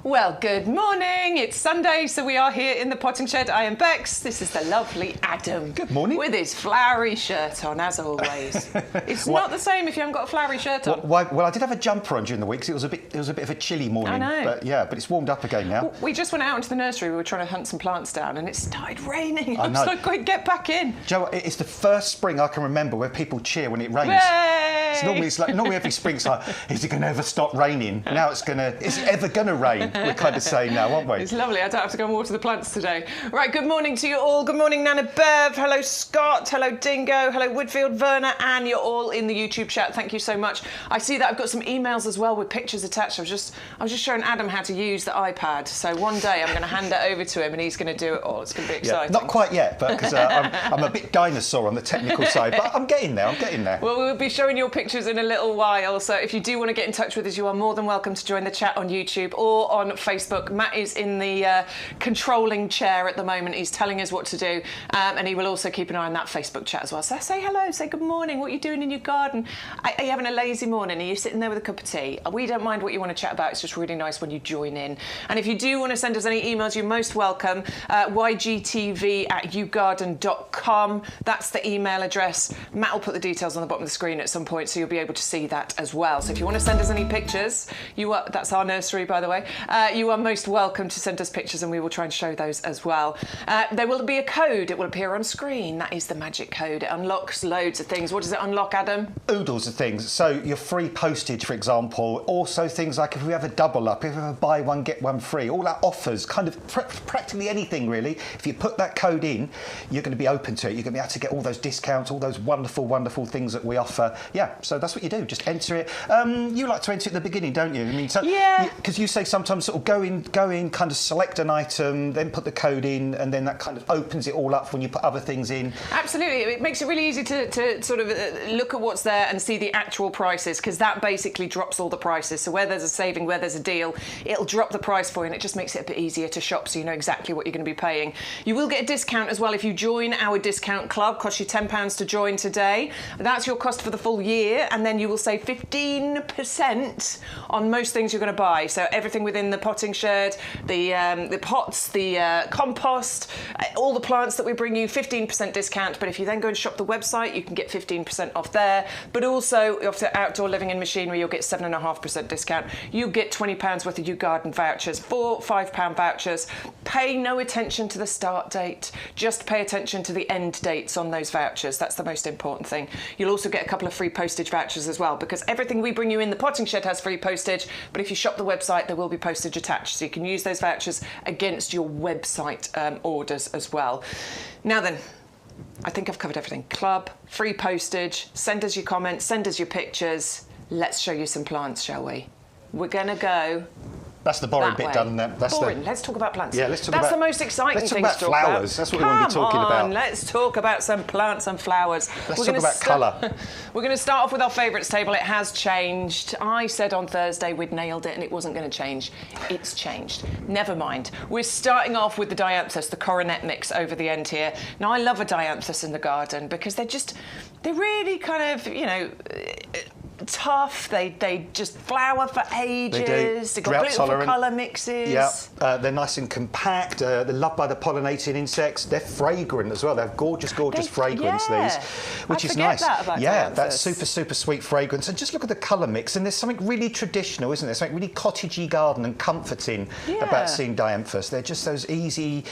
Well, good morning. It's Sunday, so we are here in the potting shed. I am Bex. This is the lovely Adam. Good morning. With his flowery shirt on, as always. It's not the same if you haven't got a flowery shirt on. Well, I did have a jumper on during the week because it was a bit of a chilly morning. I know. But it's warmed up again now. We just went out into the nursery. We were trying to hunt some plants down, and it started raining. I know. So quick, get back in. Joe, it's the first spring I can remember where people cheer when it rains. Yay! Normally every spring it's like, is it going to ever stop raining? Now is it ever going to rain? We're kind of saying now, aren't we? It's lovely. I don't have to go and water the plants today. Right, good morning to you all. Good morning, Nana Bev. Hello, Scott. Hello, Dingo. Hello, Woodfield, Verna, and you're all in the YouTube chat. Thank you so much. I see that I've got some emails as well with pictures attached. I was just showing Adam how to use the iPad. So one day I'm going to hand it over to him and he's going to do it all. It's going to be exciting. Yeah, not quite yet, but because I'm a bit dinosaur on the technical side, but I'm getting there. Well, we'll be showing your pictures in a little while. So if you do want to get in touch with us, you are more than welcome to join the chat on YouTube or on Facebook. Matt is in the controlling chair at the moment. He's telling us what to do, and he will also keep an eye on that Facebook chat as well. So say hello, say good morning. What are you doing in your garden? Are you having a lazy morning? Are you sitting there with a cup of tea? We don't mind what you want to chat about. It's just really nice when you join in. And if you do want to send us any emails, you're most welcome. ygtv@yougarden.com. That's the email address. Matt will put the details on the bottom of the screen at some point, so you'll be able to see that as well. So if you want to send us any pictures, that's our nursery, by the way. You are most welcome to send us pictures and we will try and show those as well. There will be a code. It will appear on screen. That is the magic code. It unlocks loads of things. What does it unlock, Adam? Oodles of things. So your free postage, for example. Also things like if we have a double up, if we have a buy one, get one free. All our offers, kind of practically anything, really. If you put that code in, you're going to be open to it. You're going to be able to get all those discounts, all those wonderful, wonderful things that we offer. Yeah, so that's what you do. Just enter it. You like to enter it at the beginning, don't you? I mean, so, yeah. Because you say sometimes sort of go in, kind of select an item, then put the code in, and then that kind of opens it all up when you put other things in. Absolutely. It makes it really easy to sort of look at what's there and see the actual prices, because that basically drops all the prices. So where there's a saving, where there's a deal, it'll drop the price for you, and it just makes it a bit easier to shop so you know exactly what you're going to be paying. You will get a discount as well if you join our discount club. Costs you £10 to join today. That's your cost for the full year, and then you will save 15% on most things you're going to buy. So everything within the potting shed, the pots, the compost, all the plants that we bring you, 15% discount. But if you then go and shop the website, you can get 15% off there. But also, off the outdoor living and machinery, you'll get 7.5% discount. You get £20 worth of YouGarden vouchers, 4 £5 vouchers. Pay no attention to the start date. Just pay attention to the end dates on those vouchers. That's the most important thing. You'll also get a couple of free postage vouchers as well, because everything we bring you in the potting shed has free postage, but if you shop the website, there will be postage attached, so you can use those vouchers against your website orders as well. Now then, I think I've covered everything. Club, free postage, send us your comments, send us your pictures. Let's show you some plants, shall we? We're going to go... That's the boring bit done. That's boring. Let's talk about plants. Yeah, let's talk about... That's the most exciting thing to talk about. Flowers. That's what we want to be talking about. Let's talk about some plants and flowers. Let's talk about colour. We're going to start off with our favourites table. It has changed. I said on Thursday we'd nailed it and it wasn't going to change. It's changed. Never mind. We're starting off with the Dianthus, the coronet mix over the end here. Now, I love a Dianthus in the garden because they're really kind of, you know... tough. They just flower for ages. They've got beautiful colour mixes. Yeah, they're nice and compact. They're loved by the pollinating insects. They're fragrant as well. They have gorgeous fragrance, these, which is nice. That's super sweet fragrance. And just look at the colour mix. And there's something really traditional, isn't there? Something really cottagey garden and comforting about seeing Dianthus. They're just those easy,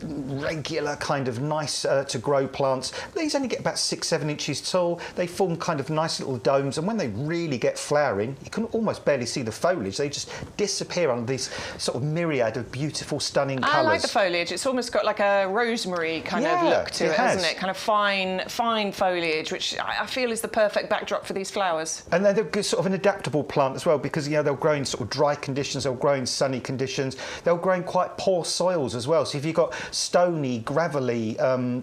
regular kind of nice to grow plants. These only get about 6-7 inches tall. They form kind of nice little domes, and when they really get flowering, you can almost barely see the foliage. They just disappear under this sort of myriad of beautiful, stunning colours. I like the foliage. It's almost got like a rosemary kind of look to it, hasn't it? Kind of fine foliage, which I feel is the perfect backdrop for these flowers. And they're sort of an adaptable plant as well, because they'll grow in sort of dry conditions, they'll grow in sunny conditions, they'll grow in quite poor soils as well. So if you've got stony, gravelly,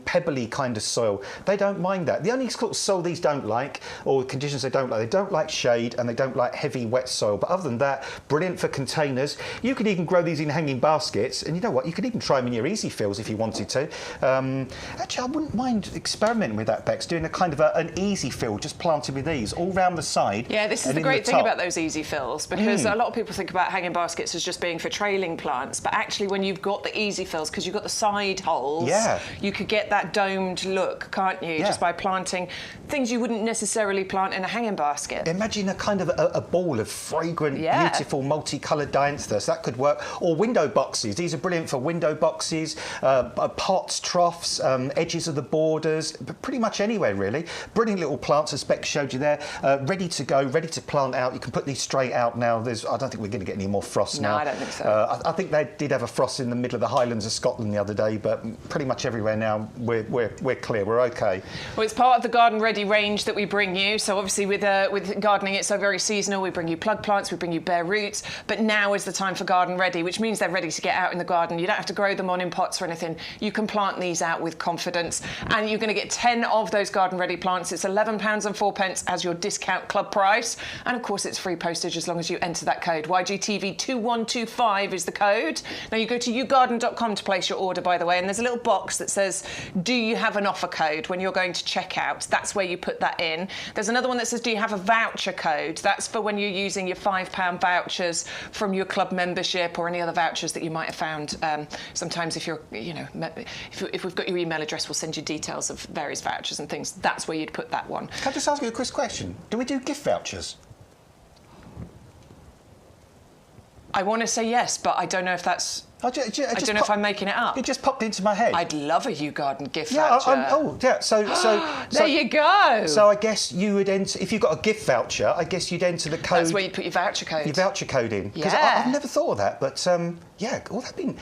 pebbly kind of soil, they don't mind that. The only sort of soil these don't like, or conditions they don't don't like. They don't like shade and they don't like heavy, wet soil. But other than that, brilliant for containers. You could even grow these in hanging baskets. And you know what? You could even try them in your easy fills if you wanted to. Actually, I wouldn't mind experimenting with that, Bex, doing a kind of an easy fill, just planted with these all round the side. Yeah, this is the great thing about those easy fills, because a lot of people think about hanging baskets as just being for trailing plants, but actually when you've got the easy fills, because you've got the side holes, you could get that domed look, can't you, just by planting things you wouldn't necessarily plant in a hanging basket. Imagine a kind of a ball of fragrant, beautiful, multicoloured Dianthus. That could work. Or window boxes. These are brilliant for window boxes, pots, troughs, edges of the borders, pretty much anywhere really. Brilliant little plants, as Bex showed you there, ready to go, ready to plant out. You can put these straight out now. I don't think we're going to get any more frost now. No, I don't think so. I think they did have a frost in the middle of the Highlands of Scotland the other day, but pretty much everywhere now we're clear, we're okay. Well, it's part of the Garden Ready range that we bring you. So obviously with gardening, it's so very seasonal. We bring you plug plants, we bring you bare roots, but now is the time for Garden Ready, which means they're ready to get out in the garden. You don't have to grow them on in pots or anything. You can plant these out with confidence, and you're going to get 10 of those Garden Ready plants. It's £11.04 as your discount club price, and of course it's free postage as long as you enter that code. YGTV2125 is the code. Now you go to YouGarden.com to place your order, by the way, and there's a little box that says, do you have an offer code when you're going to check out? That's where you put that in. There's another one that says, do you have a voucher code? That's for when you're using your £5 vouchers from your club membership or any other vouchers that you might have found. Sometimes if you're, if we've got your email address, we'll send you details of various vouchers and things. That's where you'd put that one. Can I just ask you a quick question? Do we do gift vouchers? I want to say yes, but I don't know if that's... I don't know if I'm making it up. It just popped into my head. I'd love a YouGarden gift voucher. So there you go. So I guess you would enter, if you've got a gift voucher, I guess you'd enter the code. That's where you put your voucher code. Your voucher code in. Because I've never thought of that, but that'd be...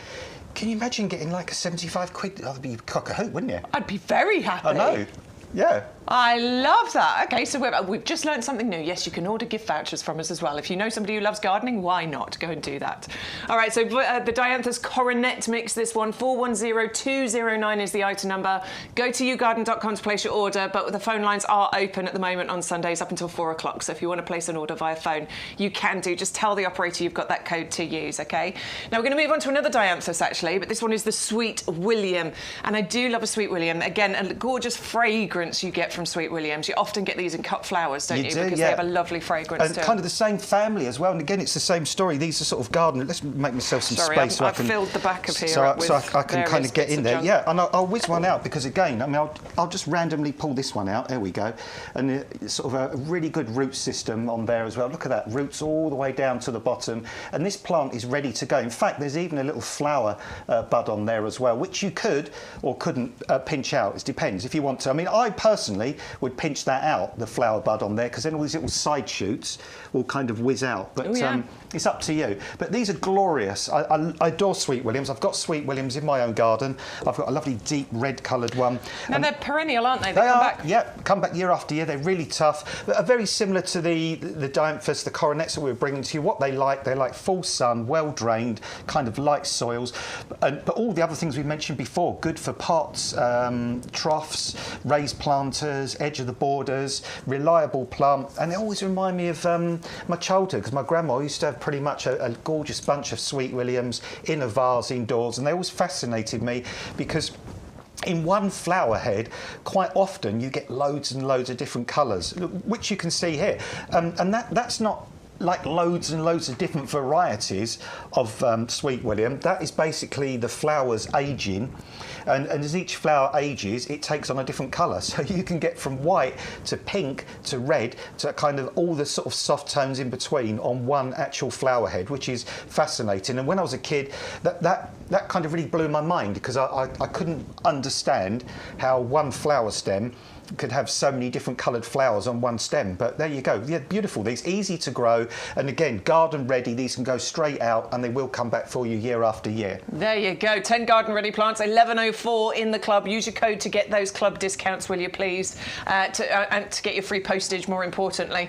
Can you imagine getting like a 75 quid? That'd be cock a hoop, wouldn't you? I'd be very happy. I know. Yeah. I love that. OK, so we've just learned something new. Yes, you can order gift vouchers from us as well. If you know somebody who loves gardening, why not? Go and do that. All right, so the Dianthus coronet mix, this one, 410209 is the item number. Go to yougarden.com to place your order, but the phone lines are open at the moment on Sundays up until 4 o'clock. So if you want to place an order via phone, you can do. Just tell the operator you've got that code to use, OK? Now, we're going to move on to another Dianthus, actually, but this one is the Sweet William. And I do love a Sweet William. Again, a gorgeous fragrance you get from Sweet Williams. You often get these in cut flowers, don't you? Because they have a lovely fragrance and too. Kind of the same family as well. And again, it's the same story. These are sort of garden. Let's make myself some space. I've filled the back of here so I can kind of get in there. Yeah, and I'll whiz one out because again, I mean, I'll just randomly pull this one out. There we go. And it's sort of a really good root system on there as well. Look at that, roots all the way down to the bottom. And this plant is ready to go. In fact, there's even a little flower bud on there as well, which you could or couldn't pinch out. It depends if you want to. I mean, I personally would pinch that out, the flower bud on there, because then all these little side shoots will kind of whiz out. But it's up to you. But these are glorious. I adore Sweet Williams. I've got Sweet Williams in my own garden. I've got a lovely deep red coloured one. Now they're perennial, aren't they? They come back. Yeah, come back year after year. They're really tough. But are very similar to the Dianthus, the coronets that we were bringing to you. What they like full sun, well drained, kind of light soils. But all the other things we mentioned before, good for pots, troughs, raised planters, edge of the borders, reliable plant. And they always remind me of my childhood, because my grandma used to have pretty much a gorgeous bunch of Sweet Williams in a vase indoors, and they always fascinated me because in one flower head, quite often you get loads and loads of different colours, which you can see here. And that's not like loads and loads of different varieties of Sweet William. That is basically the flowers aging. And as each flower ages, it takes on a different colour. So you can get from white to pink to red to kind of all the sort of soft tones in between on one actual flower head, which is fascinating. And when I was a kid, that kind of really blew my mind, because I couldn't understand how one flower stem could have so many different coloured flowers on one stem. But there you go. Yeah, beautiful. These easy to grow, and again, garden ready. These can go straight out and they will come back for you year after year. There you go. 10 garden ready plants, 1104 in the club. Use your code to get those club discounts, will you please? And to get your free postage, more importantly.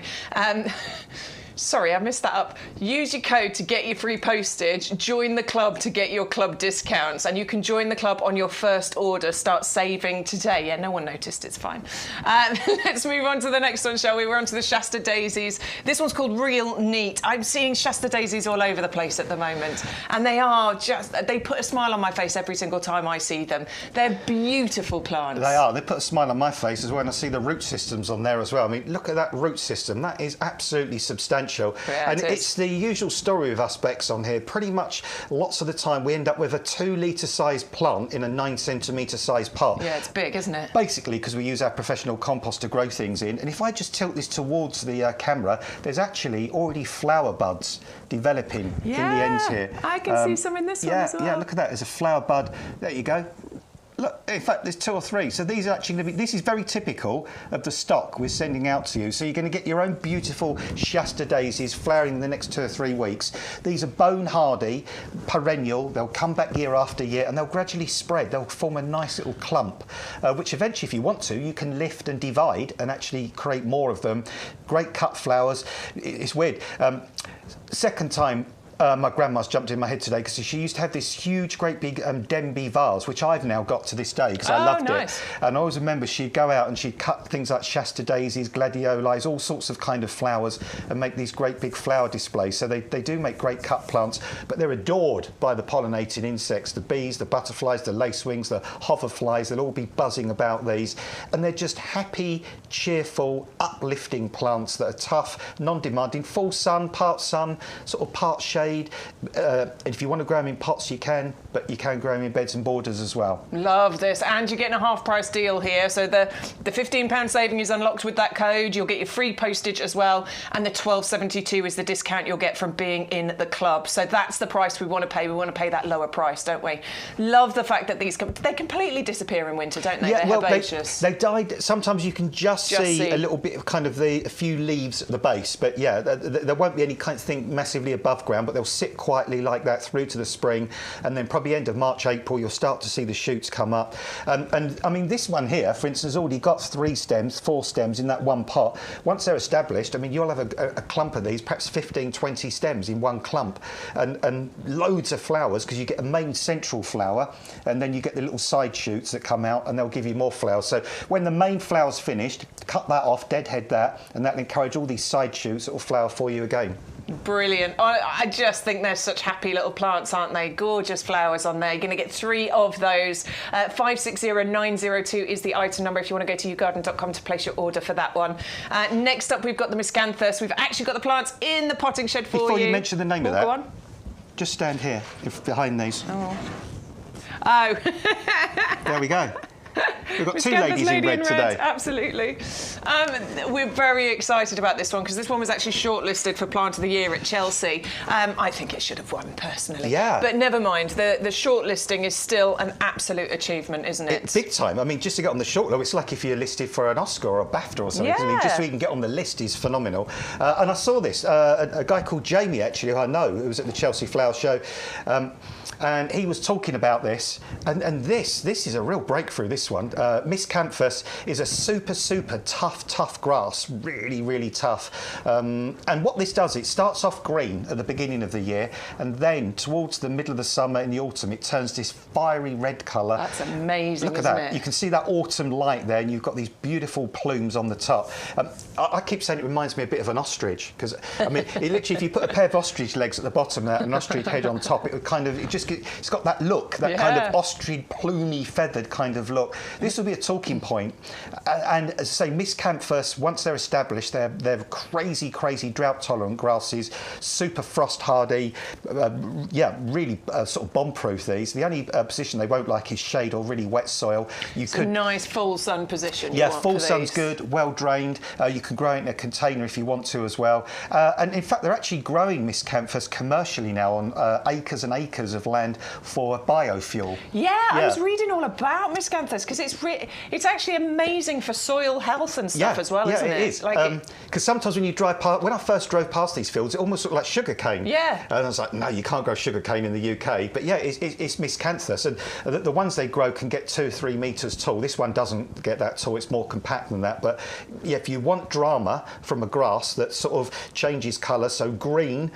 Sorry, I missed that up. Use your code to get your free postage. Join the club to get your club discounts. And you can join the club on your first order. Start saving today. Yeah, no one noticed. It's fine. Let's move on to the next one, shall we? We're on to the Shasta daisies. This one's called Real Neat. I'm seeing Shasta daisies all over the place at the moment. And they are just, they put a smile on my face every single time I see them. They're beautiful plants. They are. They put a smile on my face as well when I see the root systems on there as well. I mean, look at that root system. That is absolutely substantial. Yeah, and it's the usual story with us Becks on here. Pretty much lots of the time we end up with a 2-litre sized plant in a 9-centimetre sized pot. Yeah, it's big, isn't it? Basically, because we use our professional compost to grow things in. And if I just tilt this towards the camera, there's actually already flower buds developing in the ends here. I can see some in this one as well. Yeah, look at that. There's a flower bud. There you go. Look, in fact, there's 2 or 3. So these are actually going to be, this is very typical of the stock we're sending out to you. So you're going to get your own beautiful Shasta daisies flowering in the next 2 or 3 weeks. These are bone hardy, perennial. They'll come back year after year and they'll gradually spread. They'll form a nice little clump, which eventually, if you want to, you can lift and divide and actually create more of them. Great cut flowers. It's weird. Second time my grandma's jumped in my head today because she used to have this huge, great big Denby vase, which I've now got to this day because I loved it. And I always remember she'd go out and she'd cut things like Shasta daisies, gladioli, all sorts of kind of flowers and make these great big flower displays. So they do make great cut plants, but they're adored by the pollinating insects, the bees, the butterflies, the lacewings, the hoverflies. They'll all be buzzing about these. And they're just happy, cheerful, uplifting plants that are tough, non-demanding, full sun, sort of part shade. If you want to grow them in pots, you can, but you can grow them in beds and borders as well. Love this. And you're getting a half-price deal here. So the £15 saving is unlocked with that code. You'll get your free postage as well. And the £12.72 is the discount you'll get from being in the club. So that's the price we want to pay. We want to pay that lower price, don't we? Love the fact that these, they completely disappear in winter, don't they? Yeah, They're well, herbaceous. they died. Sometimes you can just see a little bit of kind of a few leaves at the base. But yeah, there won't be any kind of thing massively above ground, but they'll sit quietly like that through to the spring, and then probably end of March, April, you'll start to see the shoots come up. And I mean, this one here, for instance, has already got 4 stems in that one pot. Once they're established, I mean, you'll have a clump of these, perhaps 15, 20 stems in one clump, and loads of flowers, because you get a main central flower, and then you get the little side shoots that come out, and they'll give you more flowers. So when the main flower's finished, cut that off, deadhead that, and that'll encourage all these side shoots that will flower for you again. Brilliant. I just think they're such happy little plants, aren't they? Gorgeous flowers on there. You're going to get 3 of those. 560902 is the item number if you want to go to YouGarden.com to place your order for that one. Next up, we've got the Miscanthus. We've actually got the plants in the potting shed for you. Before you mention the name of that, go on. Just stand here, behind these. Oh. There we go. We've got 2 ladies in red today. Absolutely. We're very excited about this one because this one was actually shortlisted for Plant of the Year at Chelsea. I think it should have won, personally. Yeah. But never mind. The shortlisting is still an absolute achievement, isn't it? Big time. I mean, just to get on the shortlist, it's like if you're listed for an Oscar or a BAFTA or something. Yeah. I mean, just so you can get on the list is phenomenal. And I saw this. A guy called Jamie, actually, who I know, who was at the Chelsea Flower Show. And he was talking about this, and this is a real breakthrough, this one. Miscanthus is a super tough grass, really tough. And what this does, it starts off green at the beginning of the year, and then towards the middle of the summer in the autumn, it turns this fiery red colour. That's amazing, Look at that. You can see that autumn light there, and you've got these beautiful plumes on the top. I keep saying it reminds me a bit of an ostrich, because, I mean, it literally, if you put a pair of ostrich legs at the bottom and an ostrich head on top, it would kind of, it's got that look, that kind of ostrich, plumy, feathered kind of look. This will be a talking point. And as I say, Miscanthus, once they're established, they're crazy drought-tolerant grasses, super frost-hardy, really sort of bomb-proof, these. The only position they won't like is shade or really wet soil. It's a nice full sun position. Yeah, full sun's good, well-drained. You can grow it in a container if you want to as well. And in fact, they're actually growing Miscanthus commercially now on acres and acres of land for biofuel. Yeah, I was reading all about Miscanthus. Miscanthus, because it's actually amazing for soil health and stuff as well, isn't it? Yeah, it is. Because sometimes when you drive past, when I first drove past these fields, it almost looked like sugar cane. Yeah. And I was like, no, you can't grow sugar cane in the UK. But yeah, it's Miscanthus, and the ones they grow can get 2 or 3 metres tall. This one doesn't get that tall; it's more compact than that. But yeah, if you want drama from a grass that sort of changes colour, so green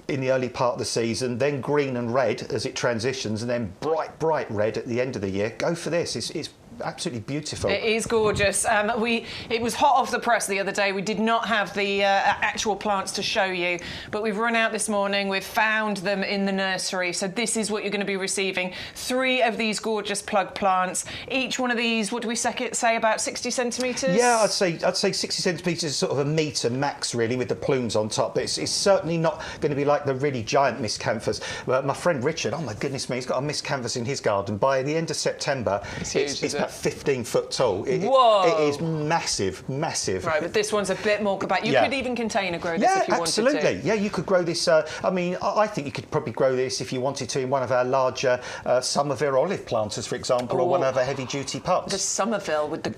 in the early part of the season, then green and red as it transitions, and then bright red at the end of the year, go for this. It's absolutely beautiful. It is gorgeous. It was hot off the press the other day. We did not have the actual plants to show you, but we've run out this morning. We've found them in the nursery. So this is what you're going to be receiving. 3 of these gorgeous plug plants. Each one of these, what do we say, about 60 centimetres? Yeah, I'd say 60 centimetres is sort of a metre max, really, with the plumes on top. But it's certainly not going to be like the really giant Miscanthus. My friend Richard, oh my goodness me, he's got a Miscanthus in his garden. By the end of September, it's about 15 foot tall. Whoa! It is massive. Right, but this one's a bit more compact. You could even container grow this if you wanted to. Absolutely. Yeah, you could grow this. I mean, I think you could probably grow this if you wanted to in one of our larger Somerville olive planters, for example, or one of our heavy-duty pots. The Somerville with the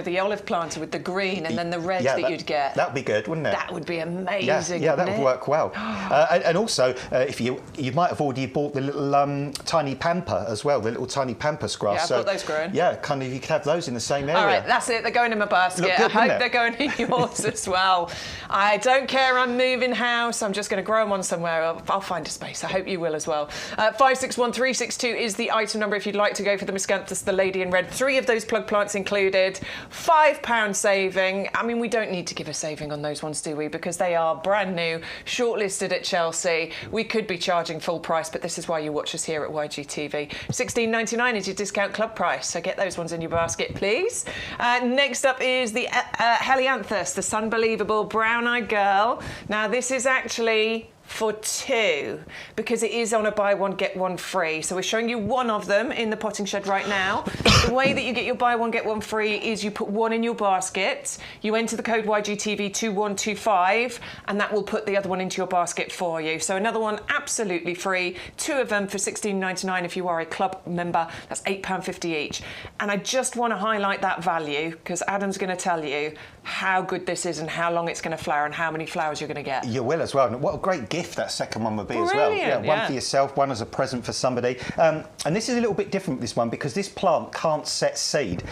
the olive planter with the green and then the red that you'd get. That would be good, wouldn't it? That would be amazing. Yeah, that would work well. And also, if you might have already bought the little tiny pamper as well, the little tiny pampas grass. Yeah, I've got those growing. Yeah, kind of you could have those in the same area. All right, that's it. They're going in my basket. Good, I hope they're going in yours as well. I don't care. I'm moving house. I'm just going to grow them on somewhere. I'll find a space. I hope you will as well. 561362 is the item number if you'd like to go for the Miscanthus, the lady in red. 3 of those plug plants included. £5 saving. I mean, we don't need to give a saving on those ones, do we? Because they are brand new, shortlisted at Chelsea. We could be charging full price, but this is why you watch us here at YGTV. $16.99 is your discount club price. So get those ones in your basket, please. Next up is the Dianthus, the Sunbelievable brown-eyed girl. Now, this is actually for 2 because it is on a buy one get one free. So we're showing you one of them in the potting shed right now. The way that you get your buy one get one free is you put one in your basket, you enter the code YGTV2125 and that will put the other one into your basket for you. So another one absolutely free, 2 of them for $16.99 if you are a club member. That's £8.50 each. And I just want to highlight that value because Adam's going to tell you how good this is and how long it's going to flower and how many flowers you're going to get. You will as well. And what a great gift that second one would be as well. Yeah, one for yourself, one as a present for somebody. And this is a little bit different, this one, because this plant can't set seed.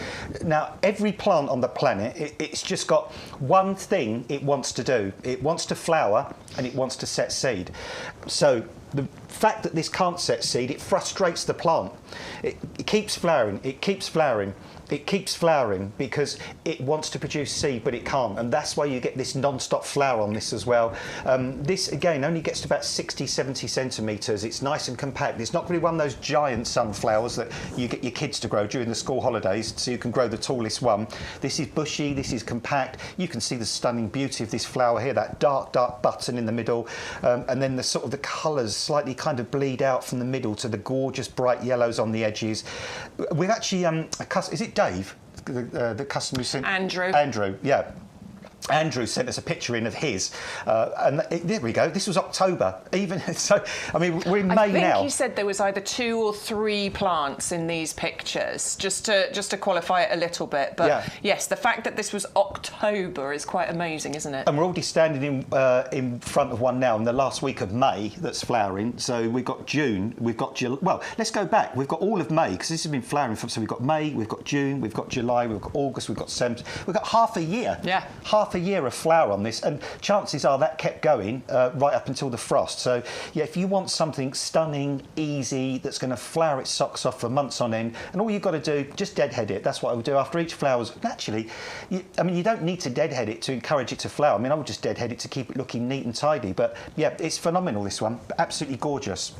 Now, every plant on the planet, it's just got one thing it wants to do. It wants to flower and it wants to set seed. So the fact that this can't set seed, it frustrates the plant. It keeps flowering, it keeps flowering. It keeps flowering because it wants to produce seed, but it can't. And that's why you get this non-stop flower on this as well. This, again, only gets to about 60, 70 centimetres. It's nice and compact. It's not really one of those giant sunflowers that you get your kids to grow during the school holidays, so you can grow the tallest one. This is bushy, this is compact. You can see the stunning beauty of this flower here, that dark button in the middle. And then the sort of the colours slightly kind of bleed out from the middle to the gorgeous bright yellows on the edges. We've actually, is it Dave, the customer who sent... Andrew, yeah. Andrew sent us a picture in of his, and there we go. This was October. Even so, I mean, we're in May now. I think he said there was either 2 or 3 plants in these pictures, just to qualify it a little bit. But yes, the fact that this was October is quite amazing, isn't it? And we're already standing in front of one now in the last week of May that's flowering. So we've got June, we've got July. Well, let's go back. We've got all of May because this has been flowering from. So we've got May, we've got June, we've got July, we've got August, we've got September. We've got half a year. Yeah. Half a year of flower on this, and chances are that kept going right up until the frost. So yeah, if you want something stunning, easy, that's going to flower its socks off for months on end, and all you've got to do, just deadhead it. That's what I would do after each flower's. Actually, I mean, you don't need to deadhead it to encourage it to flower. I mean, I would just deadhead it to keep it looking neat and tidy. But yeah, it's phenomenal, this one. Absolutely gorgeous.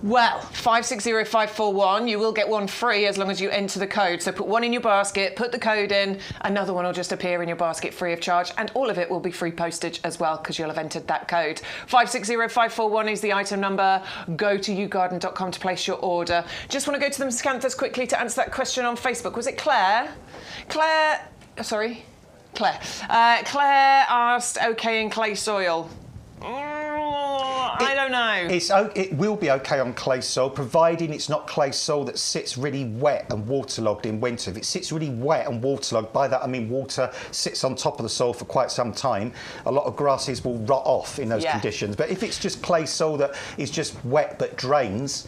Well, 560541, you will get one free as long as you enter the code. So put one in your basket, put the code in, another one will just appear in your basket free of charge, and all of it will be free postage as well because you'll have entered that code. 560541 is the item number. Go to YouGarden.com to place your order. Just want to go to the Miscanthus quickly to answer that question on Facebook. Was it Claire? Claire asked, okay in clay soil. I don't know. It will be okay on clay soil, providing it's not clay soil that sits really wet and waterlogged in winter. If it sits really wet and waterlogged, by that I mean water sits on top of the soil for quite some time, a lot of grasses will rot off in those conditions. But if it's just clay soil that is just wet but drains,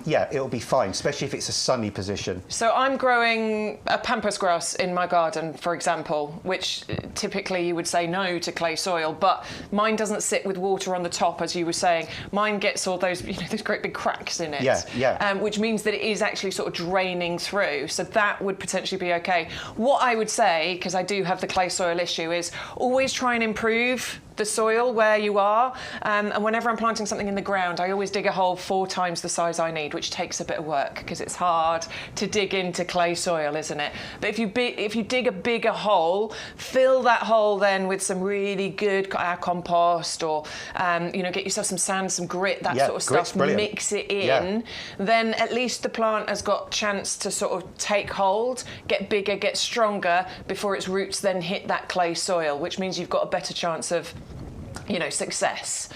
yeah, it'll be fine, especially if it's a sunny position. So I'm growing a pampas grass in my garden, for example, which typically you would say no to clay soil, but mine doesn't sit with water on the top, as you were saying. Mine gets all those, those great big cracks in it, which means that it is actually sort of draining through. So that would potentially be okay. What I would say, because I do have the clay soil issue, is always try and improve the soil where you are, and whenever I'm planting something in the ground, I always dig a hole 4 times the size I need, which takes a bit of work because it's hard to dig into clay soil, isn't it? But if you dig a bigger hole, fill that hole then with some really good compost, or get yourself some sand, some grit, that sort of stuff. Brilliant. Mix it in. Then at least the plant has got chance to sort of take hold, get bigger, get stronger before its roots then hit that clay soil, which means you've got a better chance of success.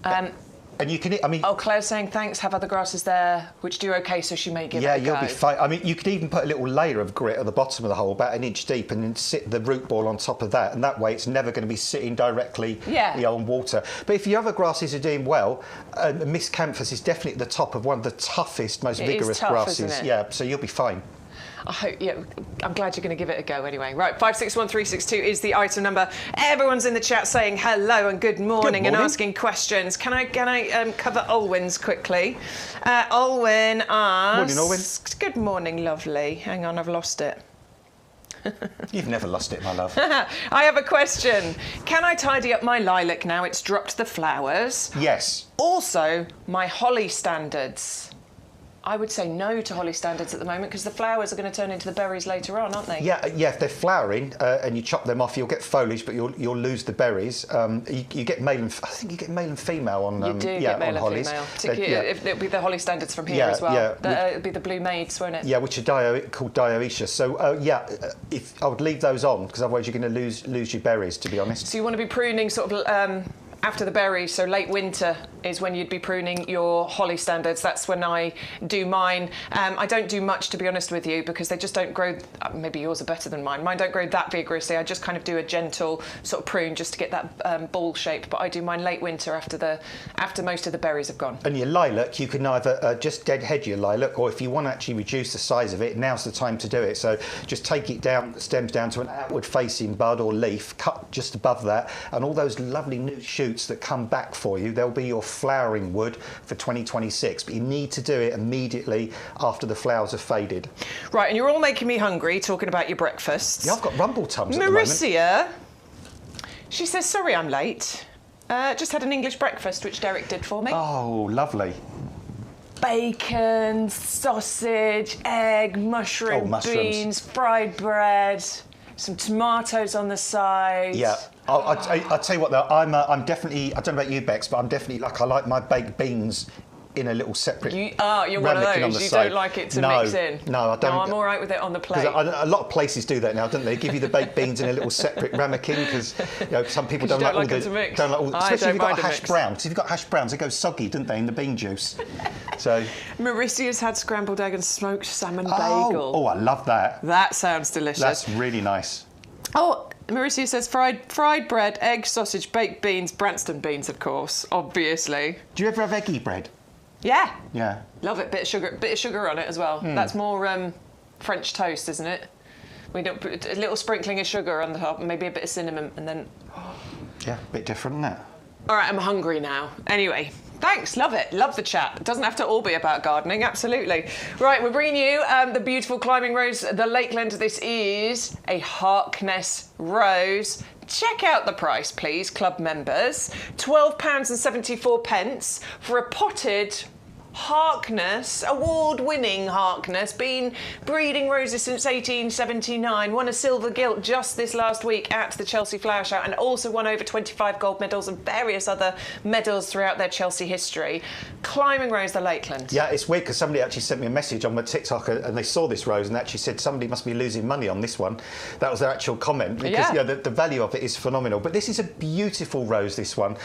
And you can, Claire's saying thanks, have other grasses there which do okay, so she may give it a go. Yeah, you'll be fine. I mean, you could even put a little layer of grit at the bottom of the hole, about 1 inch deep, and then sit the root ball on top of that, and that way it's never going to be sitting directly on water. But if your other grasses are doing well, Miscanthus is definitely at the top of one of the toughest, most vigorous grasses. Isn't it? Yeah, so you'll be fine. I hope, I'm glad you're going to give it a go anyway. Right, 561362 is the item number. Everyone's in the chat saying hello and good morning and asking questions. Can I cover Olwyn's quickly? Olwyn asks... Morning, Olwyn. Good morning, lovely. Hang on, I've lost it. You've never lost it, my love. I have a question. Can I tidy up my lilac now it's dropped the flowers? Yes. Also, my holly standards. I would say no to holly standards at the moment because the flowers are going to turn into the berries later on, aren't they? Yeah. If they're flowering and you chop them off, you'll get foliage, but you'll lose the berries. You get male and I think you get male and female on you do get male and hollies. Female. Particularly if it'll be the holly standards from here as well. It'll be the blue maids, won't it? Yeah, which are called dioecious. So if I would leave those on because otherwise you're going to lose your berries, to be honest. So you want to be pruning sort of. After the berries, so late winter is when you'd be pruning your holly standards. That's when I do mine. I don't do much, to be honest with you, because they just don't grow. Maybe yours are better than mine. Mine don't grow that vigorously. I just kind of do a gentle sort of prune just to get that ball shape. But I do mine late winter after most of the berries have gone. And your lilac, you can either just deadhead your lilac, or if you want to actually reduce the size of it, now's the time to do it. So just take it down, stems down to an outward-facing bud or leaf, cut just above that, and all those lovely new shoots that come back for you, they'll be your flowering wood for 2026, but you need to do it immediately after the flowers have faded. Right, and you're all making me hungry talking about your breakfasts. Yeah, I've got rumble tums at the moment. Marisia, she says, sorry I'm late. Just had an English breakfast, which Derek did for me. Oh, lovely. Bacon, sausage, egg, mushrooms, beans, fried bread, some tomatoes on the side. Yeah. I'll tell you what though, I'm definitely, I don't know about you, Bex, but I'm definitely I like my baked beans in a little separate you're one of those. You don't like it to mix in? No, I don't. No, I'm all right with it on the plate. A lot of places do that now, don't they? Give you the baked beans in a little separate ramekin because some people don't like them to mix. Especially if you've got hash browns. If you've got hash browns, they go soggy, don't they, in the bean juice? So. Marisia's had scrambled egg and smoked salmon bagel. Oh, I love that. That sounds delicious. That's really nice. Oh, Marisia says fried bread, egg, sausage, baked beans, Branston beans, of course, obviously. Do you ever have eggy bread? Yeah. Yeah. Love it. Bit of sugar on it as well. That's more French toast, isn't it? We don't put a little sprinkling of sugar on the top, maybe a bit of cinnamon, and then. Yeah, a bit different, isn't it? All right, I'm hungry now. Anyway. Thanks, love it. Love the chat. It doesn't have to all be about gardening, absolutely. Right, we're bringing you the beautiful climbing rose, the Lakeland. This is a Harkness rose. Check out the price, please, club members. £12.74 for a potted Harkness, award-winning Harkness, been breeding roses since 1879, won a silver gilt just this last week at the Chelsea Flower Show, and also won over 25 gold medals and various other medals throughout their Chelsea history. Climbing rose, the Lakeland. Yeah, it's weird because somebody actually sent me a message on my TikTok and they saw this rose and actually said somebody must be losing money on this one. That was their actual comment because the value of it is phenomenal. But this is a beautiful rose, this one.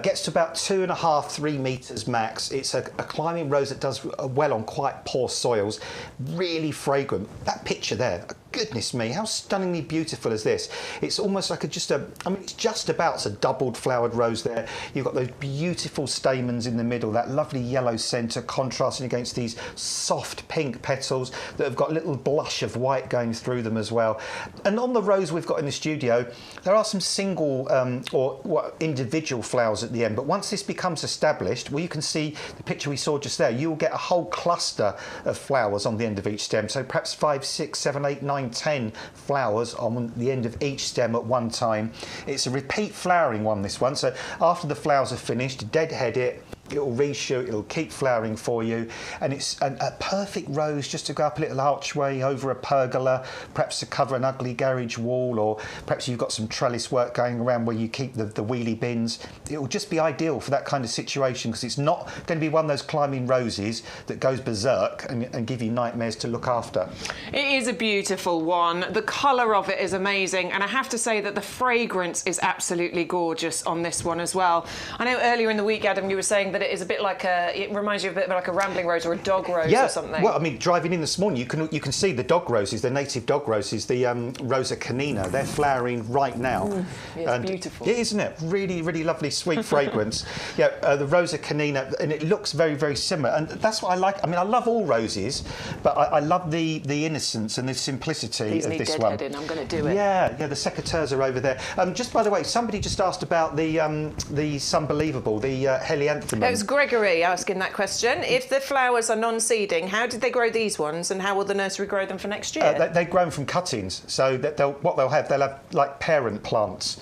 Gets to about 2.5, 3 metres max. It's a climbing rose that does well on quite poor soils, really fragrant. That picture there, goodness me, how stunningly beautiful is this? It's almost like it's just about a doubled flowered rose there. You've got those beautiful stamens in the middle, that lovely yellow centre contrasting against these soft pink petals that have got a little blush of white going through them as well. And on the rose we've got in the studio, there are some single or individual flowers at the end, but once this becomes established, well, you can see the picture we saw just there, you'll get a whole cluster of flowers on the end of each stem, so perhaps 5, 6, 7, 8, 9, 10 flowers on the end of each stem at one time. It's a repeat flowering one, this one, so after the flowers are finished, deadhead it, it'll reshoot, it'll keep flowering for you, and it's a perfect rose just to go up a little archway over a pergola, perhaps to cover an ugly garage wall, or perhaps you've got some trellis work going around where you keep the wheelie bins. It'll just be ideal for that kind of situation because it's not going to be one of those climbing roses that goes berserk and give you nightmares to look after. It is a beautiful one. The colour of it is amazing, and I have to say that the fragrance is absolutely gorgeous on this one as well. I know earlier in the week, Adam, you were saying that it is a bit like it reminds you a bit like a rambling rose or a dog rose or something. Well, I mean, driving in this morning, you can see the dog roses, the native dog roses, the Rosa canina. They're flowering right now. It's beautiful. Yeah, isn't it? Really, really lovely, sweet fragrance. The Rosa canina, and it looks very, very similar. And that's what I like. I mean, I love all roses, but I love the innocence and the simplicity of this one. I'm going to do it. Yeah, the secateurs are over there. Just by the way, somebody just asked about the Sunbelievable, the Helianthemum. It was Gregory asking that question. If the flowers are non-seeding, how did they grow these ones, and how will the nursery grow them for next year? They grow them from cuttings, so that they'll have like parent plants,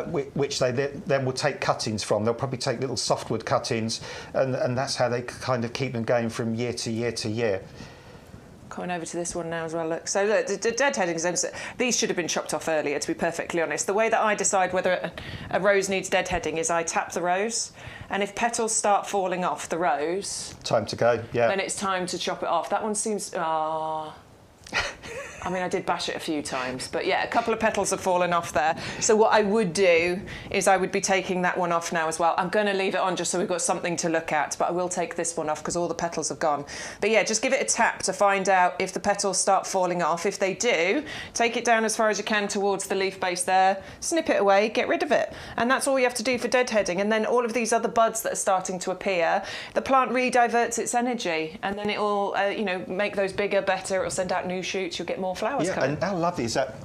which they then will take cuttings from. They'll probably take little softwood cuttings, and that's how they kind of keep them going from year to year to year. Coming over to this one now as well, look. So look, the deadheading, these should have been chopped off earlier, to be perfectly honest. The way that I decide whether a rose needs deadheading is I tap the rose, and if petals start falling off the rose... Time to go, yeah. Then it's time to chop it off. That one seems... I mean, I did bash it a few times, but yeah, a couple of petals have fallen off there. So what I would do is I would be taking that one off now as well. I'm going to leave it on just so we've got something to look at, but I will take this one off because all the petals have gone. But yeah, just give it a tap to find out if the petals start falling off. If they do, take it down as far as you can towards the leaf base there, snip it away, get rid of it. And that's all you have to do for deadheading. And then all of these other buds that are starting to appear, the plant rediverts its energy, and then it will, make those bigger, better. It will send out new shoots. You'll get more flowers coming. And how lovely is that?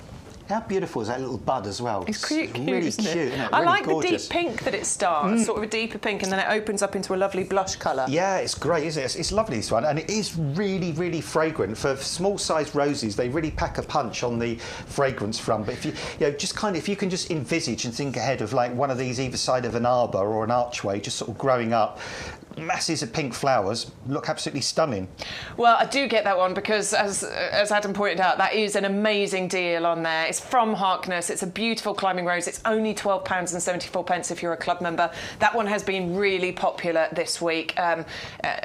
How beautiful is that little bud as well? It's cute, really isn't it? Cute, isn't it? I really like gorgeous. The deep pink that it starts, sort of a deeper pink, and then it opens up into a lovely blush colour. Yeah, it's great, isn't it? It's lovely, this one, and it is really, really fragrant. For small-sized roses, they really pack a punch on the fragrance front. But if if you can just envisage and think ahead of like one of these either side of an arbour or an archway, just sort of growing up, masses of pink flowers look absolutely stunning. Well, I do get that one because, as Adam pointed out, that is an amazing deal on there. It's from Harkness. It's a beautiful climbing rose. It's only £12.74 if you're a club member. That one has been really popular this week on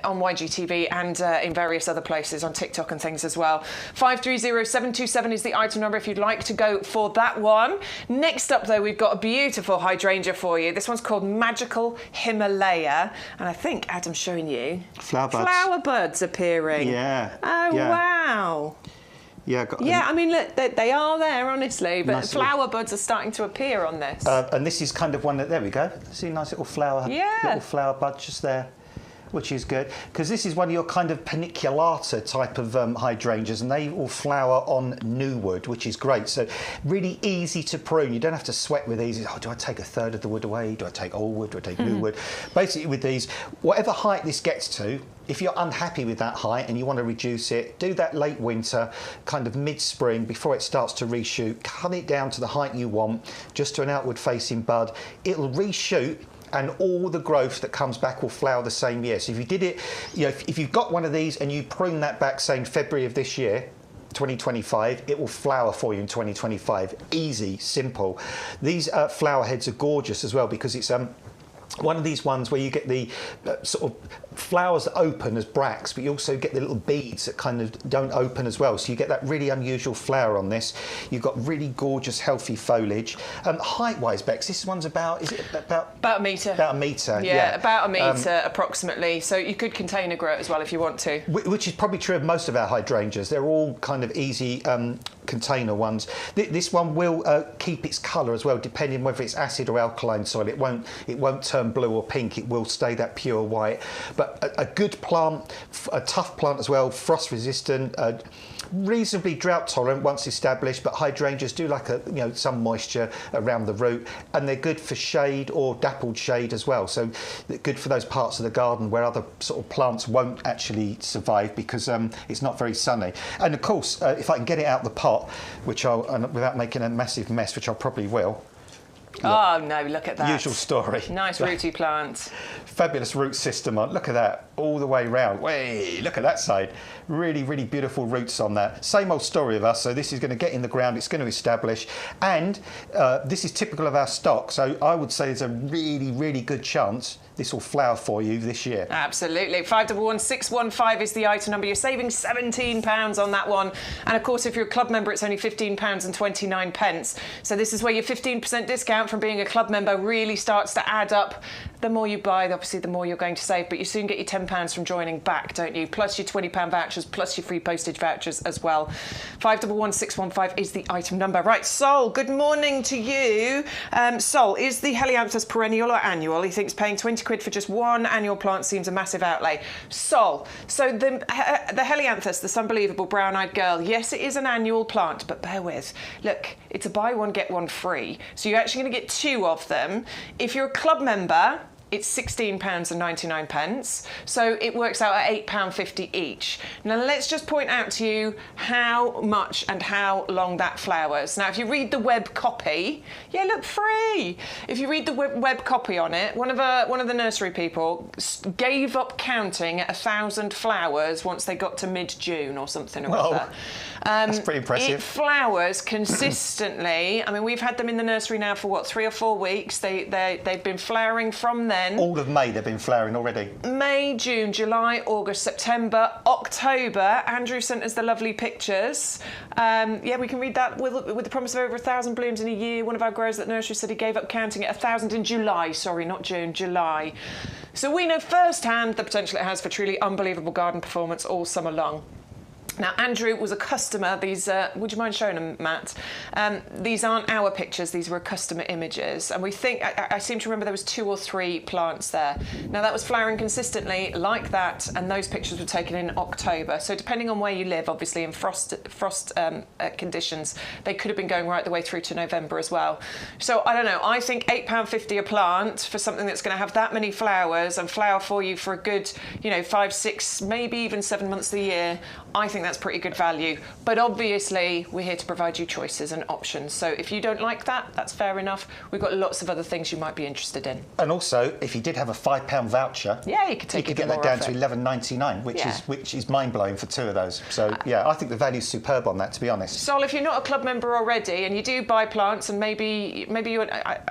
YGTV and in various other places, on TikTok and things as well. 530727 is the item number if you'd like to go for that one. Next up, though, we've got a beautiful hydrangea for you. This one's called Magical Himalaya, and I think Adam's showing you flower buds appearing. Yeah. Oh, yeah. Wow. Yeah. I mean, look, they are there, honestly, but nice flower buds are starting to appear on this. And this is kind of one that, there we go. See a nice little flower, little flower bud just there, which is good, because this is one of your kind of paniculata type of hydrangeas, and they will flower on new wood, which is great. So really easy to prune. You don't have to sweat with these. Oh, do I take a third of the wood away? Do I take old wood? Do I take new wood? Basically with these, whatever height this gets to, if you're unhappy with that height and you want to reduce it, do that late winter, kind of mid-spring, before it starts to reshoot. Cut it down to the height you want, just to an outward facing bud. It'll reshoot, and all the growth that comes back will flower the same year. So if you did it, you know, if you've got one of these and you prune that back, say in February of this year, 2025, it will flower for you in 2025. Easy, simple. These flower heads are gorgeous as well, because it's one of these ones where you get the sort of flowers that open as bracts, but you also get the little beads that kind of don't open as well. So you get that really unusual flower on this. You've got really gorgeous, healthy foliage. Height-wise, Bex, this one's about, is it about a metre? About a metre, yeah. About a metre approximately. So you could container grow it as well if you want to. Which is probably true of most of our hydrangeas. They're all kind of easy container ones. This one will keep its colour as well, depending on whether it's acid or alkaline soil. It won't turn blue or pink. It will stay that pure white. But a good plant, a tough plant as well, frost resistant, reasonably drought tolerant once established. But hydrangeas do like some moisture around the root, and they're good for shade or dappled shade as well. So they're good for those parts of the garden where other sort of plants won't actually survive because it's not very sunny. And of course, if I can get it out the pot, which I'll, without making a massive mess, which I probably will. Look. Oh no, look at that. Usual story. Nice rooty plant. Fabulous root system on. Look at that, all the way round. Way, look at that side. Really, really beautiful roots on that. Same old story of us. So this is going to get in the ground, it's going to establish. And this is typical of our stock. So I would say there's a really, really good chance this will flower for you this year. Absolutely. 511615 is the item number. You're saving £17 on that one. And of course, if you're a club member, it's only £15.29. So this is where your 15% discount from being a club member really starts to add up. The more you buy, obviously, the more you're going to save. But you soon get your £10 from joining back, don't you? Plus your £20 vouchers, plus your free postage vouchers as well. 511615 is the item number. Right, Sol, good morning to you. Sol, is the Helianthus perennial or annual? He thinks paying £20 for just one annual plant seems a massive outlay. Sol, so the Helianthus, the Sunbelievable brown-eyed girl, yes, it is an annual plant, but bear with. Look, it's a buy one, get one free. So you're actually going to get two of them. If you're a club member, it's £16.99, so it works out at £8.50 each. Now let's just point out to you how much and how long that flowers. Now if you read the web copy, yeah, look, free. If you read the web copy on it, one of the nursery people gave up counting at 1,000 flowers once they got to mid-June or something or other. That's pretty impressive. It flowers consistently. I mean, we've had them in the nursery now for what, 3 or 4 weeks. They've been flowering from then. All of May they've been flowering already. May, June, July, August, September, October. Andrew sent us the lovely pictures. Yeah, we can read that with the promise of over 1,000 blooms in a year. One of our growers at nursery said he gave up counting at 1,000 in July. Sorry, not June, July. So we know firsthand the potential it has for truly unbelievable garden performance all summer long. Now, Andrew was a customer. These, would you mind showing them, Matt? These aren't our pictures. These were customer images. And we think, I seem to remember there was 2 or 3 plants there. Now, that was flowering consistently like that, and those pictures were taken in October. So depending on where you live, obviously in frost conditions, they could have been going right the way through to November as well. So I don't know. I think £8.50 a plant for something that's going to have that many flowers and flower for you for a good, 5, 6, maybe even 7 months of the year. I think that's pretty good value, but obviously we're here to provide you choices and options. So if you don't like that, that's fair enough. We've got lots of other things you might be interested in. And also, if you did have a £5 voucher, yeah, you could get that down to $11.99, which is mind blowing for 2 of those. So yeah, I think the value's superb on that, to be honest. Sol, if you're not a club member already and you do buy plants, and maybe you,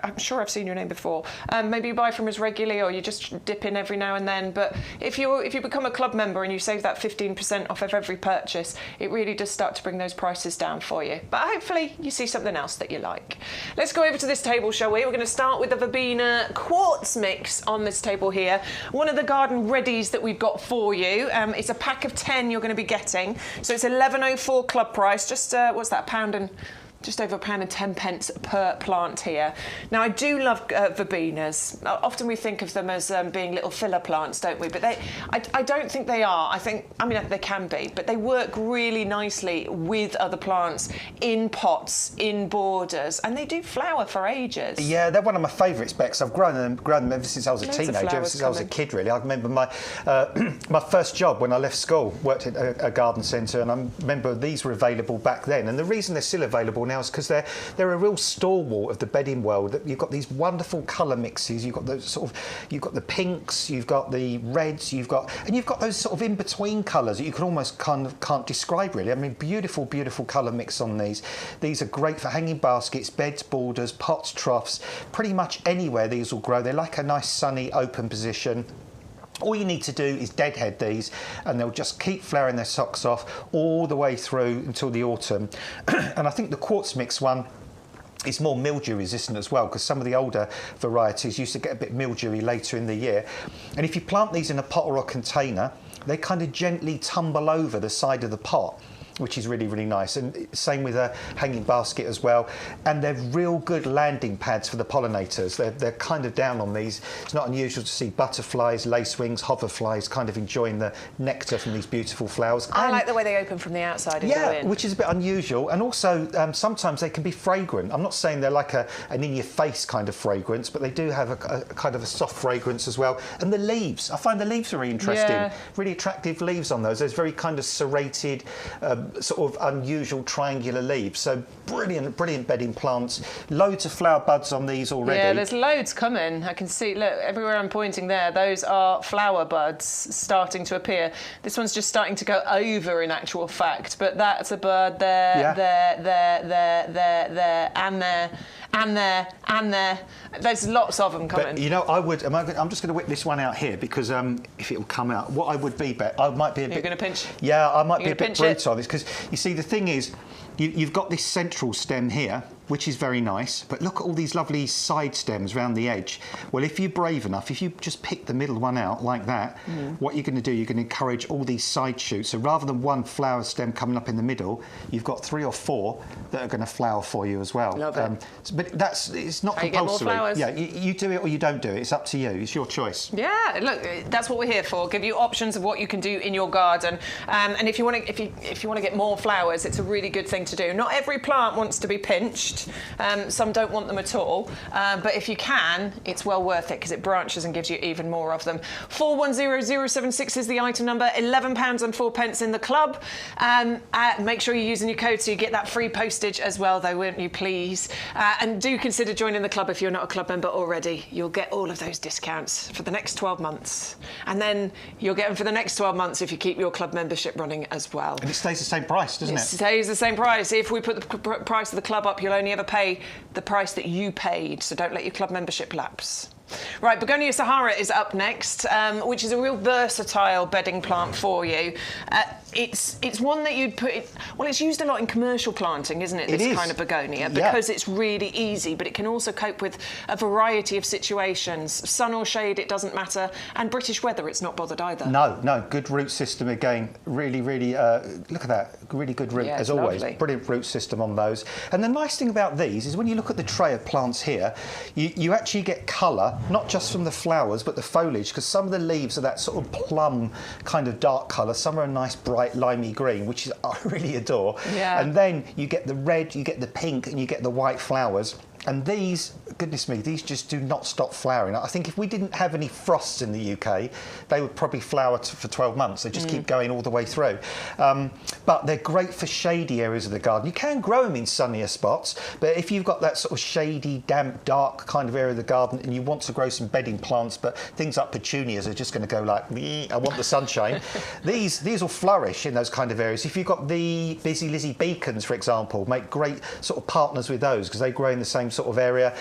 I'm sure I've seen your name before. Maybe you buy from us regularly, or you just dip in every now and then. But if you become a club member and you save that 15% off of every purchase, it really does start to bring those prices down for you. But hopefully you see something else that you like. Let's go over to this table, shall we? We're going to start with the Verbena quartz mix on this table here. One of the garden readies that we've got for you. It's a pack of 10 you're going to be getting. So it's £11.04 club price. Just, what's that, just over £1.10 per plant here. Now, I do love verbenas. Often we think of them as being little filler plants, don't we? But I don't think they are. I mean, they can be, but they work really nicely with other plants in pots, in borders, and they do flower for ages. Yeah, they're one of my favourites, Bex. I've grown them ever since I was a teenager, ever since I was a kid, really. I remember my first job when I left school, worked at a garden centre, and I remember these were available back then. And the reason they're still available else, because they're a real stalwart of the bedding world. You've got these wonderful colour mixes. You've got those you've got the pinks, you've got the reds, you've got those sort of in-between colours that you can almost kind of can't describe really. I mean, beautiful, beautiful colour mix on these. These are great for hanging baskets, beds, borders, pots, troughs, pretty much anywhere these will grow. They like a nice sunny open position. All you need to do is deadhead these and they'll just keep flowering their socks off all the way through until the autumn. And I think the quartz mix one is more mildew resistant as well, because some of the older varieties used to get a bit mildewy later in the year. And if you plant these in a pot or a container, they kind of gently tumble over the side of the pot, which is really, really nice. And same with a hanging basket as well. And they're real good landing pads for the pollinators. They're kind of down on these. It's not unusual to see butterflies, lacewings, hoverflies kind of enjoying the nectar from these beautiful flowers. I like the way they open from the outside and go in. Which is a bit unusual. And also, sometimes they can be fragrant. I'm not saying they're like an in-your-face kind of fragrance, but they do have a kind of a soft fragrance as well. And the leaves. I find the leaves are really interesting. Really attractive leaves on those. Those very kind of serrated, sort of unusual triangular leaves. So brilliant, brilliant bedding plants. Loads of flower buds on these already. Yeah, there's loads coming. I can see, look, everywhere I'm pointing there, those are flower buds starting to appear. This one's just starting to go over in actual fact, but that's a bud there, there, and there. There's lots of them coming. But, you know, I'm just going to whip this one out here because if it will come out, what I would be, I might be a bit... You're going to pinch? Yeah, I might be a bit brutal on this because, you see, the thing is, you've got this central stem here, which is very nice, but look at all these lovely side stems around the edge. Well, if you're brave enough, if you just pick the middle one out like that, what you're going to do, you're going to encourage all these side shoots. So rather than one flower stem coming up in the middle, you've got 3 or 4 that are going to flower for you as well. Love it. But it's not compulsory. You get more flowers. Yeah, you do it or you don't do it. It's up to you. It's your choice. Yeah, look, that's what we're here for. Give you options of what you can do in your garden. And if you want to get more flowers, it's a really good thing to do. Not every plant wants to be pinched. Some don't want them at all, but if you can, it's well worth it because it branches and gives you even more of them. 410076 is the item number, £11 and 4 pence in the club. Make sure you're using your code so you get that free postage as well, though, won't you, please? And do consider joining the club if you're not a club member already. You'll get all of those discounts for the next 12 months. And then you'll get them for the next 12 months if you keep your club membership running as well. And it stays the same price, doesn't it? It stays the same price. If we put the price of the club up, you'll only ever pay the price that you paid, so don't let your club membership lapse. Right, Begonia Sahara is up next, which is a real versatile bedding plant for you. It's one that you'd put... Well, it's used a lot in commercial planting, isn't it, this kind of begonia, because it's really easy, but it can also cope with a variety of situations. Sun or shade, it doesn't matter, and British weather, it's not bothered either. No, good root system again. Really, look at that, really good root, as always. Lovely. Brilliant root system on those. And the nice thing about these is when you look at the tray of plants here, you actually get colour, not just from the flowers, but the foliage, because some of the leaves are that sort of plum kind of dark colour. Some are a nice bright limey green, which I really adore. Yeah. And then you get the red, you get the pink, and you get the white flowers. And these, goodness me, these just do not stop flowering. I think if we didn't have any frosts in the UK, they would probably flower for 12 months. They just keep going all the way through. But they're great for shady areas of the garden. You can grow them in sunnier spots, but if you've got that sort of shady, damp, dark kind of area of the garden and you want to grow some bedding plants, but things like petunias are just going to go like, I want the sunshine, these will flourish in those kind of areas. If you've got the Busy Lizzie beacons, for example, make great sort of partners with those because they grow in the same sort of area,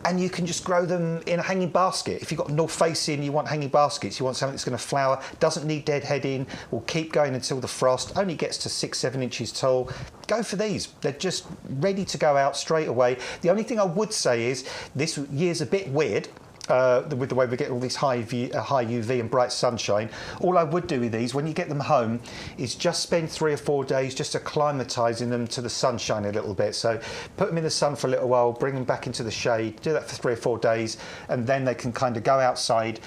and you can just grow them in a hanging basket. If you've got north facing, you want hanging baskets, you want something that's going to flower, doesn't need deadheading, will keep going until the frost, only gets to 6-7 inches tall, go for these. They're just ready to go out straight away. The only thing I would say is this year's a bit weird. With the way we get all these high UV and bright sunshine. All I would do with these, when you get them home, is just spend 3 or 4 days just acclimatising them to the sunshine a little bit. So put them in the sun for a little while, bring them back into the shade, do that for 3 or 4 days, and then they can kind of go outside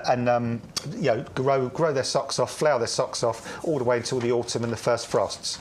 and you know, grow their socks off, flower their socks off, all the way until the autumn and the first frosts.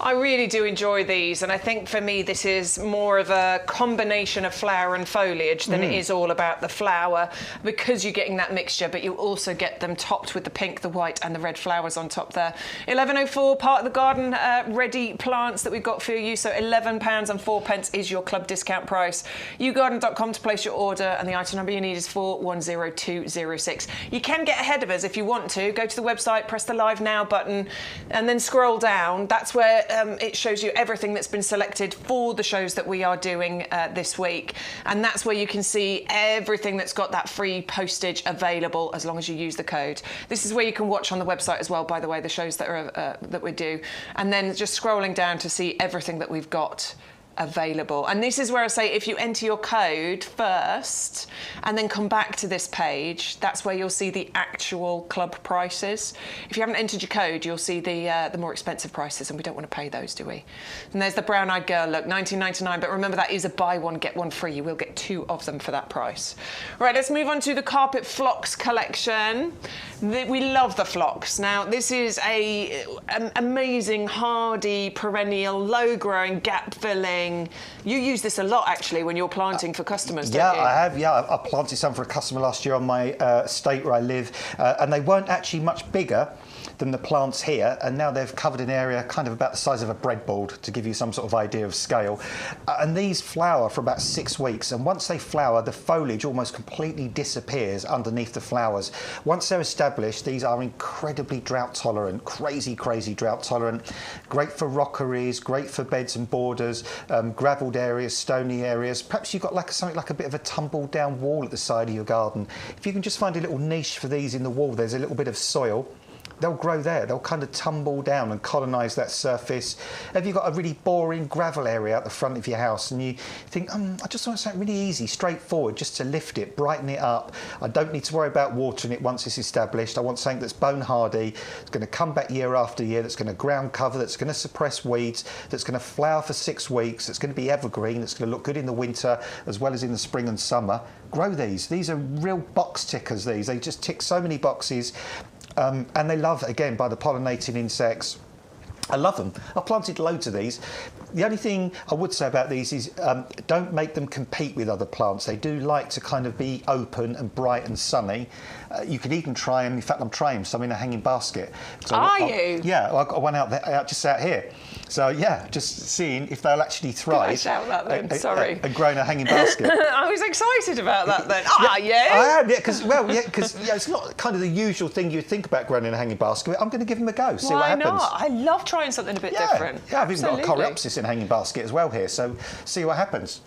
I really do enjoy these, and I think for me this is more of a combination of flower and foliage than it is all about the flower. flower, because you're getting that mixture, but you also get them topped with the pink, the white and the red flowers on top there. 11.04, part of the garden ready plants that we've got for you. So £11.04 is your club discount price. YouGarden.com to place your order, and the item number you need is 410206. You can get ahead of us if you want to. Go to the website, press the Live Now button, and then scroll down. That's where it shows you everything that's been selected for the shows that we are doing this week. And that's where you can see everything that's got that free postage available as long as you use the code. This is where you can watch on the website as well, by the way, the shows that are that we do. And then just scrolling down to see everything that we've got available. And this is where I say, if you enter your code first and then come back to this page, that's where you'll see the actual club prices. If you haven't entered your code, you'll see the more expensive prices, and we don't want to pay those, do we? And there's the brown-eyed girl look, $19.99, but remember that is a buy one get one free. You will get 2 of them for that price. Right, let's move on to the carpet phlox collection. We love the phlox. Now, this is an amazing, hardy, perennial, low-growing, gap-filling. You use this a lot, actually, when you're planting for customers, don't you? I have. Yeah, I planted some for a customer last year on my estate where I live, and they weren't actually much bigger than the plants here, and now they've covered an area kind of about the size of a breadboard, to give you some sort of idea of scale. And these flower for about 6 weeks, and once they flower, the foliage almost completely disappears underneath the flowers. Once they're established, these are incredibly drought tolerant, crazy drought tolerant, great for rockeries, great for beds and borders, gravelled areas, stony areas. Perhaps you've got something like a bit of a tumbled down wall at the side of your garden. If you can just find a little niche for these in the wall, there's a little bit of soil, they'll grow there. They'll kind of tumble down and colonise that surface. Have you got a really boring gravel area out the front of your house and you think, I just want something really easy, straightforward, just to lift it, brighten it up. I don't need to worry about watering it once it's established. I want something that's bone hardy, it's going to come back year after year, that's going to ground cover, that's going to suppress weeds, that's going to flower for 6 weeks, that's going to be evergreen, that's going to look good in the winter as well as in the spring and summer. Grow these. These are real box tickers, these. They just tick so many boxes. And they love, again, by the pollinating insects. I love them. I've planted loads of these. The only thing I would say about these is don't make them compete with other plants. They do like to kind of be open and bright and sunny. You could even try them. In fact, I'm trying some in a hanging basket. So Are you? Yeah, I've got one just out here. So yeah, just seeing if they'll actually thrive. Did I shout that then? Sorry. And grow in a hanging basket. I was excited about that then. Yeah, I am. Yeah, because it's not kind of the usual thing you'd think about growing in a hanging basket. I'm going to give them a go. See what happens. Why not? I love trying something a bit different. Yeah, I've even got a Coreopsis in a hanging basket as well here. So see what happens.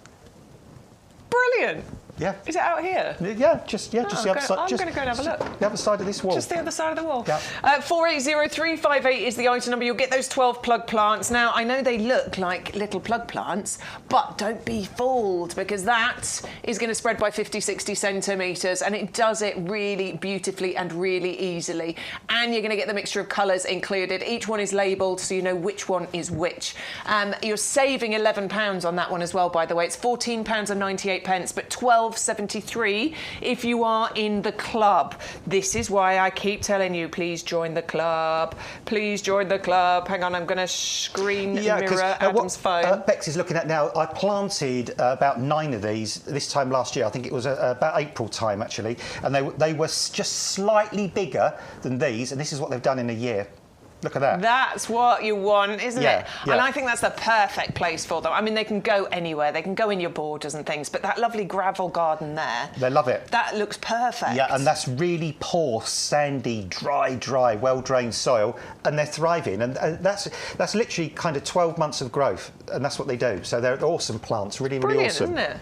Brilliant. Yeah. Is it out here? Yeah, just the other side. I'm going to go and have a look. The other side of this wall. Just the other side of the wall. Yeah. 480358 is the item number. You'll get those 12 plug plants. Now, I know they look like little plug plants, but don't be fooled, because that is going to spread by 50, 60 centimetres, and it does it really beautifully and really easily. And you're going to get the mixture of colours included. Each one is labelled so you know which one is which. You're saving £11 on that one as well, by the way. It's £14.98, but £12.73 if you are in the club. This is why I keep telling you, please join the club. Please join the club. Hang on, I'm going to screen mirror Adam's phone. Bex is looking at now, I planted about 9 of these this time last year. I think it was about April time, actually. And they were just slightly bigger than these, and this is what they've done in a year. Look at that. That's what you want, isn't it? Yeah. And I think that's the perfect place for them. I mean, they can go anywhere. They can go in your borders and things, but that lovely gravel garden there... They love it. That looks perfect. Yeah, and that's really poor, sandy, dry, well-drained soil, and they're thriving. And that's literally kind of 12 months of growth, and that's what they do. So they're awesome plants, really awesome. Brilliant, isn't it?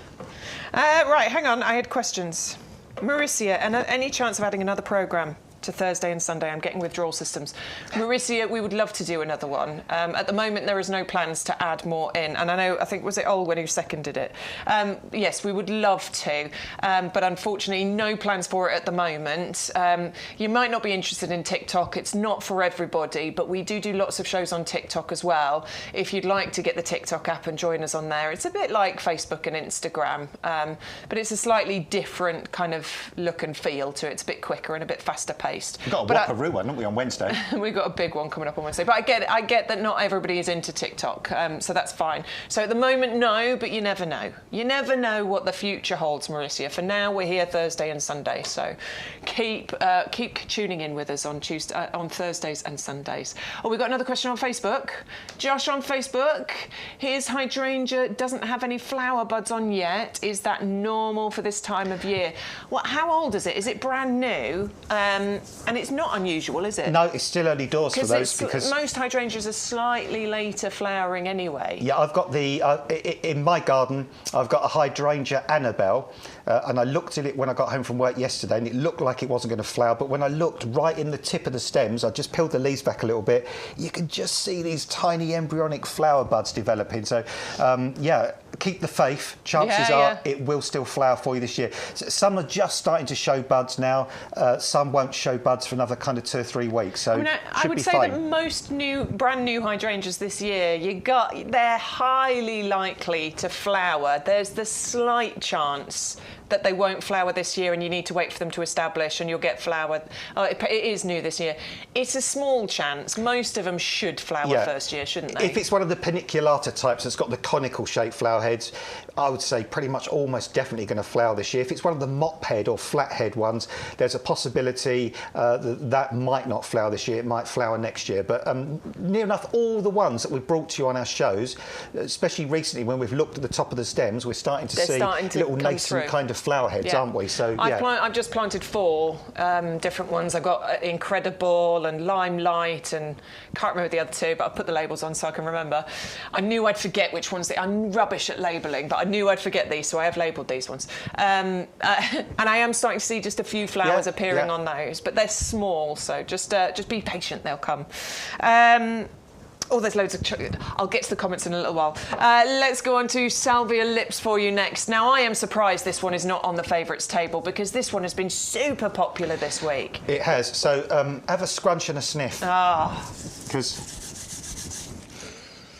Right, hang on, I had questions. Mauricia, and any chance of adding another programme to Thursday and Sunday? I'm getting withdrawal systems. Mauricia, we would love to do another one. At the moment, there is no plans to add more in. And I think, was it Olwen who seconded it? Yes, we would love to. But unfortunately, no plans for it at the moment. You might not be interested in TikTok. It's not for everybody, but we do lots of shows on TikTok as well. If you'd like to get the TikTok app and join us on there, it's a bit like Facebook and Instagram, but it's a slightly different kind of look and feel to it. It's a bit quicker and a bit faster paced. taste. We've got a whopperoo one, haven't we, on Wednesday? We've got a big one coming up on Wednesday. But I get that not everybody is into TikTok, so that's fine. So at the moment, no, but you never know. You never know what the future holds, Mauricia. For now, we're here Thursday and Sunday, so keep tuning in with us on Thursdays and Sundays. Oh, we've got another question on Facebook. Josh on Facebook, his hydrangea doesn't have any flower buds on yet. Is that normal for this time of year? Well, how old is it? Is it brand new? And it's not unusual, is it? No, it's still early doors for those because most hydrangeas are slightly later flowering anyway. Yeah, I've got in my garden, I've got a hydrangea Annabelle, and I looked at it when I got home from work yesterday, and it looked like it wasn't going to flower. But when I looked right in the tip of the stems, I just peeled the leaves back a little bit. You can just see these tiny embryonic flower buds developing. So, yeah, keep the faith. Chances are it will still flower for you this year. So some are just starting to show buds now. Some won't show buds for another kind of 2 or 3 weeks. So I would say that most brand new hydrangeas this year, they're highly likely to flower. There's the slight chance that they won't flower this year and you need to wait for them to establish and you'll get flowered. Oh, it is new this year. It's a small chance. Most of them should flower first year, shouldn't they? If it's one of the paniculata types that's got the conical shaped flower heads, I would say pretty much almost definitely going to flower this year. If it's one of the mop head or flat head ones, there's a possibility that might not flower this year. It might flower next year. But near enough all the ones that we've brought to you on our shows, especially recently when we've looked at the top of the stems, we're starting to see little nascent kind of flower heads, aren't we? So I've just planted 4 different ones. I've got Incredible and Limelight, and can't remember the other 2, but I put the labels on so I can remember. I knew I'd forget which ones. I'm rubbish at labelling, but I knew I'd forget these, so I have labelled these ones. And I am starting to see just a few flowers appearing on those, but they're small, so just be patient, they'll come. Oh, there's loads of chocolate. I'll get to the comments in a little while. Let's go on to Salvia lips for you next. Now, I am surprised this one is not on the favourites table because this one has been super popular this week. It has. So have a scrunch and a sniff. Because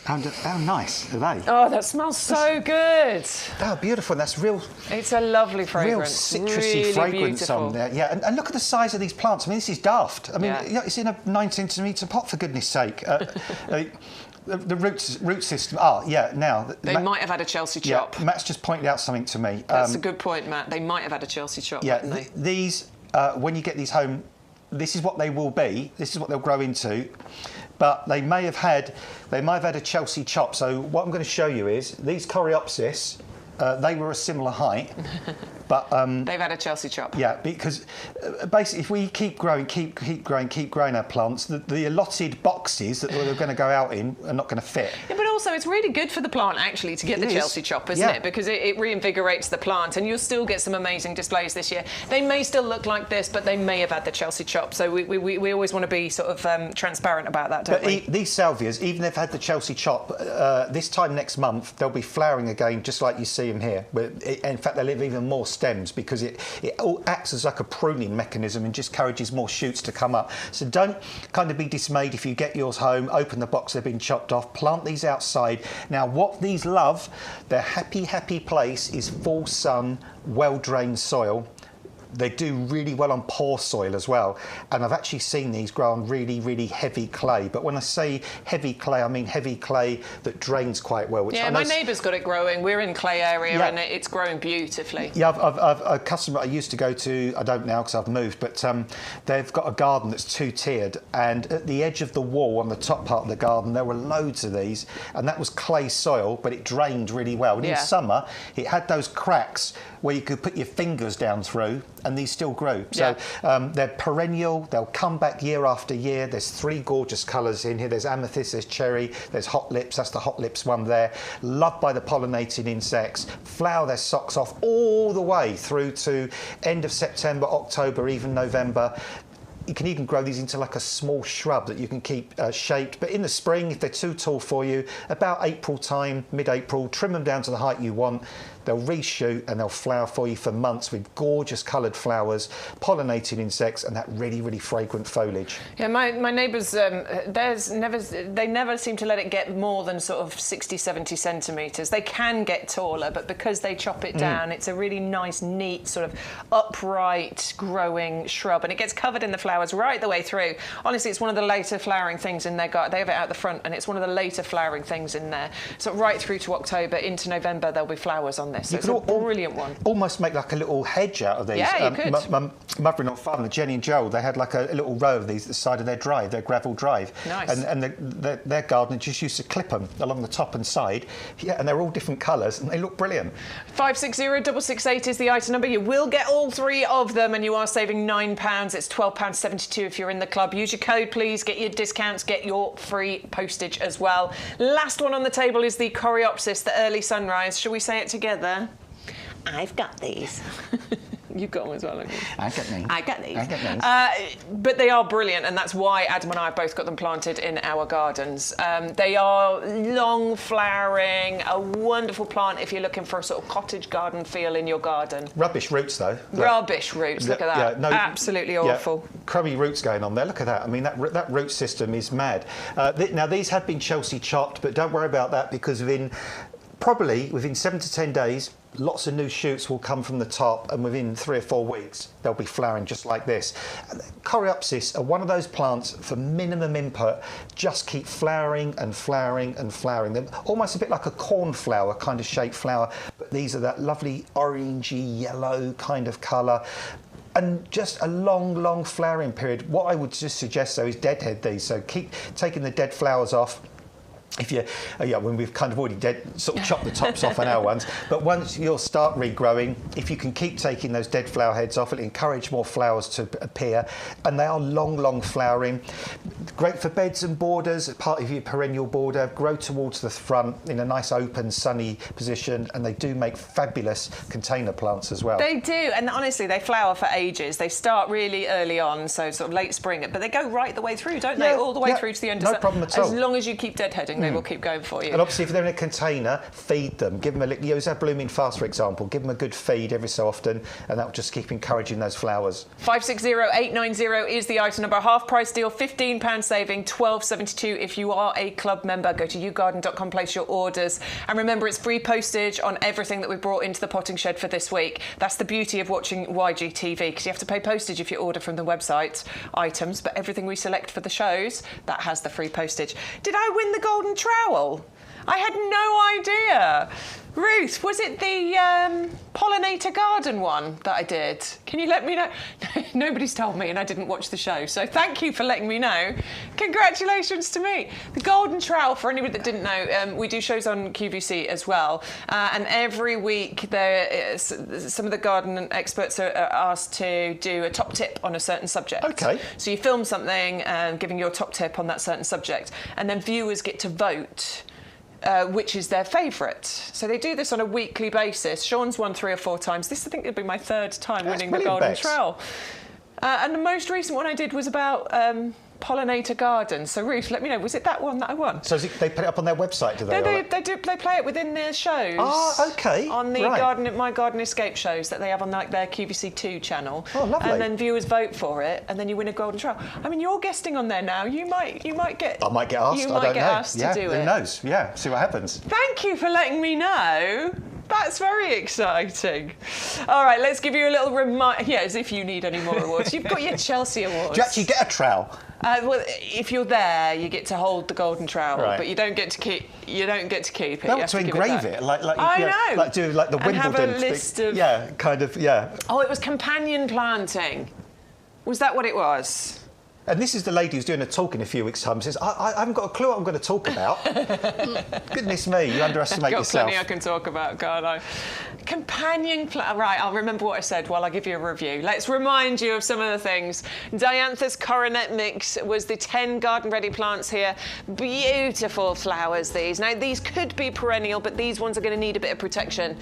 how nice are they? Oh, that smells so good. They're beautiful. That's real. It's a lovely fragrance. Real citrusy really fragrance beautiful. on there. Yeah, and look at the size of these plants. I mean, this is daft. I mean, it's in a 9-centimetre pot, for goodness sake. The root system. Now they might have had a Chelsea chop. Yeah, Matt's just pointed out something to me. That's a good point, Matt. They might have had a Chelsea chop. Yeah, these when you get these home, this is what they will be. This is what they'll grow into. But they may have had a Chelsea chop. So what I'm going to show you is these Coreopsis. They were a similar height, but they've had a Chelsea chop. Yeah, because basically, if we keep growing our plants, the allotted boxes that they're going to go out in are not going to fit. Yeah, but also it's really good for the plant actually to get the Chelsea chop, isn't it? Because it reinvigorates the plant, and you'll still get some amazing displays this year. They may still look like this, but they may have had the Chelsea chop. So we always want to be sort of transparent about that, don't we? These salvias, even if they've had the Chelsea chop, this time next month they'll be flowering again, just like you see them here. In fact, they'll have even more stems because it all acts as like a pruning mechanism and just encourages more shoots to come up. So don't kind of be dismayed if you get yours home, open the box, they've been chopped off, plant these outside. Now, what these love, their happy place is full sun, well-drained soil. They do really well on poor soil as well. And I've actually seen these grow on really heavy clay. But when I say heavy clay, I mean heavy clay that drains quite well. Which my neighbour's got it growing. We're in clay area and it's growing beautifully. Yeah, I've a customer I used to go to, I don't now because I've moved, but they've got a garden that's 2-tiered. And at the edge of the wall on the top part of the garden, there were loads of these. And that was clay soil, but it drained really well. And in summer, it had those cracks where you could put your fingers down through, and these still grow. So they're perennial, they'll come back year after year. There's 3 gorgeous colours in here. There's amethyst, there's cherry, there's hot lips, that's the hot lips one there. Loved by the pollinating insects, flower their socks off all the way through to end of September, October, even November. You can even grow these into like a small shrub that you can keep shaped. But in the spring, if they're too tall for you, about April time, mid-April, trim them down to the height you want. They'll reshoot and they'll flower for you for months with gorgeous coloured flowers, pollinating insects, and that really fragrant foliage. Yeah, my neighbours, they never seem to let it get more than sort of 60, 70 centimetres. They can get taller, but because they chop it down, it's a really nice, neat, sort of upright growing shrub, and it gets covered in the flower flowers right the way through. Honestly, it's one of the later flowering things in their garden. They have it out the front, and it's one of the later flowering things in there. So right through to October, into November, there'll be flowers on this. So it's a brilliant one. Almost make like a little hedge out of these. Yeah, you could. My mother-in-law father, Jenny and Joel, they had like a little row of these at the side of their drive, their gravel drive. Nice. And their gardener just used to clip them along the top and side. Yeah, and they're all different colours, and they look brilliant. 560-668 is the item number. You will get all three of them, and you are saving £9. It's £12.72 if you're in the club. Use your code, please. Get your discounts. Get your free postage as well. Last one on the table is the Coreopsis, the early sunrise. Shall we say it together? I've got these. You've got them as well, haven't you? I got these. I got these. I got these. But they are brilliant, and that's why Adam and I have both got them planted in our gardens. They are long flowering, a wonderful plant if you're looking for a sort of cottage garden feel in your garden. Rubbish roots, though. Rubbish roots, look at that. Yeah, no, absolutely awful. Crummy roots going on there, look at that. I mean, that root system is mad. Now, these have been Chelsea chopped, but don't worry about that, because probably within 7 to 10 days, lots of new shoots will come from the top, and within 3 or 4 weeks, they'll be flowering just like this. Coreopsis are one of those plants for minimum input, just keep flowering and flowering and flowering. They're almost a bit like a cornflower kind of shaped flower, but these are that lovely orangey yellow kind of colour. And just a long flowering period. What I would just suggest, though, is deadhead these. So keep taking the dead flowers off. If you, when we've kind of already sort of chopped the tops off on our ones, but once you'll start regrowing, if you can keep taking those dead flower heads off, it'll encourage more flowers to appear, and they are long flowering. Great for beds and borders, part of your perennial border. Grow towards the front in a nice open, sunny position, and they do make fabulous container plants as well. They do, and honestly, they flower for ages. They start really early on, so sort of late spring, but they go right the way through, don't they? All the way through to the end of summer. No problem at all. As long as you keep deadheading, they will keep going for you. And obviously, if they're in a container, feed them. Give them a little, they're blooming fast, for example. Give them a good feed every so often, and that will just keep encouraging those flowers. 560-890 is the item number. Half price deal, £15 saving, £12.72 if you are a club member. Go to YouGarden.com, place your orders, and remember, it's free postage on everything that we've brought into the potting shed for this week. That's the beauty of watching YGTV, because you have to pay postage if you order from the website items, but everything we select for the shows, that has the free postage. Did I win the golden trowel? I had no idea. Ruth, was it the pollinator garden one that I did? Can you let me know? Nobody's told me, and I didn't watch the show, so thank you for letting me know. Congratulations to me. The golden trowel, for anybody that didn't know, we do shows on QVC as well, and every week some of the garden experts are asked to do a top tip on a certain subject. Okay. So you film something giving your top tip on that certain subject, and then viewers get to vote which is their favourite. So they do this on a weekly basis. Sean's won 3 or 4 times. This, I think, would be my 3rd time winning the golden trowel. And the most recent one I did was about pollinator gardens. So Ruth, let me know, was it that one that I won? So they put it up on their website, do they? They play it within their shows. Oh, okay. On the My Garden Escape shows that they have on their QVC2 channel. Oh, lovely. And then viewers vote for it, and then you win a golden trowel. I mean, you're guesting on there now. You might get. I might get asked. You might get asked to do it. Who knows? Yeah. See what happens. Thank you for letting me know. That's very exciting. All right, let's give you a little reminder. Yeah, as if you need any more awards. You've got your Chelsea awards. Do you actually get a trowel? Well, if you're there, you get to hold the golden trowel, right. But you don't get to keep. You don't get to keep it. No, to engrave it, like I know. like do like the Wimbledon. And have a list of. Yeah, kind of. Yeah. Oh, it was companion planting. Was that what it was? And this is the lady who's doing a talk in a few weeks' time. Says, I haven't got a clue what I'm going to talk about. Goodness me, you underestimate yourself. I've got plenty I can talk about, can't I? Companion plant. Right, I'll remember what I said while I give you a review. Let's remind you of some of the things. Dianthus coronet mix was the 10 garden-ready plants here. Beautiful flowers, these. Now, these could be perennial, but these ones are going to need a bit of protection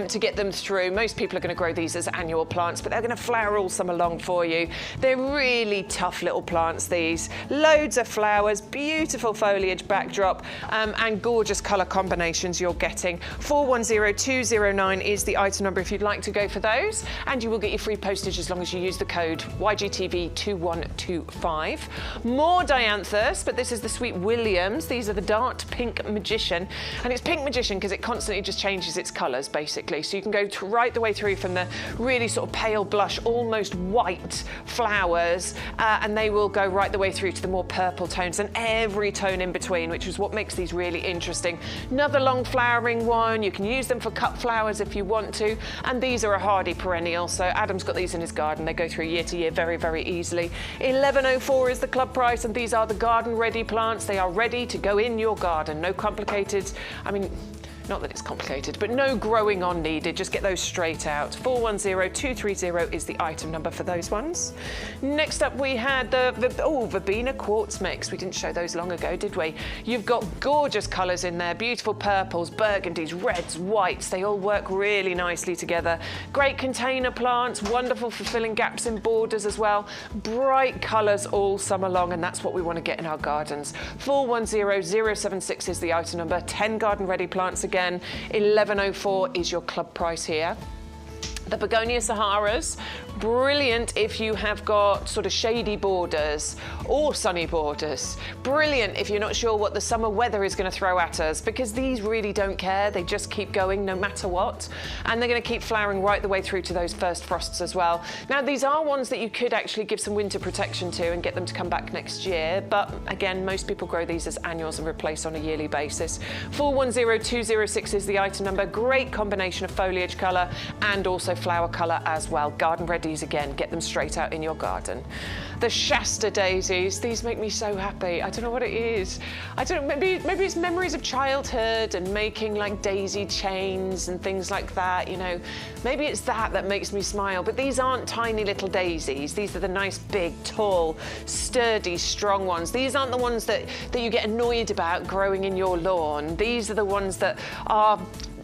to get them through. Most people are going to grow these as annual plants, but they're going to flower all summer long for you. They're really tough little plants, these. Loads of flowers, beautiful foliage backdrop, and gorgeous colour combinations you're getting. 410209 is the item number if you'd like to go for those, and you will get your free postage as long as you use the code YGTV2125. More Dianthus, but this is the Sweet Williams. These are the Dark Pink Magician, and it's Pink Magician because it constantly just changes its colours, basically. So you can go right the way through from the really sort of pale blush, almost white flowers, and they will go right the way through to the more purple tones and every tone in between, which is what makes these really interesting. Another long flowering one. You can use them for cut flowers if you want to, and these are a hardy perennial. So Adam's got these in his garden. They go through year to year very, very easily. 1104 is the club price, and these are the garden ready plants. They are ready to go in your garden. No complicated, I mean, not that it's complicated, but no growing on needed. Just get those straight out. 410230 is the item number for those ones. Next up, we had the Verbena quartz mix. We didn't show those long ago, did we? You've got gorgeous colours in there, beautiful purples, burgundies, reds, whites. They all work really nicely together. Great container plants, wonderful for filling gaps in borders as well. Bright colours all summer long, and that's what we want to get in our gardens. 410076 is the item number. 10 garden ready plants again. 1104 is your club price here. The Begonia Saharas, brilliant if you have got sort of shady borders or sunny borders. Brilliant if you're not sure what the summer weather is going to throw at us, because these really don't care. They just keep going no matter what. And they're going to keep flowering right the way through to those first frosts as well. Now, these are ones that you could actually give some winter protection to and get them to come back next year. But again, most people grow these as annuals and replace on a yearly basis. 410206 is the item number. Great combination of foliage colour and also flower colour as well. Garden readies again, get them straight out in your garden. The Shasta daisies, these make me so happy. I don't know what it is. I don't know, maybe it's memories of childhood and making like daisy chains and things like that, you know. Maybe it's that makes me smile, but these aren't tiny little daisies. These are the nice, big, tall, sturdy, strong ones. These aren't the ones that you get annoyed about growing in your lawn. These are the ones that are,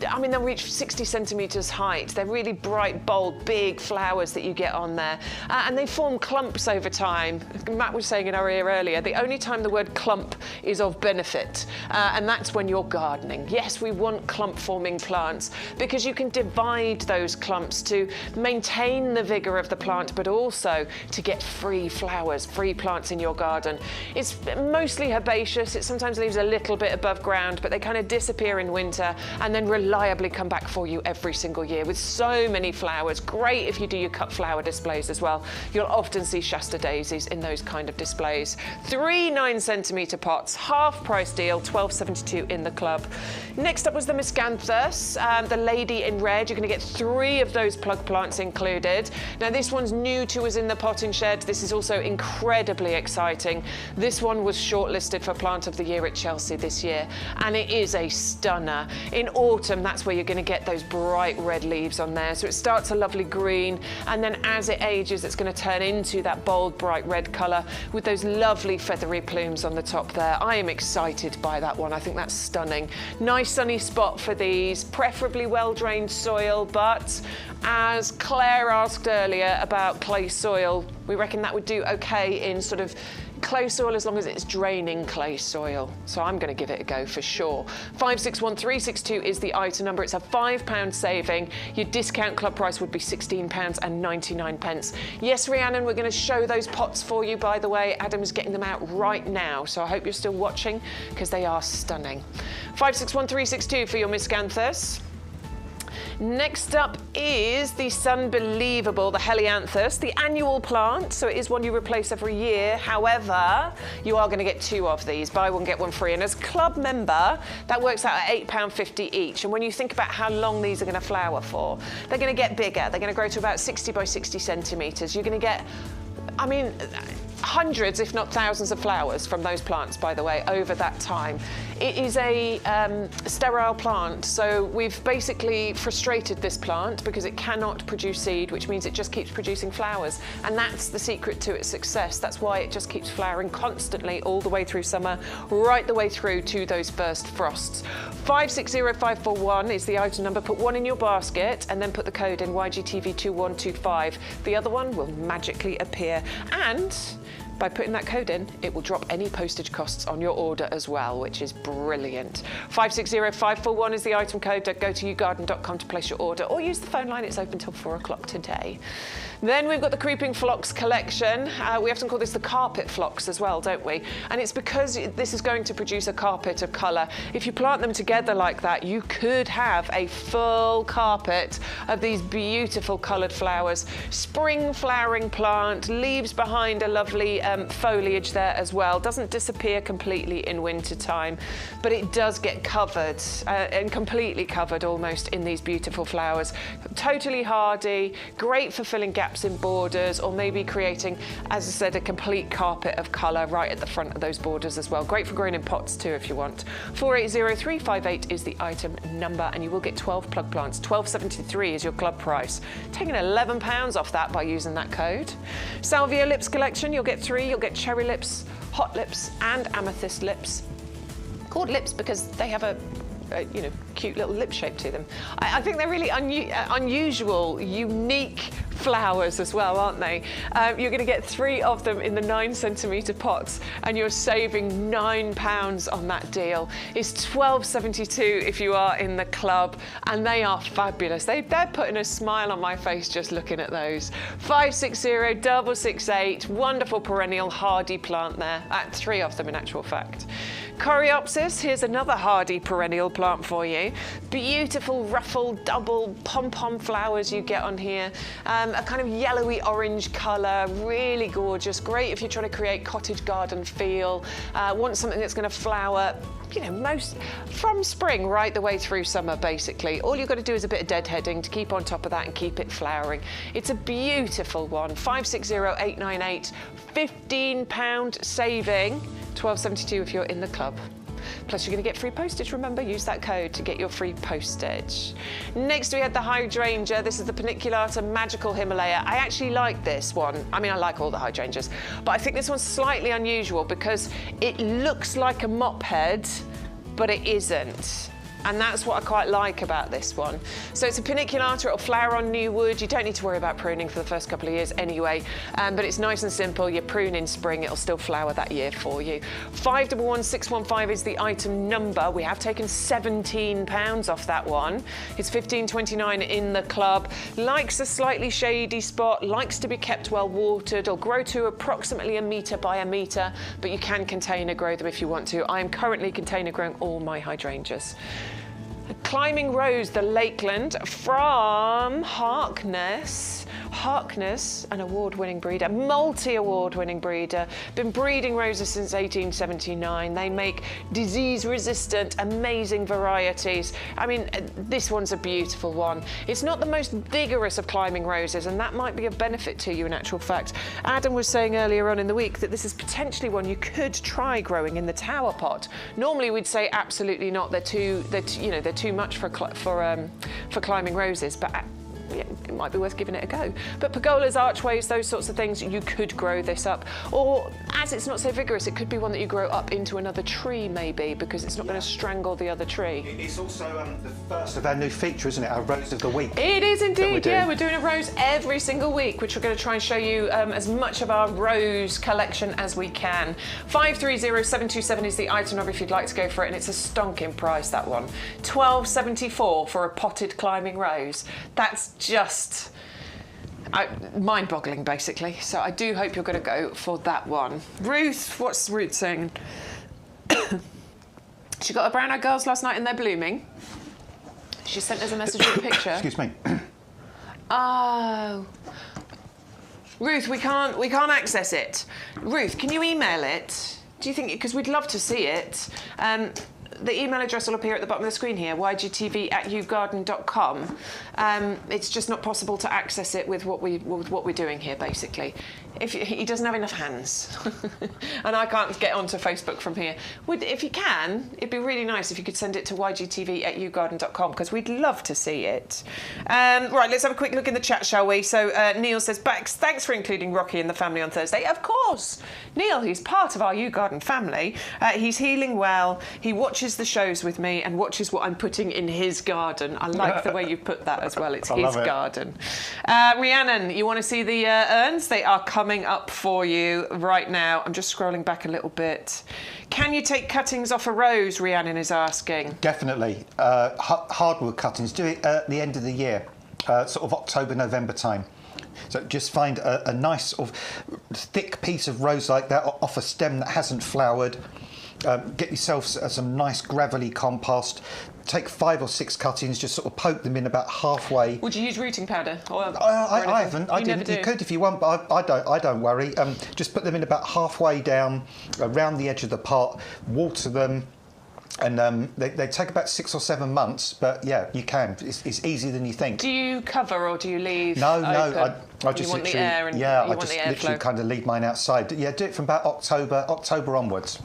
I mean, they'll reach 60 centimetres height. They're really bright, bold, big flowers that you get on there. And they form clumps over time. Matt was saying in our ear earlier, the only time the word clump is of benefit, and that's when you're gardening. Yes, we want clump-forming plants because you can divide those clumps to maintain the vigour of the plant, but also to get free flowers, free plants in your garden. It's mostly herbaceous. It sometimes leaves a little bit above ground, but they kind of disappear in winter and then reliably come back for you every single year with so many flowers. Great if you do your cut flower displays as well. You'll often see Shasta daisies in those kind of displays. 3 9-centimetre pots, half price deal, $12.72 in the club. Next up was the Miscanthus, the lady in red. You're going to get 3 of those plug plants included. Now this one's new to us in the potting shed. This is also incredibly exciting. This one was shortlisted for Plant of the Year at Chelsea this year, and it is a stunner. In autumn, that's where you're going to get those bright red leaves on there. So it starts a lovely green, and then as it ages, it's going to turn into that bold, bright red colour with those lovely feathery plumes on the top there. I am excited by that one. I think that's stunning. Nice sunny spot for these, preferably well-drained soil, but as Claire asked earlier about clay soil, we reckon that would do okay in sort of clay soil as long as it's draining clay soil. So I'm going to give it a go for sure. 561362 is the item number. It's a £5 saving. Your discount club price would be £16.99. Yes, Rhiannon, we're going to show those pots for you, by the way. Adam is getting them out right now, so I hope you're still watching because they are stunning. 561362 for your Miscanthus. Next up is the Sunbelievable, the Dianthus, the annual plant, so it is one you replace every year. However, you are going to get 2 of these, buy one, get one free. And as club member, that works out at £8.50 each. And when you think about how long these are going to flower for, they're going to get bigger. They're going to grow to about 60 by 60 centimetres. You're going to get, I mean, hundreds, if not thousands of flowers from those plants, by the way, over that time. It is a sterile plant, so we've basically frustrated this plant because it cannot produce seed, which means it just keeps producing flowers. And that's the secret to its success. That's why it just keeps flowering constantly all the way through summer, right the way through to those first frosts. 560541 is the item number. Put 1 in your basket and then put the code in YGTV2125. The other one will magically appear. And by putting that code in, it will drop any postage costs on your order as well, which is brilliant. 560541 is the item code. Go to YouGarden.com to place your order, or use the phone line. It's open till 4 o'clock today. Then we've got the Creeping Phlox collection. We often call this the carpet phlox as well, don't we? And it's because this is going to produce a carpet of colour. If you plant them together like that, you could have a full carpet of these beautiful coloured flowers. Spring flowering plant, leaves behind a lovely foliage there as well. Doesn't disappear completely in winter time, but it does get covered and completely covered almost in these beautiful flowers. Totally hardy, great for filling gaps in borders, or maybe creating, as I said, a complete carpet of colour right at the front of those borders as well. Great for growing in pots too if you want. 480358 is the item number, and you will get 12 plug plants. $12.73 is your club price. Taking £11 off that by using that code. Salvia lips collection, you'll get 3. You'll get cherry lips, hot lips and amethyst lips. Called lips because they have a cute little lip shape to them. I think they're really unusual, unique flowers as well, aren't they? You're going to get 3 of them in the 9cm pots, and you're saving £9 on that deal. It's $12.72 if you are in the club, and they are fabulous. They're putting a smile on my face just looking at those. 560668, wonderful perennial hardy plant there. 3 of them in actual fact. Coreopsis, here's another hardy perennial plant for you. Beautiful ruffled double pom-pom flowers you get on here. A kind of yellowy orange colour, really gorgeous. Great if you're trying to create cottage garden feel. Want something that's going to flower, most from spring right the way through summer, basically. All you've got to do is a bit of deadheading to keep on top of that and keep it flowering. It's a beautiful one. 560898, £15 saving, $12.72 if you're in the club. Plus, you're going to get free postage. Remember, use that code to get your free postage. Next, we had the hydrangea. This is the Paniculata Magical Himalaya. I actually like this one. I mean, I like all the hydrangeas, but I think this one's slightly unusual because it looks like a mop head, but it isn't. And that's what I quite like about this one. So it's a paniculata, it'll flower on new wood. You don't need to worry about pruning for the first couple of years anyway, but it's nice and simple. You prune in spring, it'll still flower that year for you. 511615 is the item number. We have taken £17 off that one. It's $15.29 in the club. Likes a slightly shady spot, likes to be kept well watered, or grow to approximately 1 metre by 1 metre, but you can container grow them if you want to. I am currently container growing all my hydrangeas. Climbing Rose, the Lakeland, from Harkness. Harkness, an award-winning breeder, multi-award-winning breeder, been breeding roses since 1879. They make disease-resistant, amazing varieties. I mean, this one's a beautiful one. It's not the most vigorous of climbing roses, and that might be a benefit to you in actual fact. Adam was saying earlier on in the week that this is potentially one you could try growing in the tower pot. Normally we'd say absolutely not. They're too much for climbing roses, but it might be worth giving it a go. But pergolas, archways, those sorts of things, you could grow this up. Or, as it's not so vigorous, it could be one that you grow up into another tree, maybe, because it's not going to strangle the other tree. It's also the first of our new feature, isn't it? Our Rose of the Week. It is indeed, yeah. We're doing a rose every single week, which we're going to try and show you as much of our rose collection as we can. 530727 is the item number if you'd like to go for it, and it's a stonking price, that one. $12.74 for a potted climbing rose. That's just mind-boggling, basically. So I do hope you're going to go for that one. Ruth, what's Ruth saying? She got her brown-eyed girls last night and they're blooming. She sent us a message with a picture. Excuse me. Oh. Ruth, we can't access it. Ruth, can you email it? Do you think, because we'd love to see it. The email address will appear at the bottom of the screen here, ygtv@yougarden.com. It's just not possible to access it with what we're doing here, basically. If he doesn't have enough hands, and I can't get onto Facebook from here. If you can, it'd be really nice if you could send it to ygtv@yougarden.com, because we'd love to see it. Right, let's have a quick look in the chat, shall we? So Neil says, thanks for including Rocky in the family on Thursday. Of course, Neil, he's part of our YouGarden family. He's healing well. He watches watches the shows with me and watches what I'm putting in his garden. I like the way you put that as well. It's his garden. Rhiannon, you want to see the urns? They are coming up for you right now. I'm just scrolling back a little bit. Can you take cuttings off a rose, Rhiannon is asking? Definitely. Hardwood cuttings, do it at the end of the year, sort of October, November time. So just find a nice sort of thick piece of rose like that off a stem that hasn't flowered. Get yourself some nice gravelly compost. Take 5 or 6 cuttings, just sort of poke them in about halfway. Would you use rooting powder? I haven't. I didn't. You could if you want, but I don't worry. Just put them in about halfway down, around the edge of the pot. Water them. And they take about 6 or 7 months, but yeah, you can. It's easier than you think. Do you cover or do you leave? No, open? I just want literally, the air and I just literally kind of leave mine outside. Yeah, do it from about October onwards.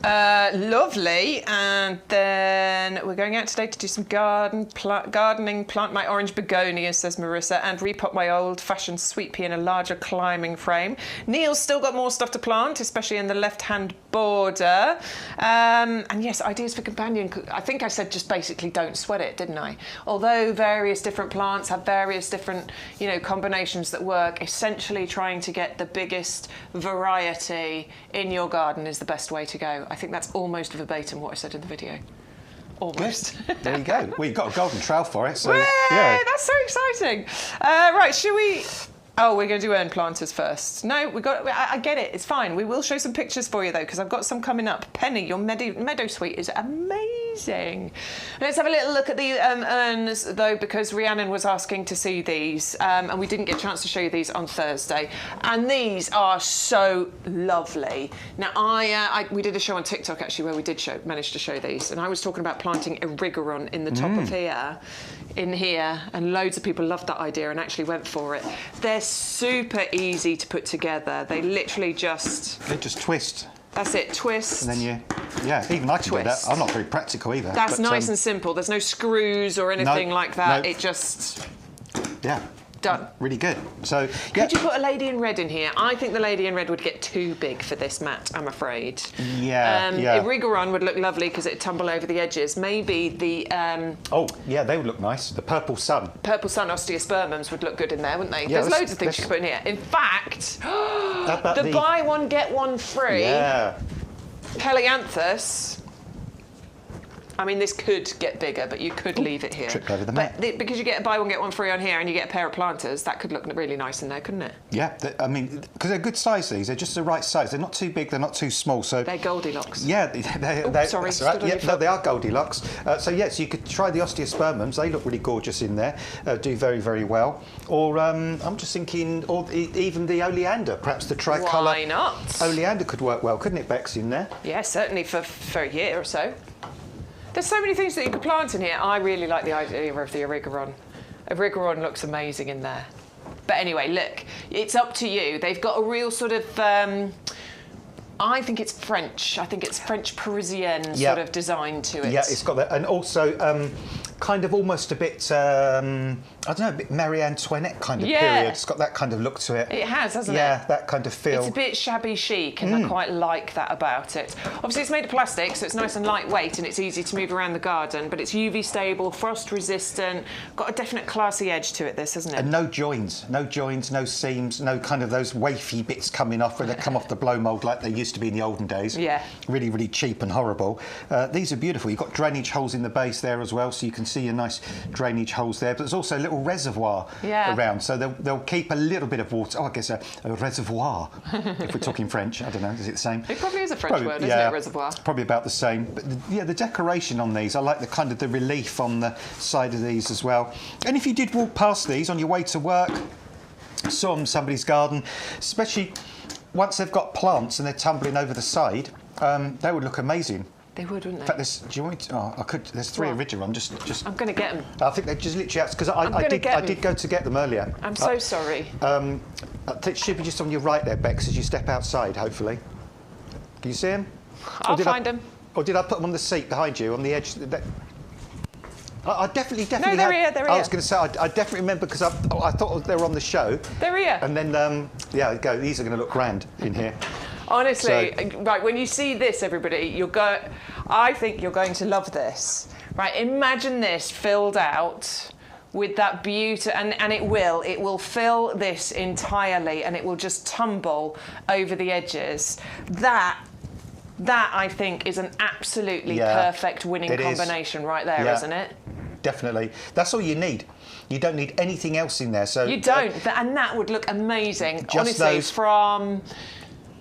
Lovely, and then we're going out today to do some gardening, plant my orange begonia, says Marissa, and repot my old-fashioned sweet pea in a larger climbing frame. Neil's still got more stuff to plant, especially in the left-hand border. And yes, ideas for companion. I think I said just basically don't sweat it, didn't I? Although various different plants have various different, combinations that work, essentially trying to get the biggest variety in your garden is the best way to go. I think that's almost verbatim what I said in the video. Almost. Yes. There you go. Well, you've got a golden trowel for it, so Way, yeah. That's so exciting. Right, should we... Oh, we're going to do urn planters first. No, I get it. It's fine. We will show some pictures for you, though, because I've got some coming up. Penny, your meadow sweet is amazing. Let's have a little look at the urns, though, because Rhiannon was asking to see these, and we didn't get a chance to show you these on Thursday. And these are so lovely. Now, we did a show on TikTok, actually, where we did manage to show these, and I was talking about planting erigeron in the top of here, and loads of people loved that idea and actually went for it. They're super easy to put together. They literally just... They just twist. That's it, twist. And then even I can do that. I'm not very practical either. That's nice and simple. There's no screws or anything like that. No. It just... Yeah. Done. Really good. So, yeah. Could you put a lady in red in here? I think the lady in red would get too big for this mat, I'm afraid. Yeah, Erigeron would look lovely because it'd tumble over the edges. Maybe the... Oh, yeah, they would look nice. The purple sun. Purple sun Osteospermums would look good in there, wouldn't they? Yeah, there's loads of things you could put in here. In fact, the buy one, get one free. Yeah. Dianthus. I mean, this could get bigger, but you could leave it here. Tripped over the mat. But because you get a buy one, get one free on here, and you get a pair of planters, that could look really nice in there, couldn't it? Yeah, I mean, because they're good size, these. They're just the right size. They're not too big, they're not too small. So they're Goldilocks. Yeah, sorry. That's right. Yeah, no, they are Goldilocks. So, yes, you could try the Osteospermums. They look really gorgeous in there. Do very, very well. Or I'm just thinking, or even the oleander, perhaps the tricolour. Why not? Oleander could work well, couldn't it, Bex, in there? Yeah, certainly for a year or so. There's so many things that you could plant in here. I really like the idea of the erigeron. Erigeron looks amazing in there. But anyway, look, it's up to you. They've got a real sort of, I think it's French. I think it's French Parisienne sort of design to it. Yeah, it's got that. And also kind of almost a bit, I don't know, a bit Marie Antoinette kind of period. It's got that kind of look to it. It has, hasn't it? Yeah, that kind of feel. It's a bit shabby chic, and I quite like that about it. Obviously, it's made of plastic, so it's nice and lightweight, and it's easy to move around the garden, but it's UV stable, frost resistant, got a definite classy edge to it, this, hasn't it? And no joins, no seams, no kind of those wafy bits coming off where they come off the blow mould like they used to be in the olden days. Yeah. Really, really cheap and horrible. These are beautiful. You've got drainage holes in the base there as well, so you can see a nice drainage holes there, but there's also a little reservoir around, so they'll keep a little bit of water. Oh, I guess a reservoir, if we're talking French. I don't know, is it the same? It probably is a French word, isn't it, reservoir? Probably about the same. But the decoration on these, I like the kind of the relief on the side of these as well. And if you did walk past these on your way to work, saw them in somebody's garden, especially once they've got plants and they're tumbling over the side, they would look amazing. They would, wouldn't they? In fact, do you want me to? Oh, I could. There's 3 original. I'm going to get them. I think they're just literally out because I did go to get them earlier. I'm so sorry. It should be just on your right there, Bex, as you step outside. Hopefully, can you see them? I'll find them. Or did I put them on the seat behind you on the edge? I definitely. No, they're here. They're here. I was going to say I definitely remember because I thought they were on the show. They're here. And then there you go. These are going to look grand in here. Honestly, right, when you see this, everybody, I think you're going to love this. Right, imagine this filled out with that beauty, and it will fill this entirely, and it will just tumble over the edges. That I think is an absolutely perfect winning combination right there, isn't it? Definitely. That's all you need. You don't need anything else in there. So you don't, and that would look amazing. Honestly, from...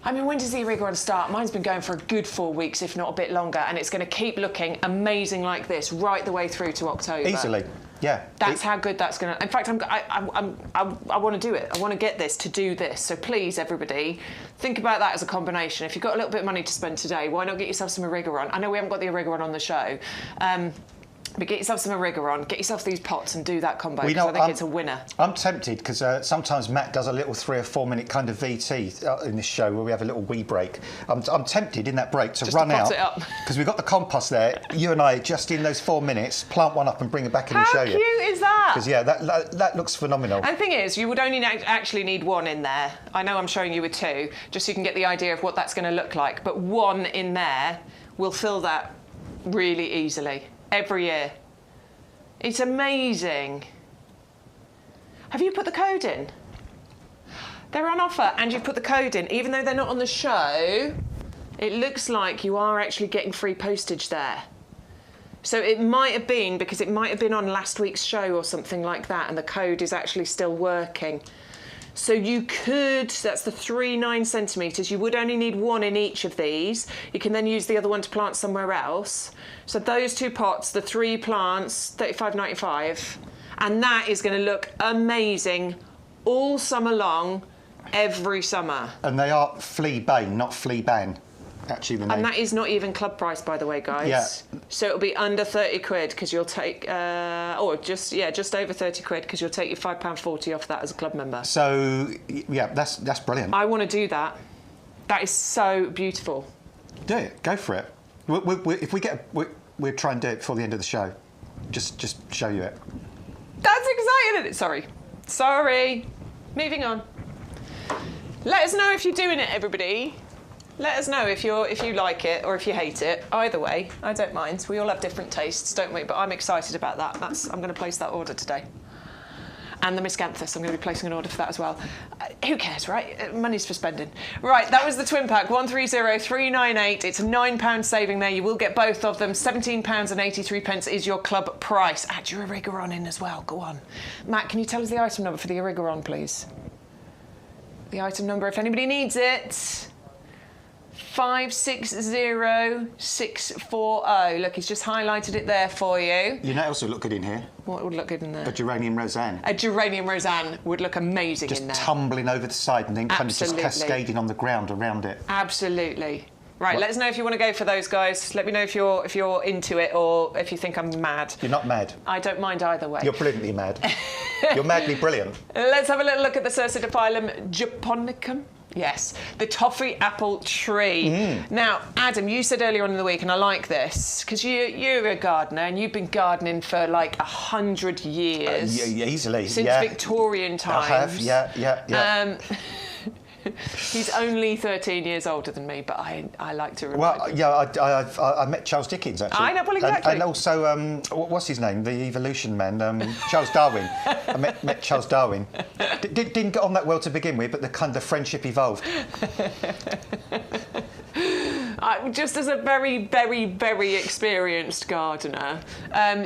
I mean, when does the Irrigaron start? Mine's been going for a good 4 weeks, if not a bit longer, and it's going to keep looking amazing like this right the way through to October. Easily, yeah. That's how good that's going to... In fact, I want to do it. I want to get this to do this. So please, everybody, think about that as a combination. If you've got a little bit of money to spend today, why not get yourself some Irrigaron? I know we haven't got the Irrigaron on the show, but get yourself some Irrigaron, get yourself these pots and do that combo, because I think it's a winner. I'm tempted, because sometimes Matt does a little 3 or 4 minute kind of VT in this show where we have a little wee break. I'm tempted in that break to run out, because we've got the compost there. You and I, just in those 4 minutes, plant one up and bring it back in and show you. How cute is that? Because, that looks phenomenal. And the thing is, you would only actually need 1 in there. I know I'm showing you with 2, just so you can get the idea of what that's going to look like. But 1 in there will fill that really easily. Every year. It's amazing. Have you put the code in? They're on offer and you've put the code in. Even though they're not on the show, it looks like you are actually getting free postage there. So it might have been, because it might have been on last week's show or something like that, and the code is actually still working. So you could, that's the 3-9 centimetres, you would only need 1 in each of these. You can then use the other one to plant somewhere else. So those 2 pots, the 3 plants, $35.95. And that is going to look amazing all summer long, every summer. And they are flea bane, not flea ban. Actually, the name. And that is not even club price, by the way, guys. Yeah. So it'll be under 30 quid, because you'll take, just over 30 quid, because you'll take your £5.40 off that as a club member. So, yeah, that's brilliant. I want to do that. That is so beautiful. Do it. Go for it. If we get, we'll try and do it before the end of the show. Just show you it. That's exciting, isn't it? Sorry. Moving on. Let us know if you're doing it, everybody. Let us know if you like it or if you hate it. Either way, I don't mind. We all have different tastes, don't we? But I'm excited about that. I'm going to place that order today. And the Miscanthus, I'm going to be placing an order for that as well. Who cares, right? Money's for spending. Right, that was the twin pack, 130398. It's a £9 saving there. You will get both of them. £17.83 is your club price. Add your Irrigaron in as well. Go on. Matt, can you tell us the item number for the Irrigaron, please? The item number, if anybody needs it. 560640. Look, he's just highlighted it there for you. You know what else would look good in here? What would look good in there? A geranium roseanne. A geranium roseanne would look amazing in there. Just tumbling over the side and then kind of just cascading on the ground around it. Absolutely. Right, let us know if you want to go for those, guys. Let me know if you're into it or if you think I'm mad. You're not mad. I don't mind either way. You're brilliantly mad. You're madly brilliant. Let's have a little look at the Circidophyllum japonicum. Yes, the toffee apple tree. Now, Adam, you said earlier on in the week, and I like this, because you're a gardener and you've been gardening for like 100 years. Easily, since Victorian times. I have, yeah. He's only 13 years older than me, but I like to remind him. I met Charles Dickens, actually. I know, well, exactly. And also, what's his name? The evolution man, Charles Darwin. I met Charles Darwin. Didn't get on that well to begin with, but the friendship evolved. Just as a very, very, very experienced gardener,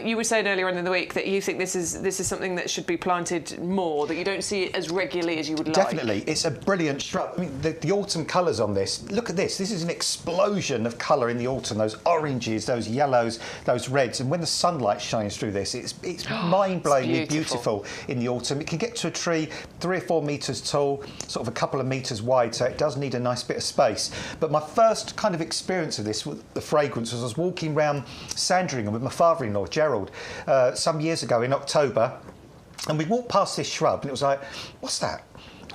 you were saying earlier on in the week that you think this is something that should be planted more, that you don't see it as regularly as you would like. Definitely. It's a brilliant shrub. I mean, the autumn colours on this, look at this. This is an explosion of colour in the autumn. Those oranges, those yellows, those reds. And when the sunlight shines through this, it's mind-blowingly beautiful in the autumn. It can get to a tree 3 or 4 metres tall, sort of a couple of metres wide, so it does need a nice bit of space. But my first kind of experience of this with the fragrance was I was walking around Sandringham with my father-in-law, Gerald, some years ago in October, and we walked past this shrub and it was like, what's that?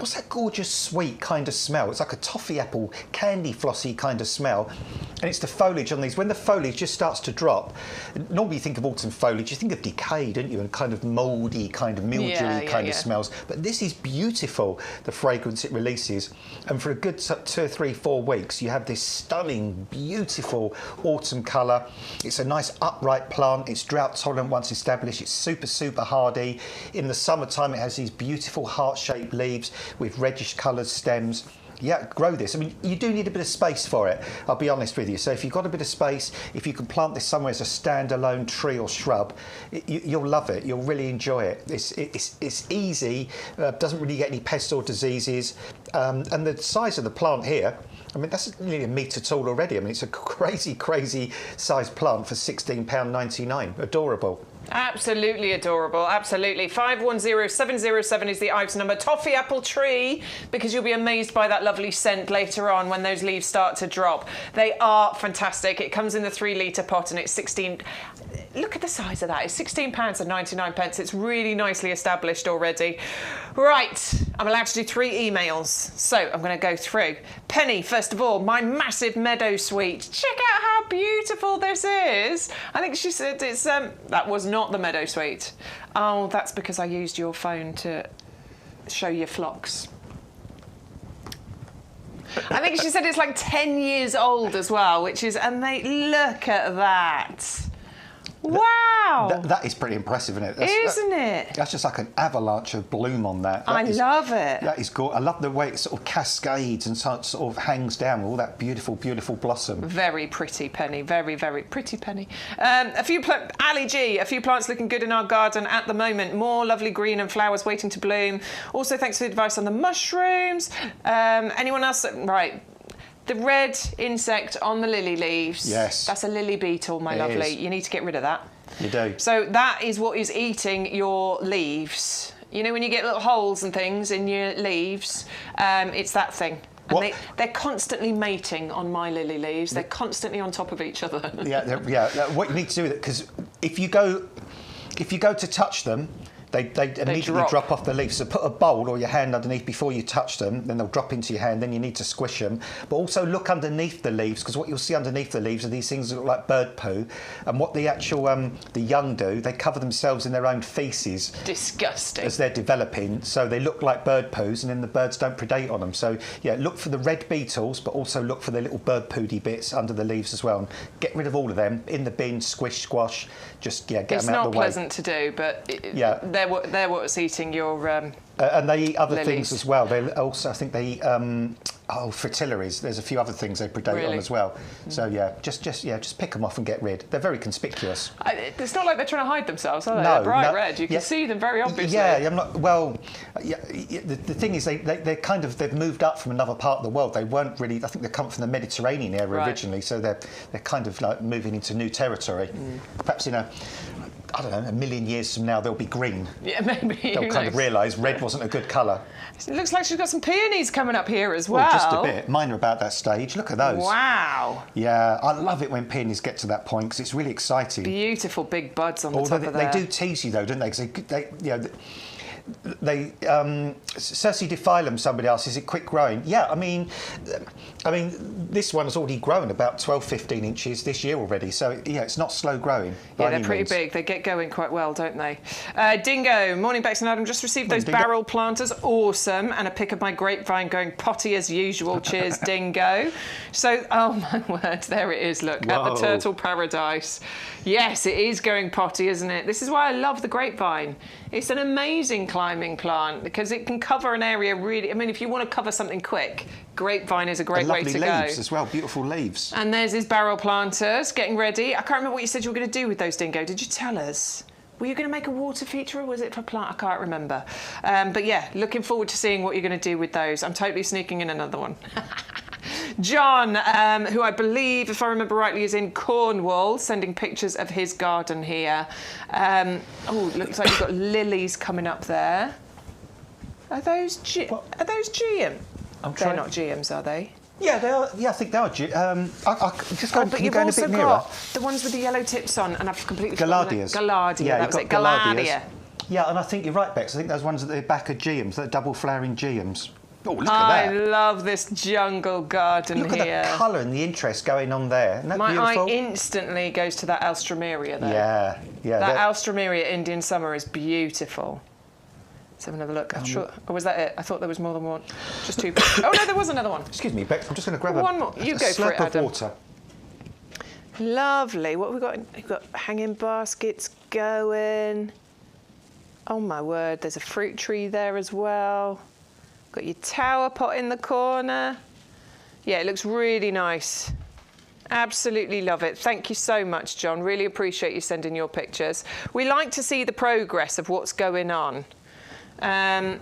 what's that gorgeous sweet kind of smell? It's like a toffee apple, candy flossy kind of smell. And it's the foliage on these. When the foliage just starts to drop, normally you think of autumn foliage, you think of decay, don't you? And kind of mouldy, kind of mildewy kind of smells. But this is beautiful, the fragrance it releases. And for a good 2 or 3, 4 weeks, you have this stunning, beautiful autumn colour. It's a nice upright plant. It's drought tolerant once established. It's super, super hardy. In the summertime, it has these beautiful heart-shaped leaves with reddish coloured stems. Yeah, grow this. I mean, you do need a bit of space for it, I'll be honest with you. So if you've got a bit of space, if you can plant this somewhere as a standalone tree or shrub, you'll love it. You'll really enjoy it. It's easy, doesn't really get any pests or diseases. And the size of the plant here, I mean, that's nearly a metre tall already. I mean, it's a crazy, crazy sized plant for £16.99. Adorable. Absolutely adorable, absolutely. 510707 is the Ives number. Toffee apple tree, because you'll be amazed by that lovely scent later on when those leaves start to drop. They are fantastic. It comes in the 3-litre pot and it's 16... Look at the size of that. It's £16.99. It's really nicely established already. Right, I'm allowed to do 3 emails. So I'm going to go through. Penny, first of all, my massive meadow sweet. Check out how beautiful this is. I think she said it's... that was not the meadow sweet. Oh, that's because I used your phone to show you phlox. I think she said it's like 10 years old as well, which is... And look at that. Wow! That is pretty impressive, isn't it? Isn't it? That's just like an avalanche of bloom on that. I love it. That is gorgeous. I love the way it sort of cascades and sort of hangs down with all that beautiful, beautiful blossom. Very pretty, Penny. Very, very pretty, Penny. Ali G, a few plants looking good in our garden at the moment. More lovely green and flowers waiting to bloom. Also, thanks for the advice on the mushrooms. Anyone else? Right. The red insect on the lily leaves. Yes. That's a lily beetle, my lovely. You need to get rid of that. You do. So that is what is eating your leaves. You know when you get little holes and things in your leaves? It's that thing. And they're constantly mating on my lily leaves. They're constantly on top of each other. Yeah. What you need to do with it, because if you go to touch them, they immediately drop off the leaf. So put a bowl or your hand underneath before you touch them, then they'll drop into your hand, then you need to squish them. But also look underneath the leaves, because what you'll see underneath the leaves are these things that look like bird poo. And what the actual, the young do, they cover themselves in their own faeces. Disgusting. As they're developing, so they look like bird poos, and then the birds don't predate on them. So yeah, look for the red beetles, but also look for the little bird pooty bits under the leaves as well. And get rid of all of them, in the bin, squish, squash, just get them out of the way. It's not pleasant to do, but they're what's eating your and they eat other lilies. things as well. They also, I think they eat fritillaries. There's a few other things they predate on as well. So yeah, just pick them off and get rid. They're very conspicuous. It's not like they're trying to hide themselves, are they? No, they're bright red. You can see them very obviously. Yeah, I'm not. Well, the thing is, they've moved up from another part of the world. They weren't really. I think they come from the Mediterranean area originally, so they're kind of like moving into new territory. Perhaps in I don't know, a million years from now they'll be green. Yeah, maybe. They'll kind of realise red wasn't a good colour. It looks like she's got some peonies coming up here as well. Just a bit. Mine are about that stage. Look at those. Wow. Yeah, I love it when peonies get to that point because it's really exciting. Beautiful big buds on the top of there. They do tease you though, don't they? Because Circe defilum, somebody else, is it quick growing? Yeah, I mean, this one has already grown about 12, 15 inches this year already, so yeah, it's not slow growing. Yeah, they're pretty big. They get going quite well, don't they? Dingo, morning, Bex and Adam. Just received those barrel planters, awesome, and a pic of my grapevine going potty as usual. Cheers, Dingo. So, oh my word, there it is. Look at the turtle paradise. Yes, it is going potty, isn't it? This is why I love the grapevine. It's an amazing climbing plant because it can cover an area really. I mean, if you want to cover something quick, grapevine is a great way to go. Lovely leaves as well, beautiful leaves. And there's his barrel planters getting ready. I can't remember what you said you were going to do with those, Dingo. Did you tell us? Were you going to make a water feature or was it for plant? I can't remember. But yeah, looking forward to seeing what you're going to do with those. I'm totally sneaking in another one. John, who I believe, if I remember rightly, is in Cornwall, sending pictures of his garden here. Looks like you've got lilies coming up there. Are those GM? They're not GMs, are they? Yeah, they are. Yeah, I think they are. But you've also got the ones with the yellow tips on, and I've completely Gaillardias. Gaillardia, yeah, that was it. Gaillardia. Yeah, and I think you're right, Bex. I think those ones at the back are geums, they're double flowering geums. Oh, look at that. I love this jungle garden here. Look at the colour and the interest going on there. Isn't that beautiful? My eye instantly goes to that Alstroemeria there. Yeah, yeah. That Alstroemeria Indian summer is beautiful. Let's have another look. I'm sure. Or was that it? I thought there was more than one. Just two. Oh, no, there was another one. Excuse me, Bex. I'm just going to grab one more. You go for it, slurp of Adam. water. Lovely. What have we got? We've got hanging baskets going. Oh, my word. There's a fruit tree there as well. Got your tower pot in the corner. Yeah, it looks really nice. Absolutely love it. Thank you so much, John. Really appreciate you sending your pictures. We like to see the progress of what's going on. And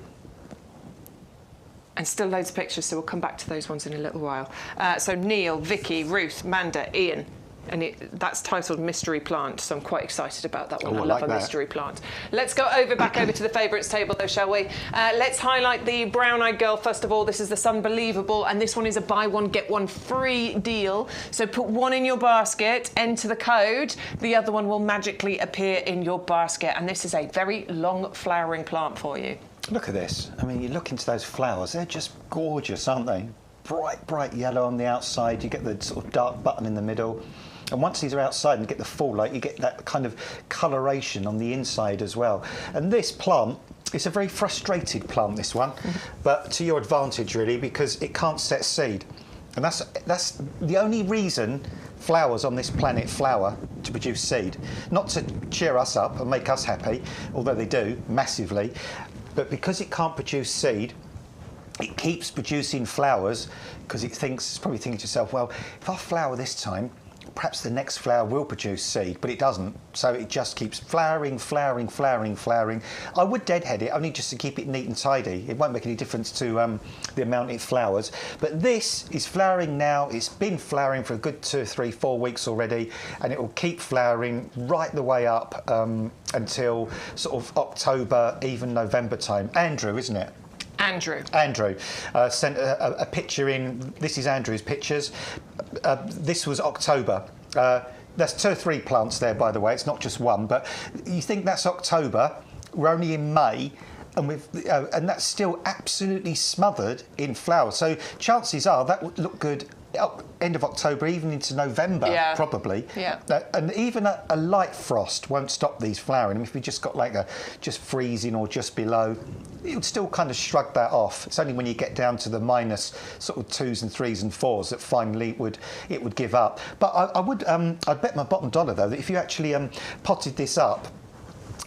still loads of pictures, so we'll come back to those ones in a little while. So Neil, Vicky, Ruth, Manda, Ian. And that's titled Mystery Plant, so I'm quite excited about that one. I love a mystery plant. Let's go back over to the favourites table, though, shall we? Let's highlight the brown-eyed girl first of all. This is the Sunbelievable, and this one is a buy one, get one free deal. So put one in your basket, enter the code. The other one will magically appear in your basket, and this is a very long flowering plant for you. Look at this. I mean, you look into those flowers, they're just gorgeous, aren't they? Bright, bright yellow on the outside. You get the sort of dark button in the middle. And once these are outside and get the full light, you get that kind of coloration on the inside as well. And this plant, it's a very frustrated plant, this one, but to your advantage, really, because it can't set seed. And that's the only reason flowers on this planet flower, to produce seed. Not to cheer us up and make us happy, although they do, massively, but because it can't produce seed, it keeps producing flowers because it's probably thinking to itself, well, if I flower this time, perhaps the next flower will produce seed, but it doesn't. So it just keeps flowering, flowering, flowering, flowering. I would deadhead it, only just to keep it neat and tidy. It won't make any difference to the amount it flowers. But this is flowering now. It's been flowering for a good 2, 3, 4 weeks already, and it will keep flowering right the way up until sort of October, even November time. Andrew, isn't it? Andrew sent a picture in. This is Andrew's pictures. This was October. There's 2 or 3 plants there, by the way. It's not just one, but you think that's October. We're only in May, and that's still absolutely smothered in flower. So chances are that would look good end of October, even into November, probably. Yeah. And even a light frost won't stop these flowering. I mean, if we just got like just freezing or just below, it would still kind of shrug that off. It's only when you get down to the minus sort of 2s and 3s and 4s that finally it would give up. But I'd bet my bottom dollar though that if you actually potted this up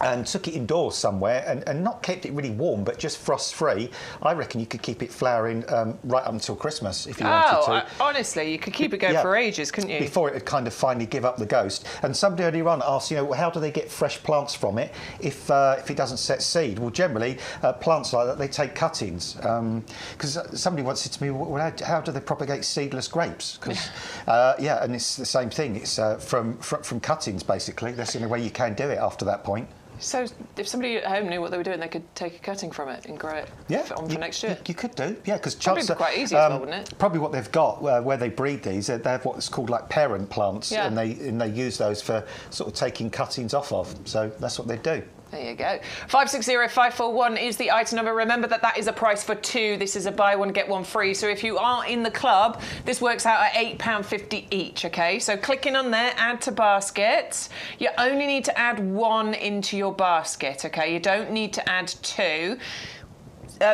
and took it indoors somewhere and not kept it really warm but just frost free, I reckon you could keep it flowering right up until Christmas if you wanted to. Honestly, you could keep it going for ages, couldn't you? Before it would kind of finally give up the ghost. And somebody earlier on asked, how do they get fresh plants from it if it doesn't set seed? Well, generally plants like that, they take cuttings. Because somebody once said to me, well, how do they propagate seedless grapes? Because and it's the same thing. It's from cuttings basically. That's the only way you can do it after that point. So if somebody at home knew what they were doing, they could take a cutting from it and grow it on for next year? You could do, because chances are quite easy as well, wouldn't it? Probably what they've got, where they breed these, they have what's called like parent plants, and they use those for sort of taking cuttings off of. So that's what they do. There you go. 560541 is the item number. Remember that is a price for 2. This is a buy one, get one free. So if you are in the club, this works out at £8.50 each, OK? So clicking on there, add to basket. You only need to add 1 into your basket, OK? You don't need to add 2.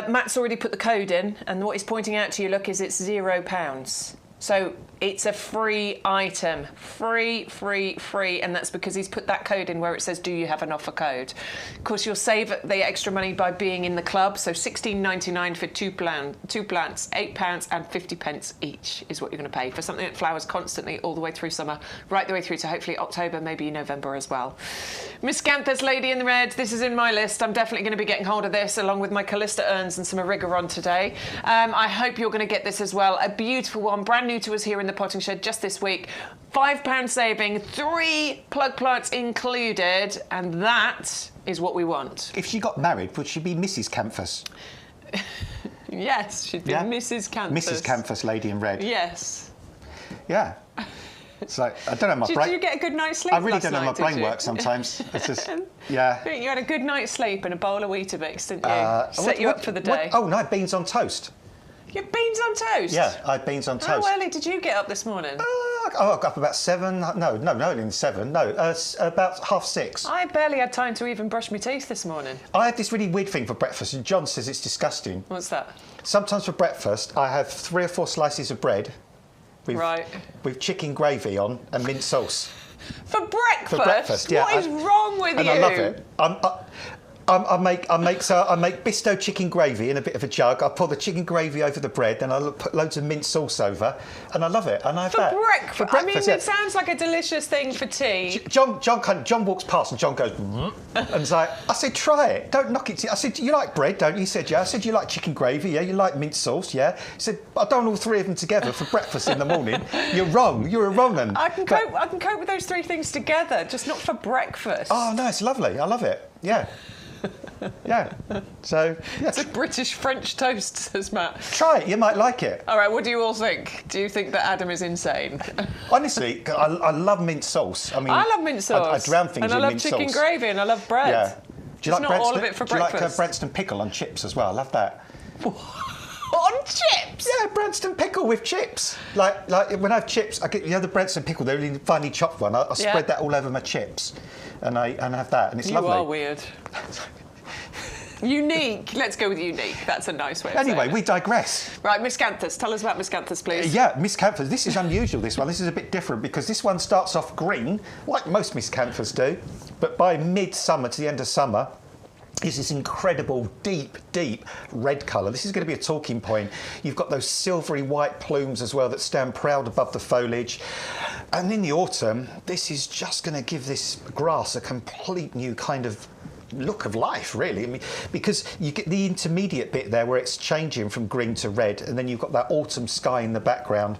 Matt's already put the code in, and what he's pointing out to you, look, is it's £0. So it's a free item. Free, and that's because he's put that code in where it says, do you have an offer code? Of course, you'll save the extra money by being in the club, so $16.99 for two plants, £8.50 each is what you're going to pay for something that flowers constantly all the way through summer, right the way through to hopefully October, maybe November as well. Miscanthus, Lady in the Red, this is in my list. I'm definitely going to be getting hold of this, along with my Callista urns and some Erigeron today. I hope you're going to get this as well. A beautiful one, brand new to us here in the potting shed just this week. £5 saving, 3 plug plants included, and that is what we want. If she got married, would she be Mrs. Canthus? Yes, she'd be Mrs. Canthus. Mrs. Canthus, Lady in Red. Yes. Yeah. So I don't know my brain. Did you get a good night's sleep? I really don't know my brain works sometimes. It's just, yeah. You had a good night's sleep and a bowl of Weetabix, didn't you? Set you up for the day. Oh no, beans on toast. You had beans on toast? Yeah, I had beans on toast. How early did you get up this morning? I got up about 7. No, only 7. No, about 6:30. I barely had time to even brush my teeth this morning. I have this really weird thing for breakfast, and John says it's disgusting. What's that? Sometimes for breakfast, I have 3 or 4 slices of bread with chicken gravy on and mint sauce. For breakfast? For breakfast, yeah. What is wrong with you? And I love it. I make Bisto chicken gravy in a bit of a jug. I pour the chicken gravy over the bread, then I put loads of mint sauce over, and I love it. And I have that for breakfast. I mean, it sounds like a delicious thing for tea. John walks past and John goes, and it's like, I said, try it. Don't knock it. I said, you like bread, don't you? He said, yeah. I said, you like chicken gravy, yeah. You like mint sauce, yeah. He said, I don't want all 3 of them together for breakfast in the morning. You're wrong. You're a wrong one. I can cope with those 3 things together, just not for breakfast. Oh no, it's lovely. I love it. Yeah. Yeah. So yeah. It's a British French toast, says Matt. Try it, you might like it. All right, what do you all think? Do you think that Adam is insane? Honestly, I love mint sauce. I mean, I love mint sauce. I drown things in mint sauce. And I love chicken gravy and I love bread. Yeah. Do you like not all of it for breakfast. Do you like Branston pickle on chips as well? I love that. On chips? Yeah, Branston pickle with chips. Like when I have chips, I get the Branston pickle, the really finely chopped one. I spread that all over my chips, and I have that, and it's lovely. You are weird. Unique. Let's go with unique. That's a nice way of saying it. Anyway, we digress. Right, Miscanthus. Tell us about Miscanthus, please. Yeah, Miscanthus. This is unusual, this one. This is a bit different because this one starts off green, like most Miscanthus do, but by midsummer to the end of summer, is this incredible, deep red colour. This is going to be a talking point. You've got those silvery white plumes as well that stand proud above the foliage. And in the autumn, this is just going to give this grass a complete new kind of look of life, really. I mean, because you get the intermediate bit there where it's changing from green to red, and then you've got that autumn sky in the background,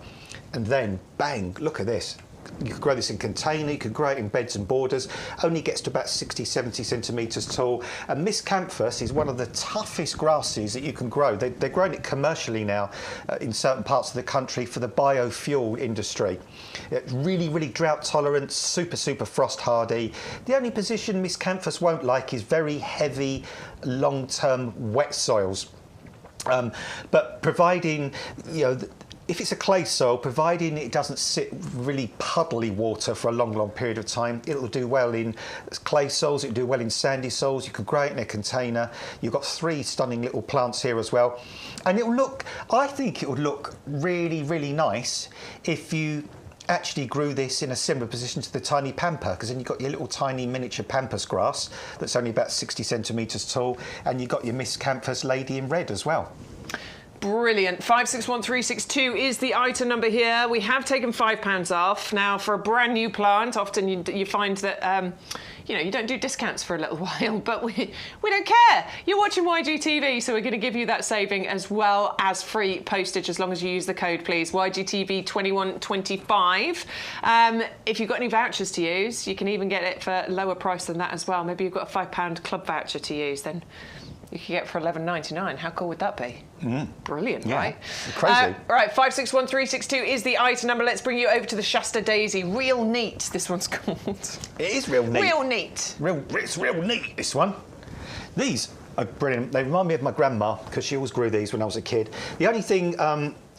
and then bang, look at this. You could grow this in container, you could grow it in beds and borders, only gets to about 60-70 centimetres tall. And Miscanthus is one of the toughest grasses that you can grow. They're growing it commercially now in certain parts of the country for the biofuel industry. It's really drought tolerant, super frost hardy. The only position Miscanthus won't like is very heavy, long-term wet soils. But providing, you know, if it's a clay soil, providing it doesn't sit really puddly water for a long period of time, it'll do well in clay soils, it'll do well in sandy soils. You could grow it in a container. You've got 3 stunning little plants here as well. And it'll look, I think it would look really nice if you actually grew this in a similar position to the tiny pampa, because then you've got your little tiny miniature pampas grass that's only about 60 centimetres tall, and you've got your Miscanthus lady in red as well. Brilliant. 561362 is the item number here. We have taken £5 off. Now, for a brand new plant, often you find that, you know, you don't do discounts for a little while, but we don't care. You're watching YGTV, so we're going to give you that saving as well as free postage as long as you use the code, please. YGTV 2125. If you've got any vouchers to use, you can even get it for a lower price than that as well. Maybe you've got a £5 club voucher to use, then you could get for $11.99. How cool would that be? Brilliant, yeah, right? Crazy. Right, 561362 is the item number. Let's bring you over to the Shasta Daisy. Real neat, this one's called. It is real neat. Real neat. It's real neat, this one. These are brilliant. They remind me of my grandma, because she always grew these when I was a kid. The only thing,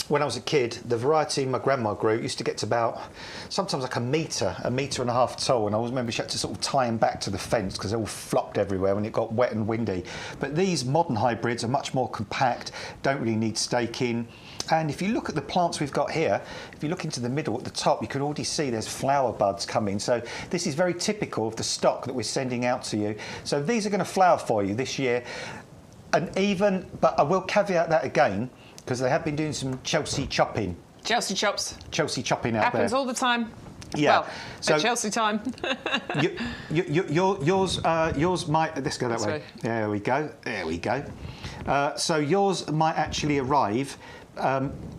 when I was a kid, the variety my grandma grew used to get to about, sometimes like a metre and a half tall, and I always remember she had to sort of tie them back to the fence because they all flopped everywhere when it got wet and windy. But these modern hybrids are much more compact, don't really need staking. And if you look at the plants we've got here, if you look into the middle at the top, you can already see there's flower buds coming. So this is very typical of the stock that we're sending out to you. So these are going to flower for you this year. And even, but I will caveat that again, because they have been doing some Chelsea chopping. Chelsea chops. Chelsea chopping out Happens there. all the time. Yeah. Well, so, at Chelsea time. yours might, let's go that way. There we go. So yours might actually arrive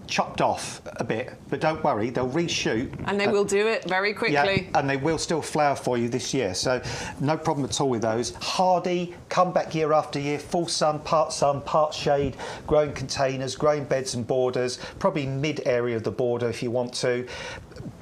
chopped off a bit, but don't worry, they'll reshoot. And they will do it very quickly. Yeah, and they will still flower for you this year, so no problem at all with those. Hardy, come back year after year, full sun, part shade, growing containers, growing beds and borders, probably mid area of the border if you want to.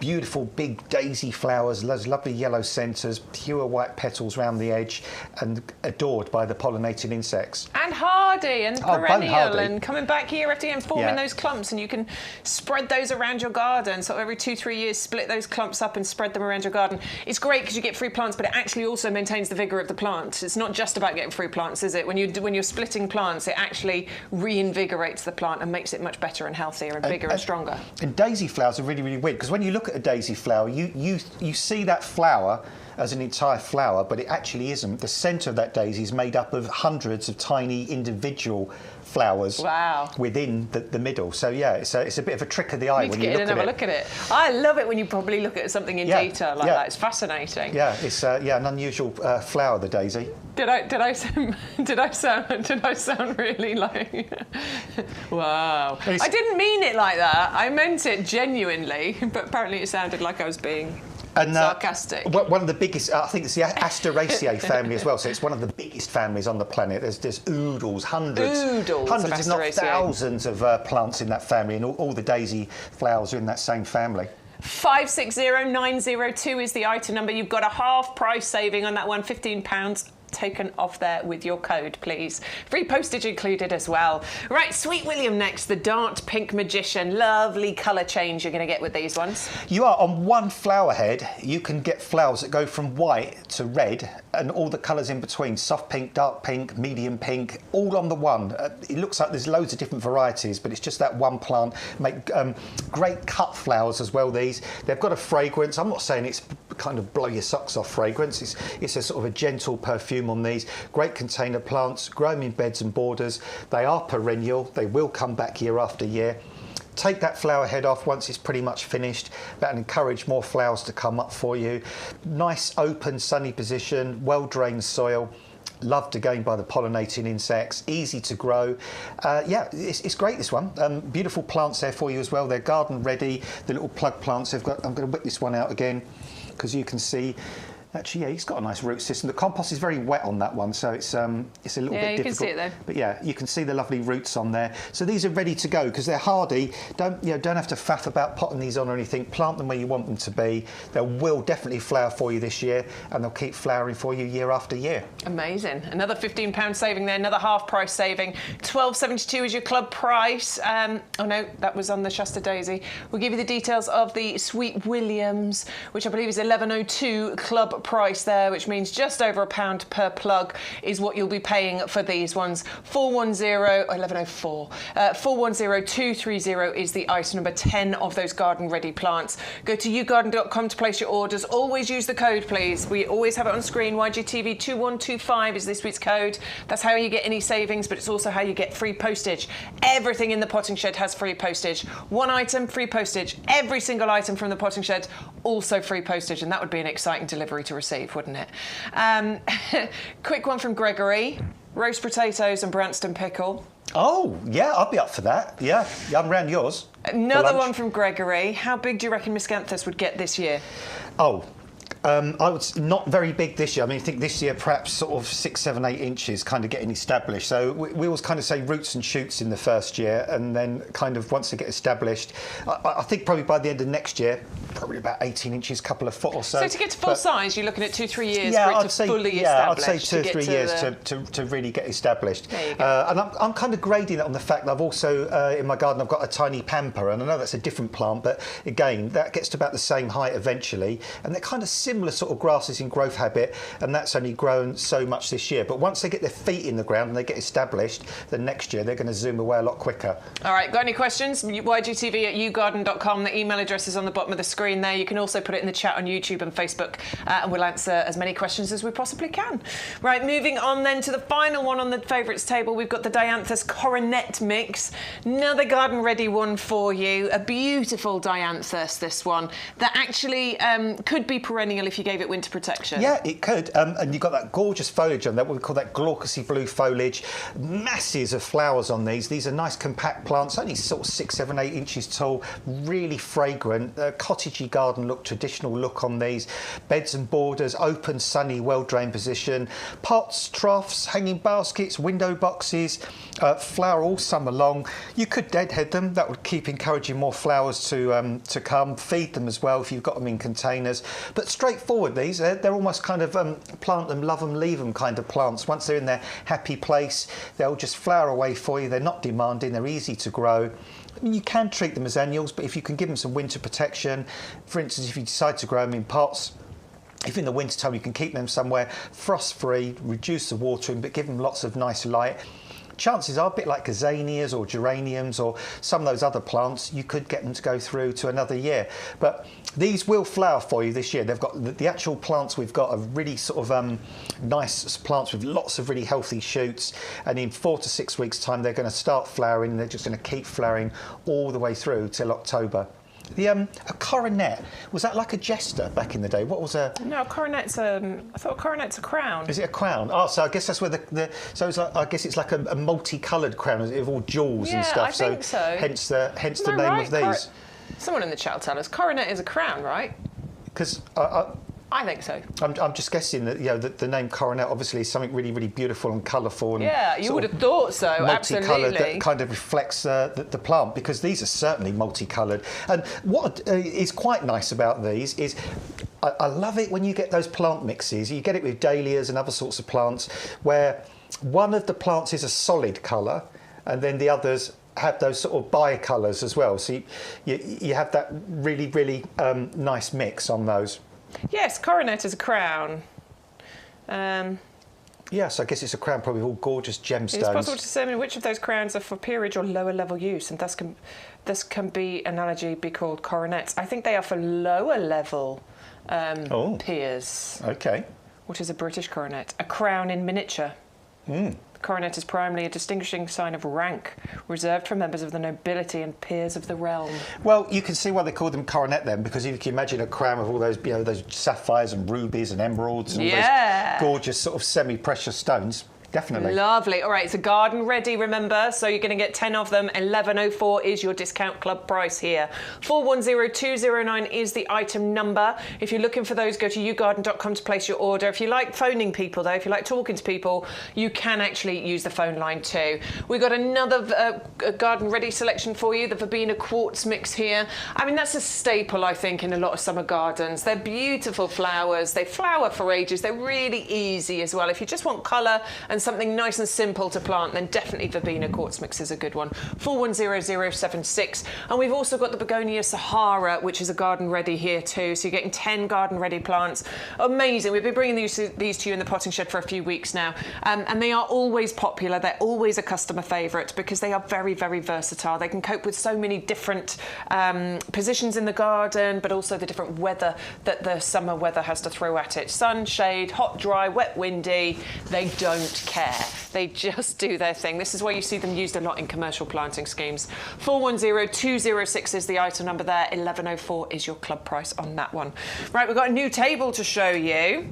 beautiful big daisy flowers, those lovely yellow centres, pure white petals round the edge, and adored by the pollinating insects. And hardy and perennial and coming back year after year and forming those clumps, and you can spread those around your garden. So every 2-3 years, split those clumps up and spread them around your garden. It's great because you get free plants, but it actually also maintains the vigour of the plant. It's not just about getting free plants, is it? When you're splitting plants, it actually reinvigorates the plant and makes it much better and healthier and bigger and stronger. And daisy flowers are really, really weird, because when you look at a daisy flower, you see that flower as an entire flower, but it actually isn't. The centre of that daisy is made up of hundreds of tiny individual flowers within the middle. So yeah, it's a bit of a trick of the eye when you look at it. Have a look at it. I love it when you probably look at something in detail like that. It's fascinating. Yeah, it's an unusual flower, the daisy. Did I sound really like wow? I didn't mean it like that. I meant it genuinely, but apparently it sounded like I was being sarcastic. One of the biggest, I think it's the Asteraceae family as well, so it's one of the biggest families on the planet. There's oodles, hundreds if not thousands of plants in that family, and all the daisy flowers are in that same family. 560902 is the item number. You've got a half price saving on that one, £15 taken off there with your code, please. Free postage included as well. Right, Sweet William next, the Dark Pink Magician. Lovely colour change you're going to get with these ones. You are. On one flower head, you can get flowers that go from white to red and all the colours in between. Soft pink, dark pink, medium pink, all on the one. It looks like there's loads of different varieties, but it's just that one plant. Make great cut flowers as well, these. They've got a fragrance. I'm not saying it's kind of blow your socks off fragrance. It's a sort of a gentle perfume on these. Great container plants, grow them in beds and borders. They are perennial. They will come back year after year. Take that flower head off once it's pretty much finished. That'll encourage more flowers to come up for you. Nice open sunny position, well drained soil. Loved again by the pollinating insects, easy to grow. It's great, this one. Beautiful plants there for you as well. They're garden ready. The little plug plants they've got. I'm going to whip this one out again because you can see. Actually, yeah, he's got a nice root system. The compost is very wet on that one, so it's a little bit difficult. Yeah, you can see it though. But yeah, you can see the lovely roots on there. So these are ready to go because they're hardy. Don't have to faff about potting these on or anything. Plant them where you want them to be. They will definitely flower for you this year, and they'll keep flowering for you year after year. Amazing. Another £15 saving there. Another half price saving. £12.72 is your club price. Oh no, that was on the Shasta Daisy. We'll give you the details of the Sweet Williams, which I believe is £11.02 club price there, which means just over £1 per plug is what you'll be paying for these ones. 410230 is the item number. 10 of those garden ready plants. Go to YouGarden.com to place your orders. Always use the code, please. We always have it on screen. YGTV 2125 is this week's code. That's how you get any savings, but it's also how you get free postage. Everything in the potting shed has free postage. One item, free postage. Every single item from the potting shed, also free postage, and that would be an exciting delivery to receive, wouldn't it? Quick one from Gregory. Roast potatoes and Branston pickle. Oh, yeah, I'd be up for that. Yeah, I'm round yours. Another one from Gregory. How big do you reckon Miscanthus would get this year? Oh, I would not very big this year. I mean, I think this year perhaps sort of 6, 7, 8 inches, kind of getting established. So we always kind of say roots and shoots in the first year, and then kind of once they get established, I think probably by the end of next year, probably about 18 inches, couple of foot or so. So to get to full size, you're looking at 2-3 years for it to fully establish. I'd say 2 or 3 years to really get established. There you go. And I'm kind of grading it on the fact that I've also, in my garden, I've got a tiny pamper, and I know that's a different plant, but again, that gets to about the same height eventually, and they're kind of similar sort of grasses in growth habit, and that's only grown so much this year. But once they get their feet in the ground and they get established, then next year they're going to zoom away a lot quicker. All right, got any questions? YGTV@yougarden.com. The email address is on the bottom of the screen there. You can also put it in the chat on YouTube and Facebook, and we'll answer as many questions as we possibly can. Right, moving on then to the final one on the favourites table. We've got the Dianthus coronet mix. Another garden ready one for you. A beautiful Dianthus, this one, that actually could be perennial perennial if you gave it winter protection. Yeah, it could. And you've got that gorgeous foliage on there, what we call that glaucous blue foliage. Masses of flowers on these. These are nice compact plants, only sort of 6, 7, 8 inches tall, really fragrant. Cottagey garden look, traditional look on these. Beds and borders, open, sunny, well-drained position. Pots, troughs, hanging baskets, window boxes, flower all summer long. You could deadhead them. That would keep encouraging more flowers to come. Feed them as well if you've got them in containers. But straightforward, these. They're almost kind of plant them, love them, leave them kind of plants. Once they're in their happy place, they'll just flower away for you. They're not demanding. They're easy to grow. I mean, you can treat them as annuals, but if you can give them some winter protection, for instance, if you decide to grow them in pots, if in the winter time you can keep them somewhere frost-free, reduce the watering, but give them lots of nice light, chances are, a bit like gazanias or geraniums or some of those other plants, you could get them to go through to another year. But these will flower for you this year. They've got the actual plants we've got are really sort of nice plants with lots of really healthy shoots, and in 4 to 6 weeks' time they're going to start flowering, and they're just going to keep flowering all the way through till October. A coronet, was that like a jester back in the day? What was a... No, a coronet's I thought a coronet's a crown. Is it a crown? Oh, so I guess that's where so it's like, I guess it's like a multicoloured crown of all jewels and stuff. Yeah, I think so. Hence the name of these. Someone in the chat will tell us. Coronet is a crown, right? Because I think so. I'm just guessing that the name coronet obviously is something really, really beautiful and colourful. And yeah, you would have thought so. Multicoloured, absolutely. that kind of reflects the plant, because these are certainly multicoloured. And what is quite nice about these is I love it when you get those plant mixes. You get it with dahlias and other sorts of plants where one of the plants is a solid colour and then the others have those sort of bicolours as well. So you have that really, really nice mix on those. Yes, coronet is a crown. Yes, I guess it's a crown probably of all gorgeous gemstones. It's possible to determine which of those crowns are for peerage or lower level use, and thus can be analogy be called coronets. I think they are for lower level peers. Okay. What is a British coronet? A crown in miniature. The coronet is primarily a distinguishing sign of rank, reserved for members of the nobility and peers of the realm. Well, you can see why they call them coronet then, because you can imagine a crown of all those, those sapphires and rubies and emeralds and all those gorgeous sort of semi-precious stones. Definitely. Lovely. All right, it's a garden ready, remember, so you're going to get 10 of them. 1104 is your discount club price here. 410209 is the item number. If you're looking for those, go to YouGarden.com to place your order. If you like phoning people, though, if you like talking to people, you can actually use the phone line too. We've got another garden ready selection for you, the Verbena quartz mix here. I mean, that's a staple, I think, in a lot of summer gardens. They're beautiful flowers. They flower for ages. They're really easy as well. If you just want colour and something nice and simple to plant, then definitely Verbena quartz mix is a good one. 410076. And we've also got the Begonia Sahara, which is a garden ready here too. So you're getting 10 garden ready plants. Amazing. We've been bringing these to you in the potting shed for a few weeks now. And they are always popular. They're always a customer favourite because they are very, very versatile. They can cope with so many different positions in the garden, but also the different weather that the summer weather has to throw at it. Sun, shade, hot, dry, wet, windy. They don't care. They just do their thing. This is why you see them used a lot in commercial planting schemes. 410206 is the item number there. 1104 is your club price on that one. Right, we've got a new table to show you.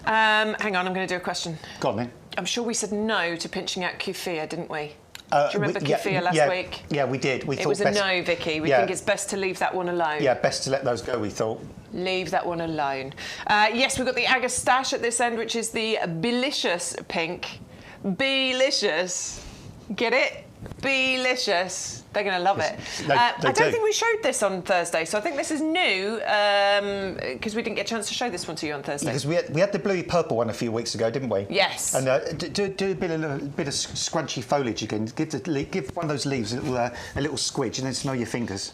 Hang on, I'm going to do a question. Go on then. I'm sure we said no to pinching out Kufia, didn't we? Do you remember Kufia last week? Yeah, we did. It was a no, Vicky. We think it's best to leave that one alone. Yeah, best to let those go, we thought. Leave that one alone. Yes, we've got the Agastache at this end, which is the beelicious pink. Beelicious. Get it? Beelicious. They're going to love it. I don't think we showed this on Thursday, so I think this is new because we didn't get a chance to show this one to you on Thursday. Because we had the bluey purple one a few weeks ago, didn't we? Yes. And do a bit of scrunchy foliage again. Give one of those leaves a little squidge and then smell your fingers.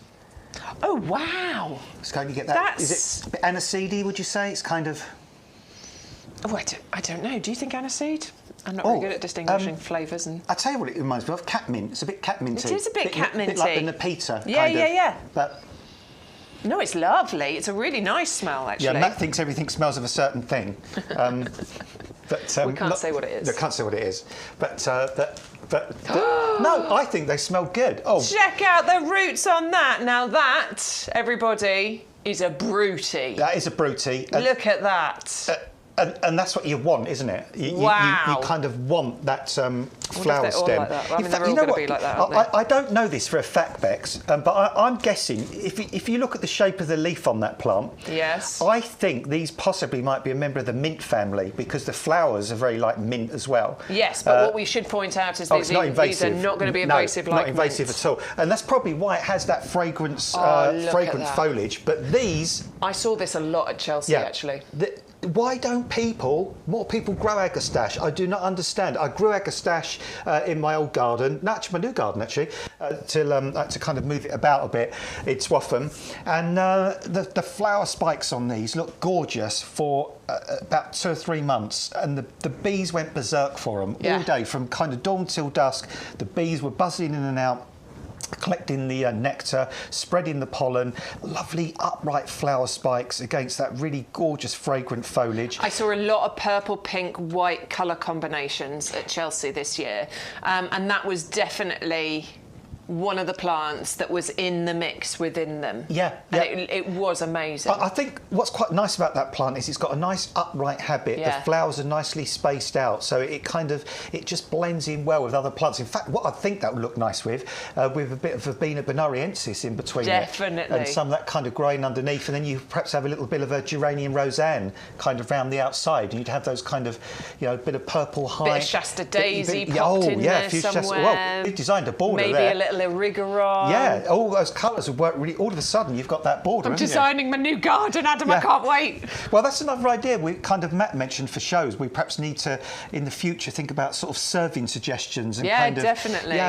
Oh, wow. So can you get that? Is it a bit aniseedy, would you say? It's kind of... Oh, I don't know. Do you think aniseed? I'm not very good at distinguishing flavours. And I'll tell you what it reminds me of. Catmint. It's a bit catminty. It is a bit catminty. A bit like the Nepeta. Yeah. But no, it's lovely. It's a really nice smell, actually. Yeah, Matt thinks everything smells of a certain thing. But we can't say what it is. I can't say what it is. But no, I think they smell good. Oh, check out the roots on that. Now that, everybody, is a brutie. That is a brutie. Look at that. And that's what you want, isn't it? You kind of want that flower stem. Like that? Well, I mean, they're all going to be like that, aren't they? I don't know this for a fact, Bex, but I'm guessing if you look at the shape of the leaf on that plant, yes, I think these possibly might be a member of the mint family because the flowers are very like mint as well. Yes, but what we should point out is these are not going to be invasive like not invasive mint. at all. And that's probably why it has that fragrance, fragrant foliage. But these... I saw this a lot at Chelsea, actually. Why don't more people grow Agastache? I do not understand. I grew Agastache in my old garden, my new garden actually, to kind of move it about a bit. It's Swaffham, and the flower spikes on these look gorgeous for about 2 or 3 months, and the bees went berserk for them all day, from kind of dawn till dusk. The bees were buzzing in and out, collecting the nectar, spreading the pollen, lovely upright flower spikes against that really gorgeous fragrant foliage. I saw a lot of purple, pink, white colour combinations at Chelsea this year, and that was definitely one of the plants that was in the mix within them. Yeah. And it was amazing. I think what's quite nice about that plant is it's got a nice upright habit. Yeah. The flowers are nicely spaced out, so it just blends in well with other plants. In fact, what I think that would look nice with a bit of Verbena bonariensis in between Definitely. it, and some of that kind of growing underneath, and then you perhaps have a little bit of a geranium roseanne kind of round the outside, and you'd have those kind of, a bit of purple high. Bit of Shasta daisy popped in there somewhere. Well, we've designed a border Maybe there. a little Irrigaron. Yeah, all those colours have worked really. All of a sudden, you've got that border. I'm designing my new garden, Adam. I can't wait. Well, that's another idea. Matt mentioned for shows. We perhaps need to, in the future, think about sort of serving suggestions and definitely.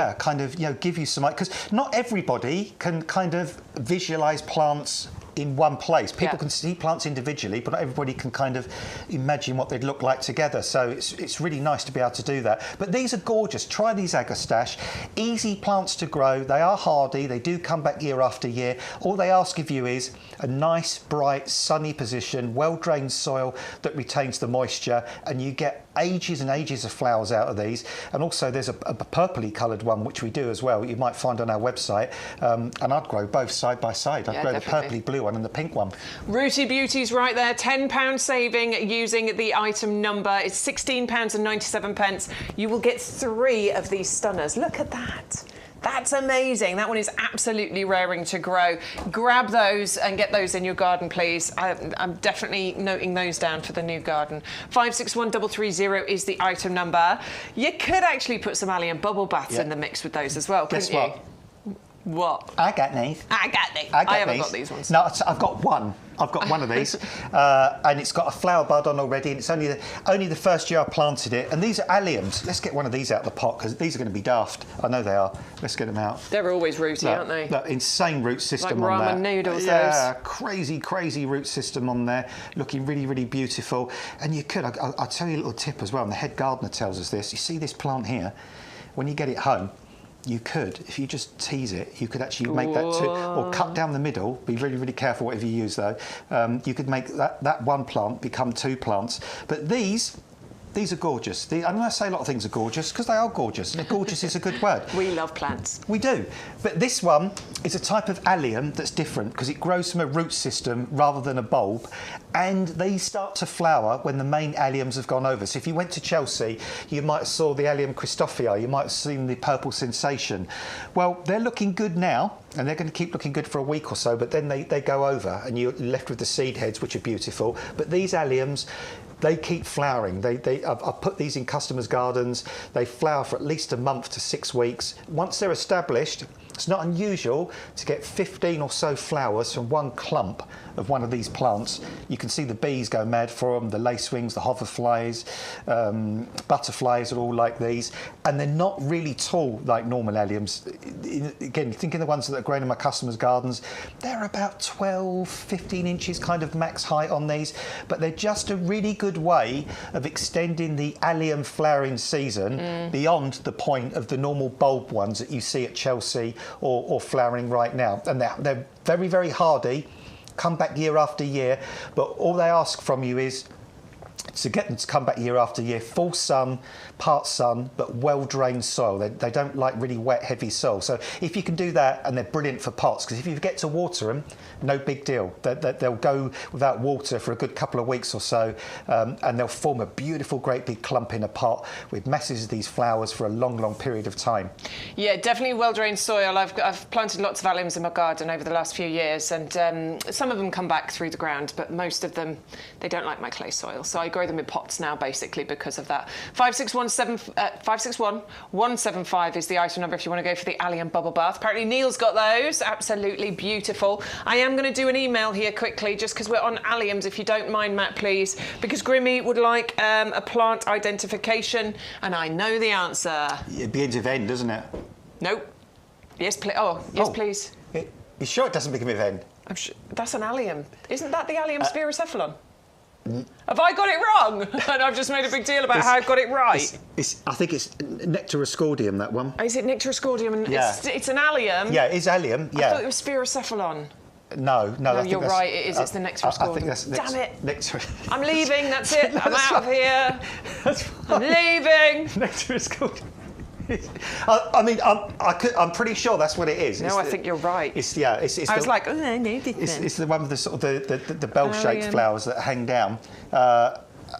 Give you some, because not everybody can kind of visualise plants in one place. People can see plants individually, but not everybody can kind of imagine what they'd look like together. So it's really nice to be able to do that. But these are gorgeous. Try these Agastache. Easy plants to grow. They are hardy. They do come back year after year. All they ask of you is a nice, bright, sunny position, well-drained soil that retains the moisture, and you get ages and ages of flowers out of these. And also there's a purpley coloured one, which we do as well, you might find on our website, and I'd grow both side by side. I'd grow definitely. The purpley blue one and the pink one. Rooty Beauties right there, £10 saving using the item number. It's £16.97. You will get 3 of these stunners. Look at that. That's amazing. That one is absolutely raring to grow. Grab those and get those in your garden, please. I'm definitely noting those down for the new garden. 561330 is the item number. You could actually put some Allium bubble baths in the mix with those as well, couldn't you? What? I got these. I haven't got these ones. No, I've got one. I've got one of these, and it's got a flower bud on already, and it's only the first year I planted it. And these are Alliums. Let's get one of these out of the pot, because these are going to be daft. I know they are. Let's get them out. They're always rooty, aren't they? Look, insane root system like on ramen noodles, yeah, crazy root system on there, looking really beautiful. And you could, I'll tell you a little tip as well, and the head gardener tells us this. You see this plant here? When you get it home, you could, if you just tease it, you could actually make that two, or cut down the middle. Be really careful whatever you use though. You could make that one plant become 2 plants. But these are gorgeous. And I say a lot of things are gorgeous because they are gorgeous. And gorgeous is a good word. We love plants. We do. But this one is a type of Allium that's different because it grows from a root system rather than a bulb. And they start to flower when the main Alliums have gone over. So if you went to Chelsea, you might have saw the Allium Christophii, you might have seen the purple sensation. Well, they're looking good now, and they're going to keep looking good for a week or so, but then they go over, and you're left with the seed heads, which are beautiful. But these Alliums, they keep flowering. I've put these in customers' gardens. They flower for at least a month to 6 weeks. Once they're established, it's not unusual to get 15 or so flowers from one clump of one of these plants. You can see the bees go mad for them, the lacewings, the hoverflies, butterflies are all like these. And they're not really tall like normal Alliums. Again, thinking the ones that are grown in my customers' gardens, they're about 12, 15 inches kind of max height on these. But they're just a really good way of extending the Allium flowering season beyond the point of the normal bulb ones that you see at Chelsea or flowering right now. And they're very hardy, come back year after year, but all they ask from you is to get them to come back year after year, full sun, part sun, but well-drained soil. They don't like really wet, heavy soil. So if you can do that, and they're brilliant for pots, because if you forget to water them, no big deal. They'll go without water for a good couple of weeks or so, and they'll form a beautiful, great big clump in a pot with masses of these flowers for a long, long period of time. Yeah, definitely well-drained soil. I've planted lots of alliums in my garden over the last few years, and some of them come back through the ground, but most of them, they don't like my clay soil. So I grow them in pots now, basically, because of that. 561175 is the item number if you want to go for the Allium bubble bath. Apparently Neil's got those. Absolutely beautiful. I am going to do an email here quickly, just because we're on alliums, if you don't mind, Matt, please, because Grimmy would like a plant identification, and I know the answer. It begins with N, doesn't it? Nope. Yes, please. Oh, yes, please. You sure it doesn't begin with N? I'm sure that's an allium. Isn't that the Allium spherocephalon? Have I got it wrong? And I've just made a big deal about how I've got it right. I think it's Nectaroscordium, that one. Is it Nectaroscordium? Yeah. It's an allium. Yeah, it is allium. Yeah. I thought it was spherocephalon. No, you're right. It is. It's the Nectaroscordium. I think that's Damn it! Nectar. I'm leaving. That's it. I'm out of here. That's I'm leaving. Nectaroscordium. I'm pretty sure that's what it is. No, I think you're right. I was like, oh, I know this. It's the one with the sort of the bell-shaped flowers that hang down.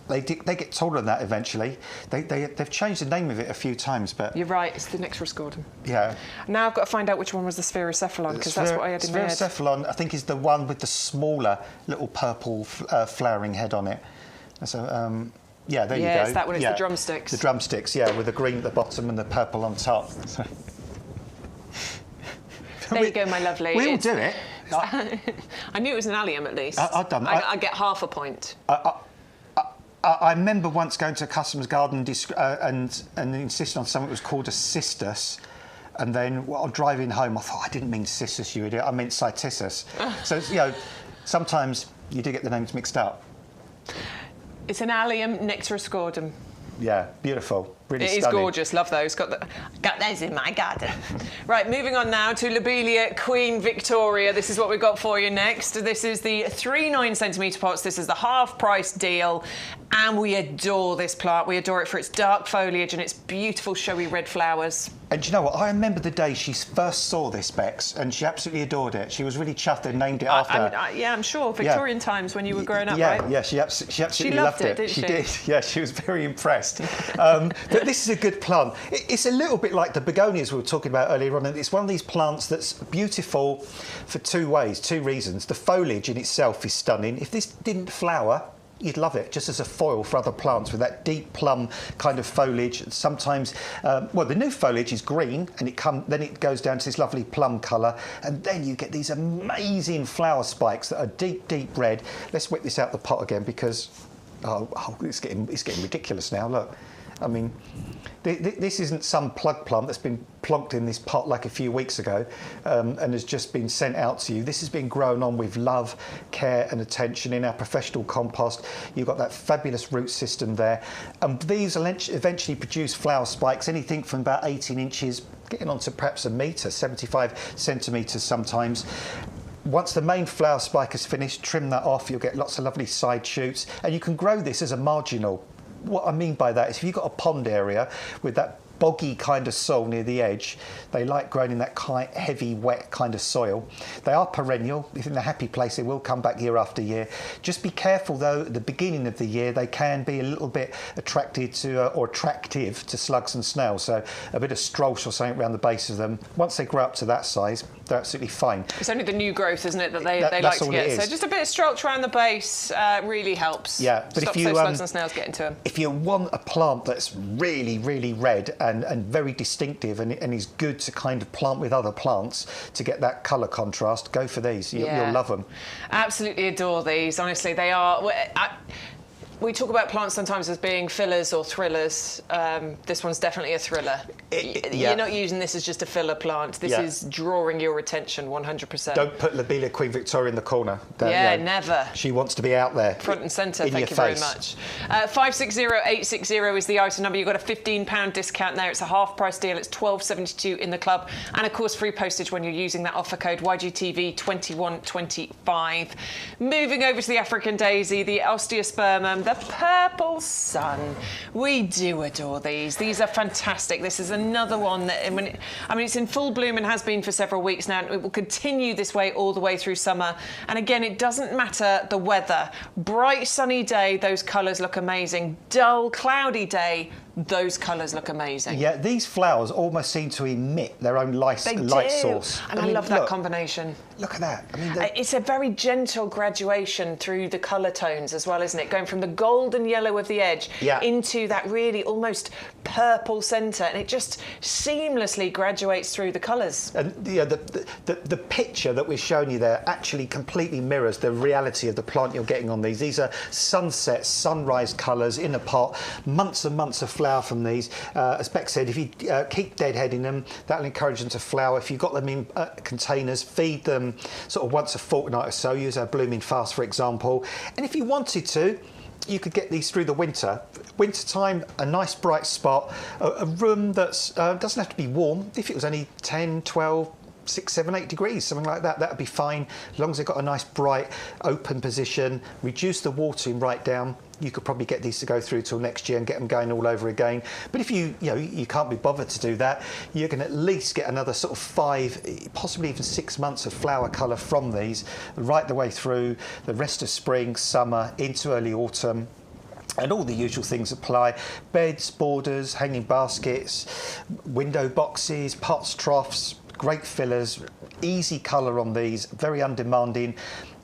They get taller than that eventually. They've changed the name of it a few times, but you're right. It's the Nectaroscordium. Yeah. Now I've got to find out which one was the spherocephalon, because that's what I had in my head. Spherocephalon, I think, is the one with the smaller little purple flowering head on it. So. Yeah, there you go. Yeah, it's that one. It's the drumsticks. The drumsticks, yeah, with the green at the bottom and the purple on top. So. There you go, my lovely. We all do it. I knew it was an allium at least. I've done that. I get half a point. I remember once going to a customer's garden and insisting on something that was called a cistus. And then while driving home, I thought, I didn't mean cistus, you idiot. I meant cytisus. So, sometimes you do get the names mixed up. It's an Allium Nectaroscordium. Yeah, beautiful. Really stunning. It is gorgeous. Love those. Got those in my garden. Right, moving on now to Lobelia Queen Victoria. This is what we've got for you next. This is the 3 9cm pots. This is the half-price deal, and we adore this plant. We adore it for its dark foliage and its beautiful showy red flowers. And do you know what? I remember the day she first saw this, Bex, and she absolutely adored it. She was really chuffed and named it after her. Yeah, I'm sure. Victorian times when you were growing up, right? Yeah, she absolutely loved it. Didn't she? She did. Yeah, she was very impressed. But this is a good plant. It's a little bit like the begonias we were talking about earlier on, and it's one of these plants that's beautiful for two reasons. The foliage in itself is stunning. If this didn't flower, you'd love it, just as a foil for other plants with that deep plum kind of foliage. Sometimes, the new foliage is green, and then it goes down to this lovely plum colour, and then you get these amazing flower spikes that are deep, deep red. Let's whip this out the pot again because it's getting ridiculous now. Look. I mean, this isn't some plug plant that's been plonked in this pot like a few weeks ago and has just been sent out to you. This has been grown on with love, care and attention in our professional compost. You've got that fabulous root system there. And these eventually produce flower spikes, anything from about 18 inches, getting on to perhaps a metre, 75 centimetres sometimes. Once the main flower spike is finished, trim that off. You'll get lots of lovely side shoots. And you can grow this as a marginal. What I mean by that is if you've got a pond area with that boggy kind of soil near the edge, they like growing in that heavy, wet kind of soil. They are perennial. If in a happy place, they will come back year after year. Just be careful, though, at the beginning of the year, they can be a little bit attractive to slugs and snails. So a bit of Stroch or something around the base of them. Once they grow up to that size, they're absolutely fine. It's only the new growth, isn't it, that they like to get. So just a bit of Stroch around the base really helps. Yeah, but if you those slugs and snails getting to them. If you want a plant that's really, really red and very distinctive and is good to kind of plant with other plants to get that colour contrast, go for these. You'll love them. Absolutely adore these. Honestly, they are. We talk about plants sometimes as being fillers or thrillers. This one's definitely a thriller. You're not using this as just a filler plant. This is drawing your attention 100%. Don't put Lobelia Queen Victoria in the corner. Never. She wants to be out there. Front and centre, thank you very much. 560860 is the item number. You've got a £15 discount there. It's a half-price deal. It's $12.72 in the club. And, of course, free postage when you're using that offer code YGTV2125. Moving over to the African daisy, the Osteospermum. the purple sun. We do adore these. These are fantastic. This is another one that, I mean, it's in full bloom and has been for several weeks now. It will continue this way all the way through summer. And again, it doesn't matter the weather. Bright sunny day, those colours look amazing. Dull, cloudy day, those colours look amazing. Yeah, these flowers almost seem to emit their own light source. And I mean, love that combination. Look at that. I mean, it's a very gentle graduation through the colour tones as well, isn't it? Going from the golden yellow of the edge into that really almost purple centre, and it just seamlessly graduates through the colours. And the picture that we're showing you there actually completely mirrors the reality of the plant you're getting on these. These are sunset, sunrise colours in a pot, months and months of flower from these. As Beck said, if you keep deadheading them, that'll encourage them to flower. If you've got them in containers, feed them sort of once a fortnight or so. Use our blooming fast, for example. And if you wanted to, you could get these through the winter. Wintertime, a nice bright spot, a room that doesn't have to be warm. If it was only 10, 12, 6, 7, 8 degrees, something like that, that'd be fine, as long as they've got a nice bright open position. Reduce the watering right down. You could probably get these to go through till next year and get them going all over again. But if you can't be bothered to do that, you can at least get another sort of 5, possibly even 6 months of flower colour from these, right the way through the rest of spring, summer, into early autumn. And all the usual things apply. Beds, borders, hanging baskets, window boxes, pots, troughs, great fillers, easy colour on these, very undemanding.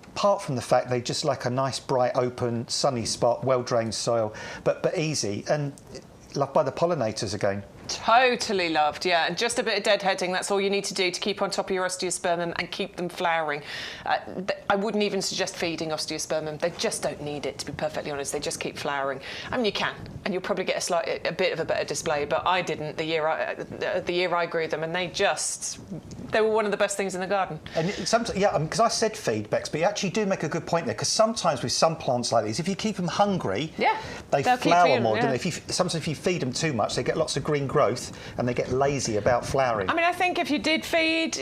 Apart from the fact they just like a nice, bright, open, sunny spot, well-drained soil, but easy, and loved by the pollinators again. Totally loved, yeah. And just a bit of deadheading, that's all you need to do to keep on top of your Osteospermum and keep them flowering. I wouldn't even suggest feeding Osteospermum. They just don't need it, to be perfectly honest. They just keep flowering. I mean, you can, and you'll probably get a bit of a better display, but I didn't the year I grew them, and they were one of the best things in the garden. And sometimes, because I said feed, Bex, but you actually do make a good point there, because sometimes with some plants like these, if you keep them hungry, they flower more, don't they? Sometimes if you feed them too much, they get lots of green growth and they get lazy about flowering. I mean, I think if you did feed,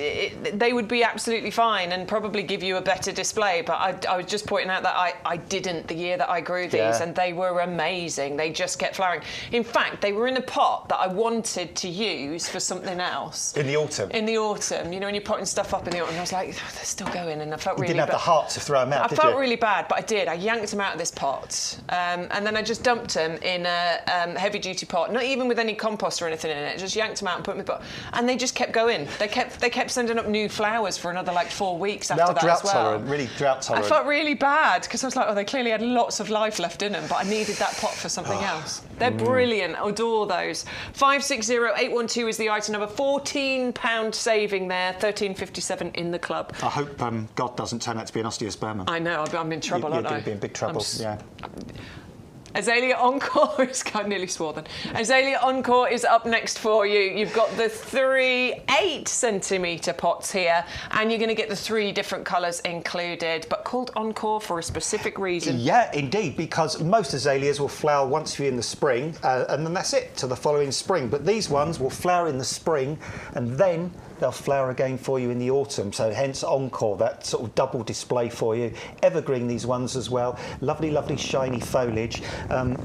they would be absolutely fine and probably give you a better display, but I was just pointing out that I didn't the year that I grew these, and they were amazing. They just kept flowering. In fact, they were in a pot that I wanted to use for something else. In the autumn? In the autumn. You know, when you're putting stuff up in the autumn, I was like, they're still going, and I felt really bad. You didn't have the heart to throw them out, did you? I felt really bad, but I did. I yanked them out of this pot, and then I just dumped them in a heavy-duty pot, not even with any compost or anything in it. Just yanked them out and put them in the pot, and they just kept going. They kept sending up new flowers for another like 4 weeks after that as well. Tolerant, really drought tolerant. I felt really bad because I was like, oh, they clearly had lots of life left in them, but I needed that pot for something else. They're brilliant. Adore those. 560812 is the item number. £14 saving there. 13.57 in the club. I hope God doesn't turn out to be an osteospermum. I know. I'm in trouble, aren't I? You're going to be in big trouble. Azalea Encore is nearly swore then. Azalea Encore is up next for you. You've got the 3 8-centimetre pots here, and you're going to get the 3 different colours included, but called Encore for a specific reason. Yeah, indeed, because most azaleas will flower once you're in the spring, and then that's it, till the following spring. But these ones will flower in the spring, and then they'll flower again for you in the autumn, so hence Encore, that sort of double display for you. Evergreen, these ones as well. Lovely, lovely shiny foliage.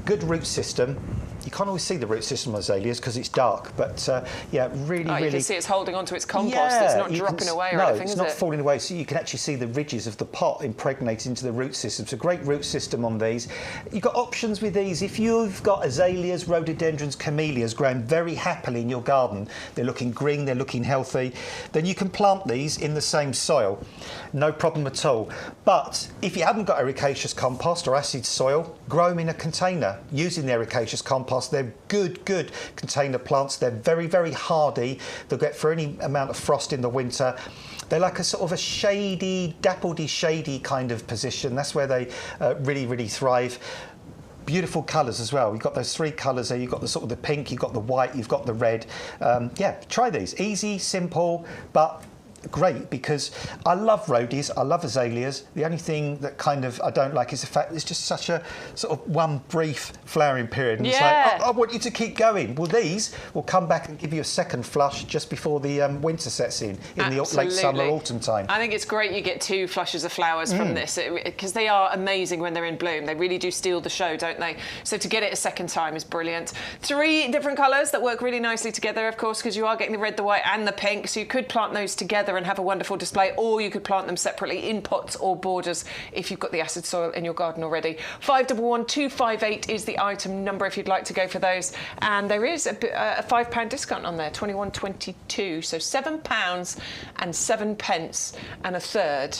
Good root system. You can't always see the root system of azaleas because it's dark, but really, really... You can see it's holding onto its compost. It's not dropping away or anything, it's not falling away, so you can actually see the ridges of the pot impregnated into the root system. It's a great root system on these. You've got options with these. If you've got azaleas, rhododendrons, camellias growing very happily in your garden, they're looking green, they're looking healthy, then you can plant these in the same soil. No problem at all. But if you haven't got ericaceous compost or acid soil, grow them in a container using the ericaceous compost. They're good container plants. They're very, very hardy. They'll get through any amount of frost in the winter. They're like a sort of a shady, dappledy, shady kind of position. That's where they really, really thrive. Beautiful colours as well. You've got those 3 colours there. You've got the sort of the pink, you've got the white, you've got the red. Try these. Easy, simple, but great because I love rhodies, I love azaleas. The only thing that kind of I don't like is the fact there's just such a sort of one brief flowering period. And it's like, I want you to keep going. Well, these will come back and give you a second flush just before the winter sets in the late summer, autumn time. I think it's great you get 2 flushes of flowers from this because they are amazing when they're in bloom. They really do steal the show, don't they? So to get it a second time is brilliant. 3 different colours that work really nicely together, of course, because you are getting the red, the white and the pink. So you could plant those together and have a wonderful display, or you could plant them separately in pots or borders if you've got the acid soil in your garden already. 511258 is the item number if you'd like to go for those. And there is a £5 discount on there, 21.22. So £7 and 7 pence and a third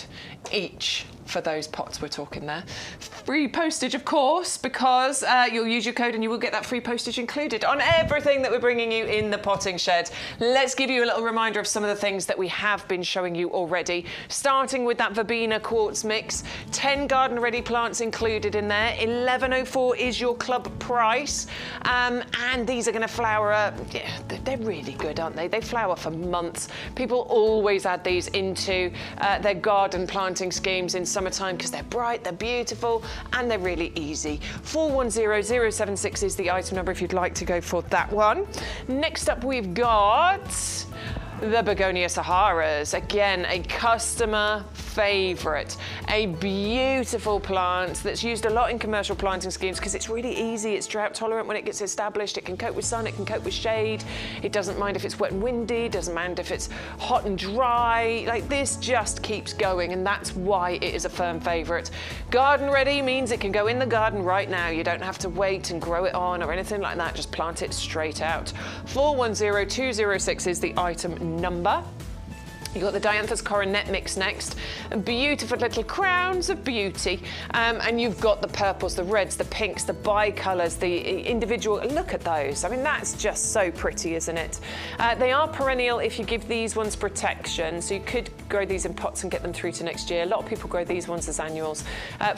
each for those pots we're talking there. Free postage, of course, because you'll use your code and you will get that free postage included on everything that we're bringing you in the potting shed. Let's give you a little reminder of some of the things that we have been showing you already, starting with that Verbena quartz mix. 10 garden ready plants included in there. 11.04 is your club price, and these are going to flower. They're really good, aren't they? They flower for months. People always add these into their garden planting schemes in summertime because they're bright, they're beautiful, and they're really easy. 410076 is the item number if you'd like to go for that one. Next up, we've got the Begonia Saharas, again a customer favourite, a beautiful plant that's used a lot in commercial planting schemes because it's really easy, it's drought tolerant when it gets established, it can cope with sun, it can cope with shade, it doesn't mind if it's wet and windy, doesn't mind if it's hot and dry, like this just keeps going, and that's why it is a firm favourite. Garden ready means it can go in the garden right now, you don't have to wait and grow it on or anything like that, just plant it straight out. 410206 is the item number. You've got the Dianthus coronet mix next. Beautiful little crowns of beauty. And you've got the purples, the reds, the pinks, the bicolours, the individual. Look at those. I mean, that's just so pretty, isn't it? They are perennial if you give these ones protection. So you could grow these in pots and get them through to next year. A lot of people grow these ones as annuals.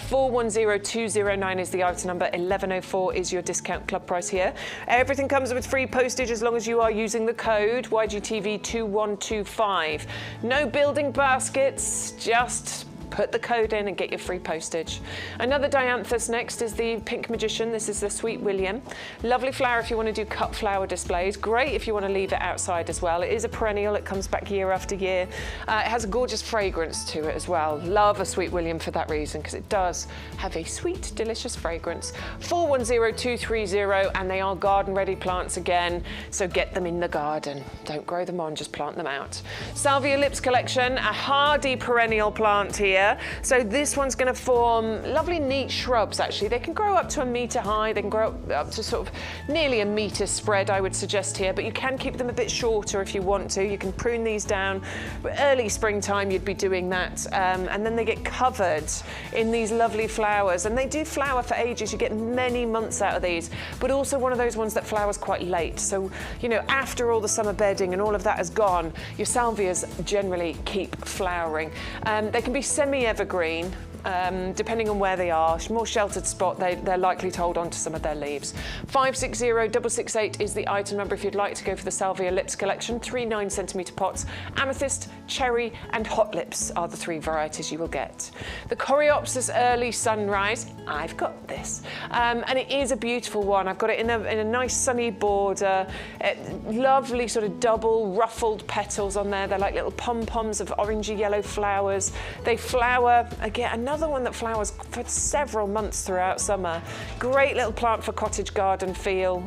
410209 is the item number. 1104 is your discount club price here. Everything comes with free postage as long as you are using the code YGTV2125. No building baskets, just put the code in and get your free postage. Another Dianthus next is the Pink Magician. This is the Sweet William. Lovely flower if you want to do cut flower displays. Great if you want to leave it outside as well. It is a perennial. It comes back year after year. It has a gorgeous fragrance to it as well. Love a Sweet William for that reason because it does have a sweet, delicious fragrance. 410230, and they are garden ready plants again, so get them in the garden. Don't grow them on, just plant them out. Salvia Lips collection, a hardy perennial plant here. So this one's going to form lovely neat shrubs actually. They can grow up to 1 metre high, they can grow up to sort of nearly 1 metre spread I would suggest here, but you can keep them a bit shorter if you want to. You can prune these down. Early springtime you'd be doing that, and then they get covered in these lovely flowers, and they do flower for ages. You get many months out of these, but also one of those ones that flowers quite late. So, you know, after all the summer bedding and all of that has gone, your salvias generally keep flowering. They can be semi-evergreen, depending on where they are. More sheltered spot, they're likely to hold on to some of their leaves. 560668 is the item number if you'd like to go for the Salvia Lips collection. 3 9cm pots. Amethyst, cherry and hot lips are the 3 varieties you will get. The Coreopsis Early Sunrise, I've got this, and it is a beautiful one. I've got it in a nice sunny border, lovely sort of double ruffled petals on there. They're like little pom-poms of orangey yellow flowers. They flower, again, another one that flowers for several months throughout summer. Great little plant for cottage garden feel.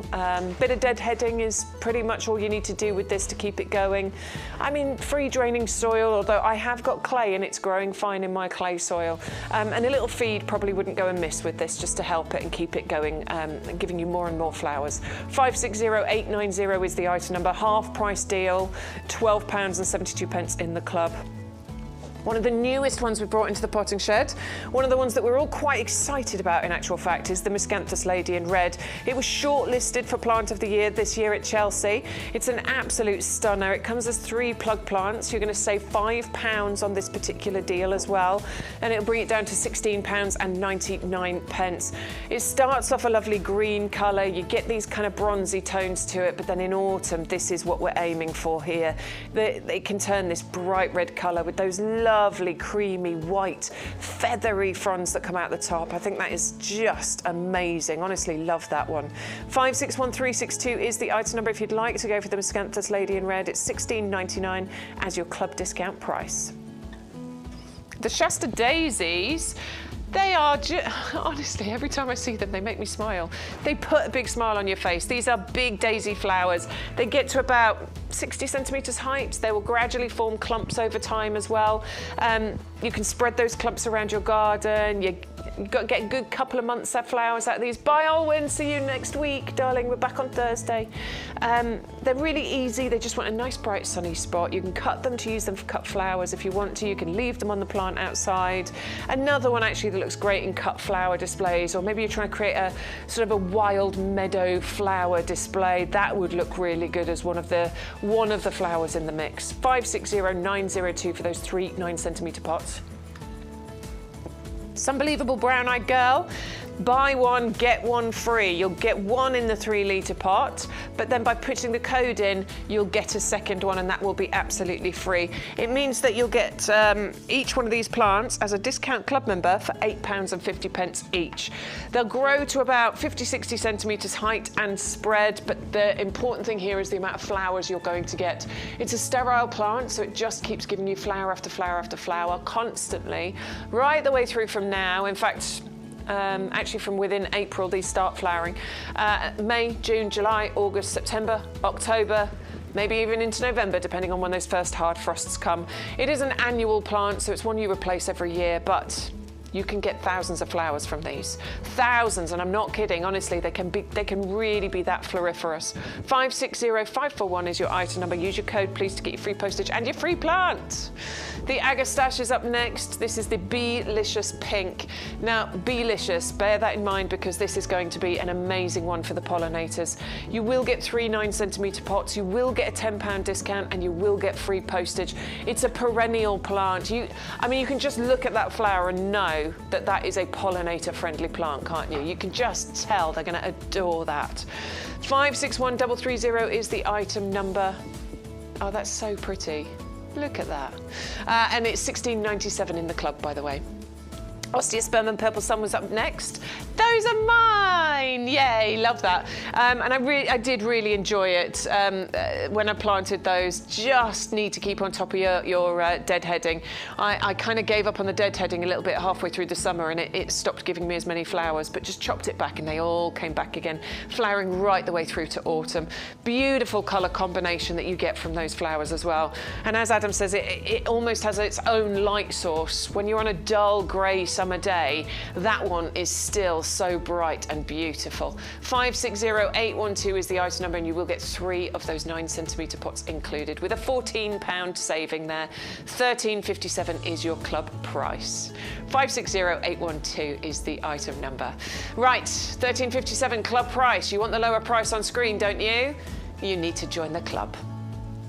Bit of deadheading is pretty much all you need to do with this to keep it going. I mean, free draining soil, although I have got clay and it's growing fine in my clay soil. And a little feed probably wouldn't go amiss with this just to help it and keep it going, and giving you more and more flowers. 560890 is the item number. Half price deal, £12.72 in the club. One of the newest ones we've brought into the potting shed. One of the ones that we're all quite excited about in actual fact is the Miscanthus Lady in Red. It was shortlisted for Plant of the Year this year at Chelsea. It's an absolute stunner. It comes as 3 plug plants. You're going to save £5 on this particular deal as well, and it'll bring it down to £16.99. It starts off a lovely green colour. You get these kind of bronzy tones to it, but then in autumn, this is what we're aiming for here. They can turn this bright red colour with those lovely creamy white feathery fronds that come out the top. I think that is just amazing. Honestly, love that one. 561362 is the item number if you'd like to go for the Miscanthus Lady in Red. It's £16.99 as your club discount price. The Shasta daisies, they are, honestly, every time I see them, they make me smile. They put a big smile on your face. These are big daisy flowers. They get to about 60 centimetres height. They will gradually form clumps over time as well. You can spread those clumps around your garden. You've got to get a good couple of months of flowers out of these. Bye, Olwyn. See you next week, darling. We're back on Thursday. They're really easy. They just want a nice, bright, sunny spot. You can cut them to use them for cut flowers if you want to. You can leave them on the plant outside. Another one, actually, that looks great in cut flower displays, or maybe you're trying to create a sort of a wild meadow flower display. That would look really good as one of the flowers in the mix. 560902 for those 3 9-centimetre pots. Sunbelievable brown-eyed girl. Buy one, get one free. You'll get one in the 3-litre pot, but then by putting the code in, you'll get a second one, and that will be absolutely free. It means that you'll get each one of these plants as a discount club member for £8.50 each. They'll grow to about 50-60 centimetres height and spread, but the important thing here is the amount of flowers you're going to get. It's a sterile plant, so it just keeps giving you flower after flower after flower constantly, right the way through from now. In fact, actually from within April, these start flowering. May, June, July, August, September, October, maybe even into November, depending on when those first hard frosts come. It is an annual plant, so it's one you replace every year, but you can get thousands of flowers from these. Thousands, and I'm not kidding. Honestly, they can really be that floriferous. 560541 is your item number. Use your code, please, to get your free postage and your free plant. The Agastache is up next. This is the Beelicious Pink. Now, Beelicious, bear that in mind because this is going to be an amazing one for the pollinators. You will get 3 9-centimetre pots, you will get a £10 discount, and you will get free postage. It's a perennial plant. I mean, you can just look at that flower and know that that is a pollinator-friendly plant, can't you? You can just tell they're going to adore that. 561330 is the item number. Oh, that's so pretty. Look at that. And it's £16.97 in the club, by the way. Osteospermum Purple Sun was up next. Those are mine! Yay, love that. And I did really enjoy it when I planted those. Just need to keep on top of your deadheading. I kind of gave up on the deadheading a little bit halfway through the summer, and it stopped giving me as many flowers, but just chopped it back and they all came back again, flowering right the way through to autumn. Beautiful colour combination that you get from those flowers as well. And as Adam says, it almost has its own light source. When you're on a dull grey summer day, that one is still so bright and beautiful. 560812 is the item number, and you will get 3 of those 9-centimetre pots included with a £14 saving there. £13.57 is your club price. 560812 is the item number. Right, £13.57 club price. You want the lower price on screen, don't you? You need to join the club.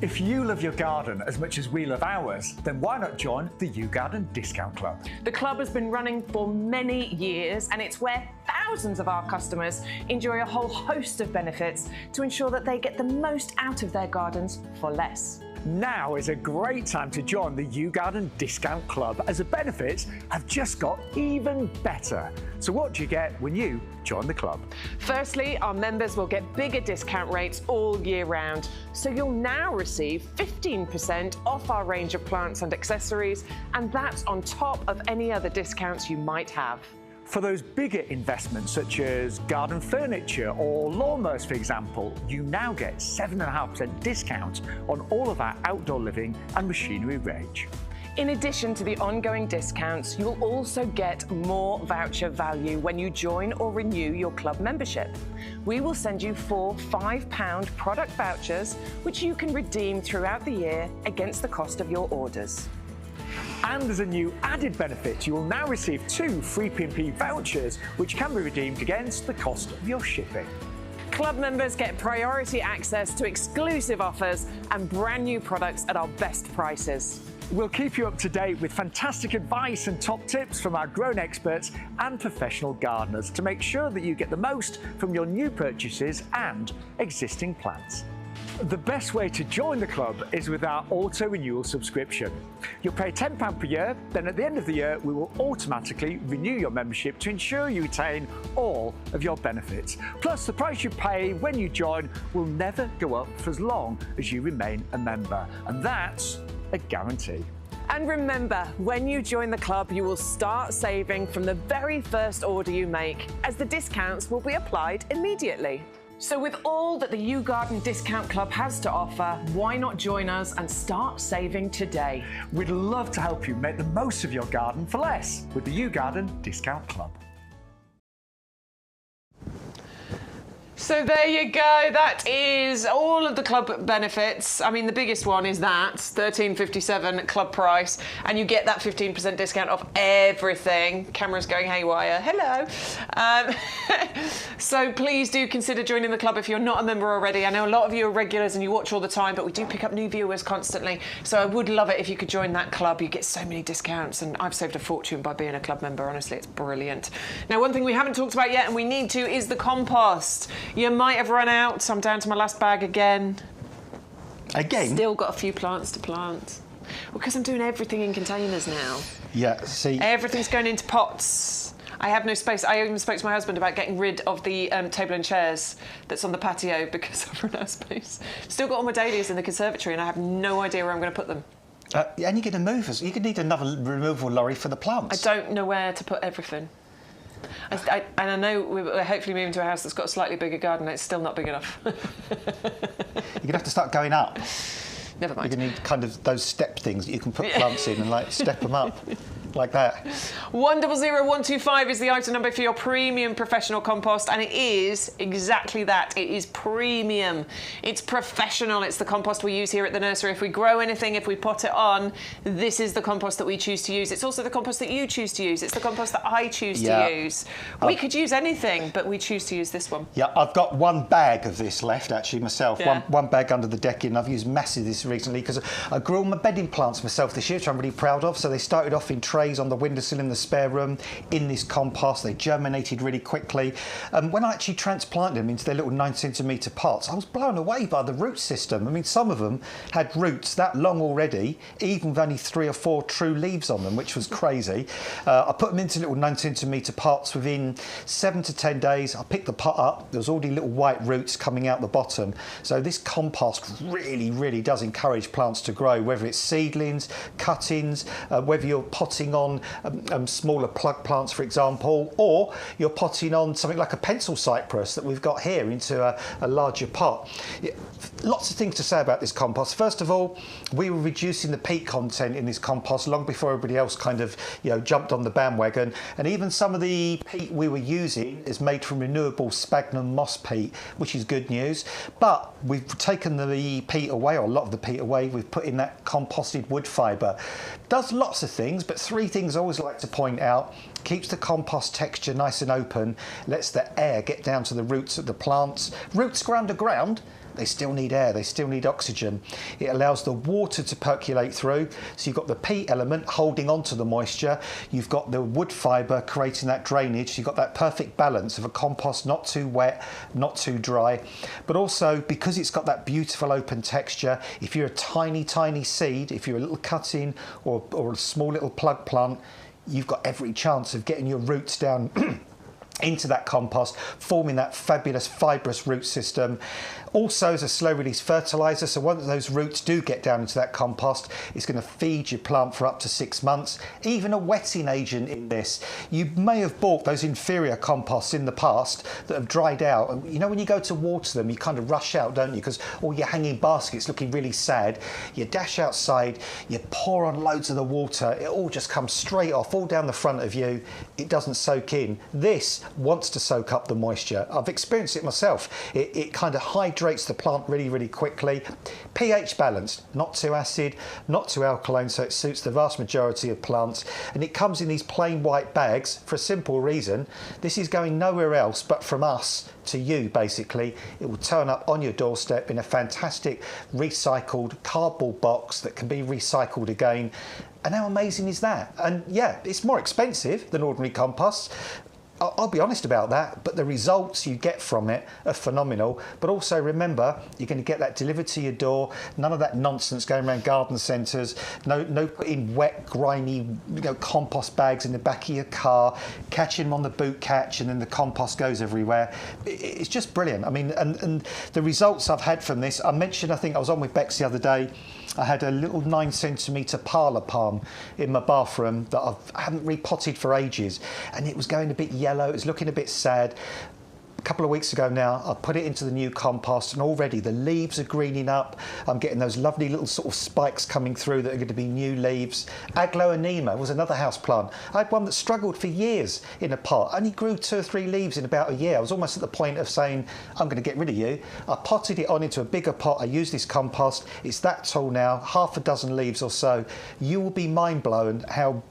If you love your garden as much as we love ours, then why not join the YouGarden Discount Club? The club has been running for many years, and it's where thousands of our customers enjoy a whole host of benefits to ensure that they get the most out of their gardens for less. Now is a great time to join the YouGarden Discount Club, as the benefits have just got even better. So what do you get when you join the club? Firstly, our members will get bigger discount rates all year round. So you'll now receive 15% off our range of plants and accessories, and that's on top of any other discounts you might have. For those bigger investments, such as garden furniture or lawnmowers, for example, you now get 7.5% discount on all of our outdoor living and machinery range. In addition to the ongoing discounts, you'll also get more voucher value when you join or renew your club membership. We will send you 4 £5 product vouchers, which you can redeem throughout the year against the cost of your orders. And as a new added benefit, you will now receive 2 free P&P vouchers, which can be redeemed against the cost of your shipping. Club members get priority access to exclusive offers and brand new products at our best prices. We'll keep you up to date with fantastic advice and top tips from our grown experts and professional gardeners to make sure that you get the most from your new purchases and existing plants. The best way to join the club is with our auto-renewal subscription. You'll pay £10 per year, then at the end of the year we will automatically renew your membership to ensure you retain all of your benefits. Plus, the price you pay when you join will never go up for as long as you remain a member, and that's a guarantee. And remember, when you join the club, you will start saving from the very first order you make, as the discounts will be applied immediately. So with all that the YouGarden Discount Club has to offer, why not join us and start saving today? We'd love to help you make the most of your garden for less with the YouGarden Discount Club. So there you go. That is all of the club benefits. I mean, the biggest one is that $13.57 club price, and you get that 15% discount off everything. Camera's going haywire. Hello. So please do consider joining the club if you're not a member already. I know a lot of you are regulars and you watch all the time, but we do pick up new viewers constantly. So I would love it if you could join that club. You get so many discounts, and I've saved a fortune by being a club member. Honestly, it's brilliant. Now, one thing we haven't talked about yet, and we need to, is the compost. You might have run out. I'm down to my last bag again. Again? Still got a few plants to plant. Well, because I'm doing everything in containers now. Yeah, see. Everything's going into pots. I have no space. I even spoke to my husband about getting rid of the table and chairs that's on the patio because I've run out of space. Still got all my dahlias in the conservatory and I have no idea where I'm going to put them. And you're going to move us. You're going to need another removal lorry for the plants. I don't know where to put everything. And I know we're hopefully moving to a house that's got a slightly bigger garden. It's still not big enough. You're going to have to start going up. Never mind. You're going to need kind of those step things that you can put plants in and like step them up. Like that. 100125 is the item number for your premium professional compost, and it is exactly that. It is premium. It's professional. It's the compost we use here at the nursery. If we grow anything, if we pot it on, this is the compost that we choose to use. It's also the compost that you choose to use. It's the compost that I choose to use. We could use anything, but we choose to use this one. Yeah, I've got one bag of this left actually myself. Yeah. One bag under the decking. I've used massive this recently because I grew all my bedding plants myself this year, which I'm really proud of. So they started off in trays on the windowsill in the spare room in this compost. They germinated really quickly. When I actually transplanted them into their little 9cm pots, I was blown away by the root system. I mean, some of them had roots that long already, even with only 3 or 4 true leaves on them, which was crazy. I put them into little 9cm pots. Within 7 to 10 days, I picked the pot up. There was all these little white roots coming out the bottom. So this compost really, really does encourage plants to grow, whether it's seedlings, cuttings, whether you're potting on smaller plug plants, for example, or you're potting on something like a pencil cypress that we've got here into a larger pot. Lots of things to say about this compost. First of all, we were reducing the peat content in this compost long before everybody else kind of jumped on the bandwagon, and even some of the peat we were using is made from renewable sphagnum moss peat, which is good news. But we've taken the peat away, or a lot of the peat away. We've put in that composted wood fibre. Does lots of things, but 3 things I always like to point out. Keeps the compost texture nice and open, lets the air get down to the roots of the plants. Roots go underground, they still need air, they still need oxygen. It allows the water to percolate through, so you've got the peat element holding on to the moisture, you've got the wood fibre creating that drainage, so you've got that perfect balance of a compost not too wet, not too dry, but also because it's got that beautiful open texture, if you're a tiny, tiny seed, if you're a little cutting or a small little plug plant, you've got every chance of getting your roots down into that compost, forming that fabulous fibrous root system. Also as a slow release fertiliser, so once those roots do get down into that compost, it's going to feed your plant for up to 6 months. Even a wetting agent in this. You may have bought those inferior composts in the past that have dried out. And you know, when you go to water them, you kind of rush out, don't you? Because all your hanging basket's looking really sad. You dash outside, you pour on loads of the water, it all just comes straight off, all down the front of you. It doesn't soak in. This, wants to soak up the moisture. I've experienced it myself. It kind of hydrates the plant really, really quickly. pH balanced, not too acid, not too alkaline, so it suits the vast majority of plants. And it comes in these plain white bags for a simple reason. This is going nowhere else but from us to you, basically. It will turn up on your doorstep in a fantastic recycled cardboard box that can be recycled again. And how amazing is that? And yeah, it's more expensive than ordinary compost. I'll be honest about that, but the results you get from it are phenomenal. But also remember, you're going to get that delivered to your door. None of that nonsense going around garden centres. No putting wet, grimy, compost bags in the back of your car, catching them on the boot catch, and then the compost goes everywhere. It's just brilliant. I mean, and the results I've had from this, I mentioned, I think I was on with Bex the other day. I had a little 9cm parlour palm in my bathroom that I haven't repotted for ages, and it was going a bit yellow, it was looking a bit sad. A couple of weeks ago now, I put it into the new compost, and already the leaves are greening up. I'm getting those lovely little sort of spikes coming through that are going to be new leaves. Aglaonema was another house plant. I had one that struggled for years in a pot, only grew 2 or 3 leaves in about a year. I was almost at the point of saying, I'm going to get rid of you. I potted it on into a bigger pot. I used this compost. It's that tall now, half a dozen leaves or so. You will be mind blown how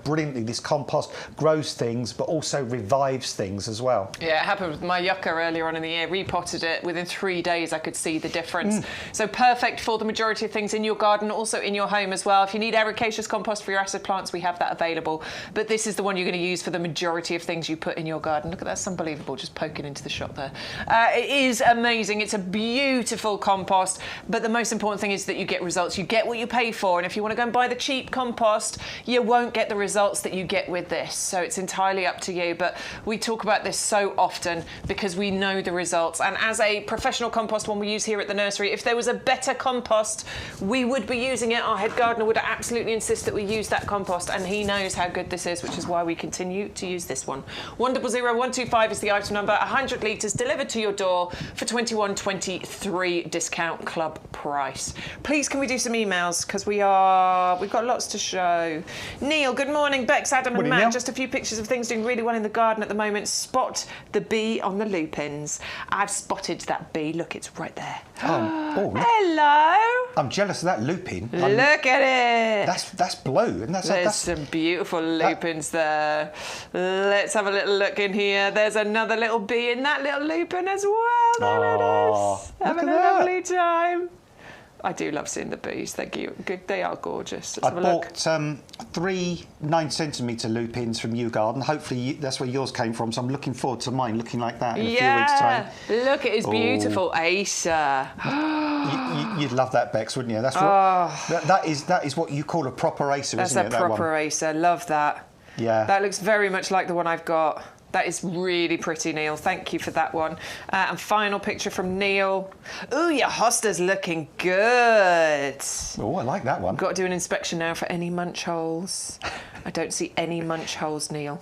brilliantly this compost grows things but also revives things as well. Yeah, it happened with my yucca earlier on in the year. Repotted it, within 3 days I could see the difference. So perfect for the majority of things in your garden, also in your home as well. If you need ericaceous compost for your acid plants, we have that available, but this is the one you're going to use for the majority of things you put in your garden. Look at that, Sunbelievable just poking into the shot there. It is amazing. It's a beautiful compost, but the most important thing is that you get results. You get what you pay for, and if you want to go and buy the cheap compost, you won't get the results that you get with this. So it's entirely up to you, but we talk about this so often because we know the results. And as a professional compost one we use here at the nursery, if there was a better compost, we would be using it. Our head gardener would absolutely insist that we use that compost, and he knows how good this is, which is why we continue to use this one. 100125 is the item number, 100 litres delivered to your door for $21.23 discount club price. Please can we do some emails, because we've got lots to show. Neil, good morning. Bex, Adam and Matt, just a few pictures of things doing really well in the garden at the moment. Spot the bee on the lupins. I've spotted that bee. Look, it's right there. Hello. I'm jealous of that lupin. Look at it. That's blue. And There's some beautiful lupins there. Let's have a little look in here. There's another little bee in that little lupin as well. There it is. Having a lovely time. I do love seeing the bees. They're good. They are gorgeous. Let's have a look. I bought 3 9cm lupins from YouGarden. Hopefully that's where yours came from, so I'm looking forward to mine looking like that in a few weeks' time. Look, it is beautiful. Asa. You'd love that, Bex, wouldn't you? That's that is what you call a proper Asa, isn't it? That's a proper Asa. Love that. Yeah. That looks very much like the one I've got. That is really pretty, Neil. Thank you for that one. And final picture from Neil. Ooh, your hosta's looking good. Oh, I like that one. Got to do an inspection now for any munch holes. I don't see any munch holes, Neil.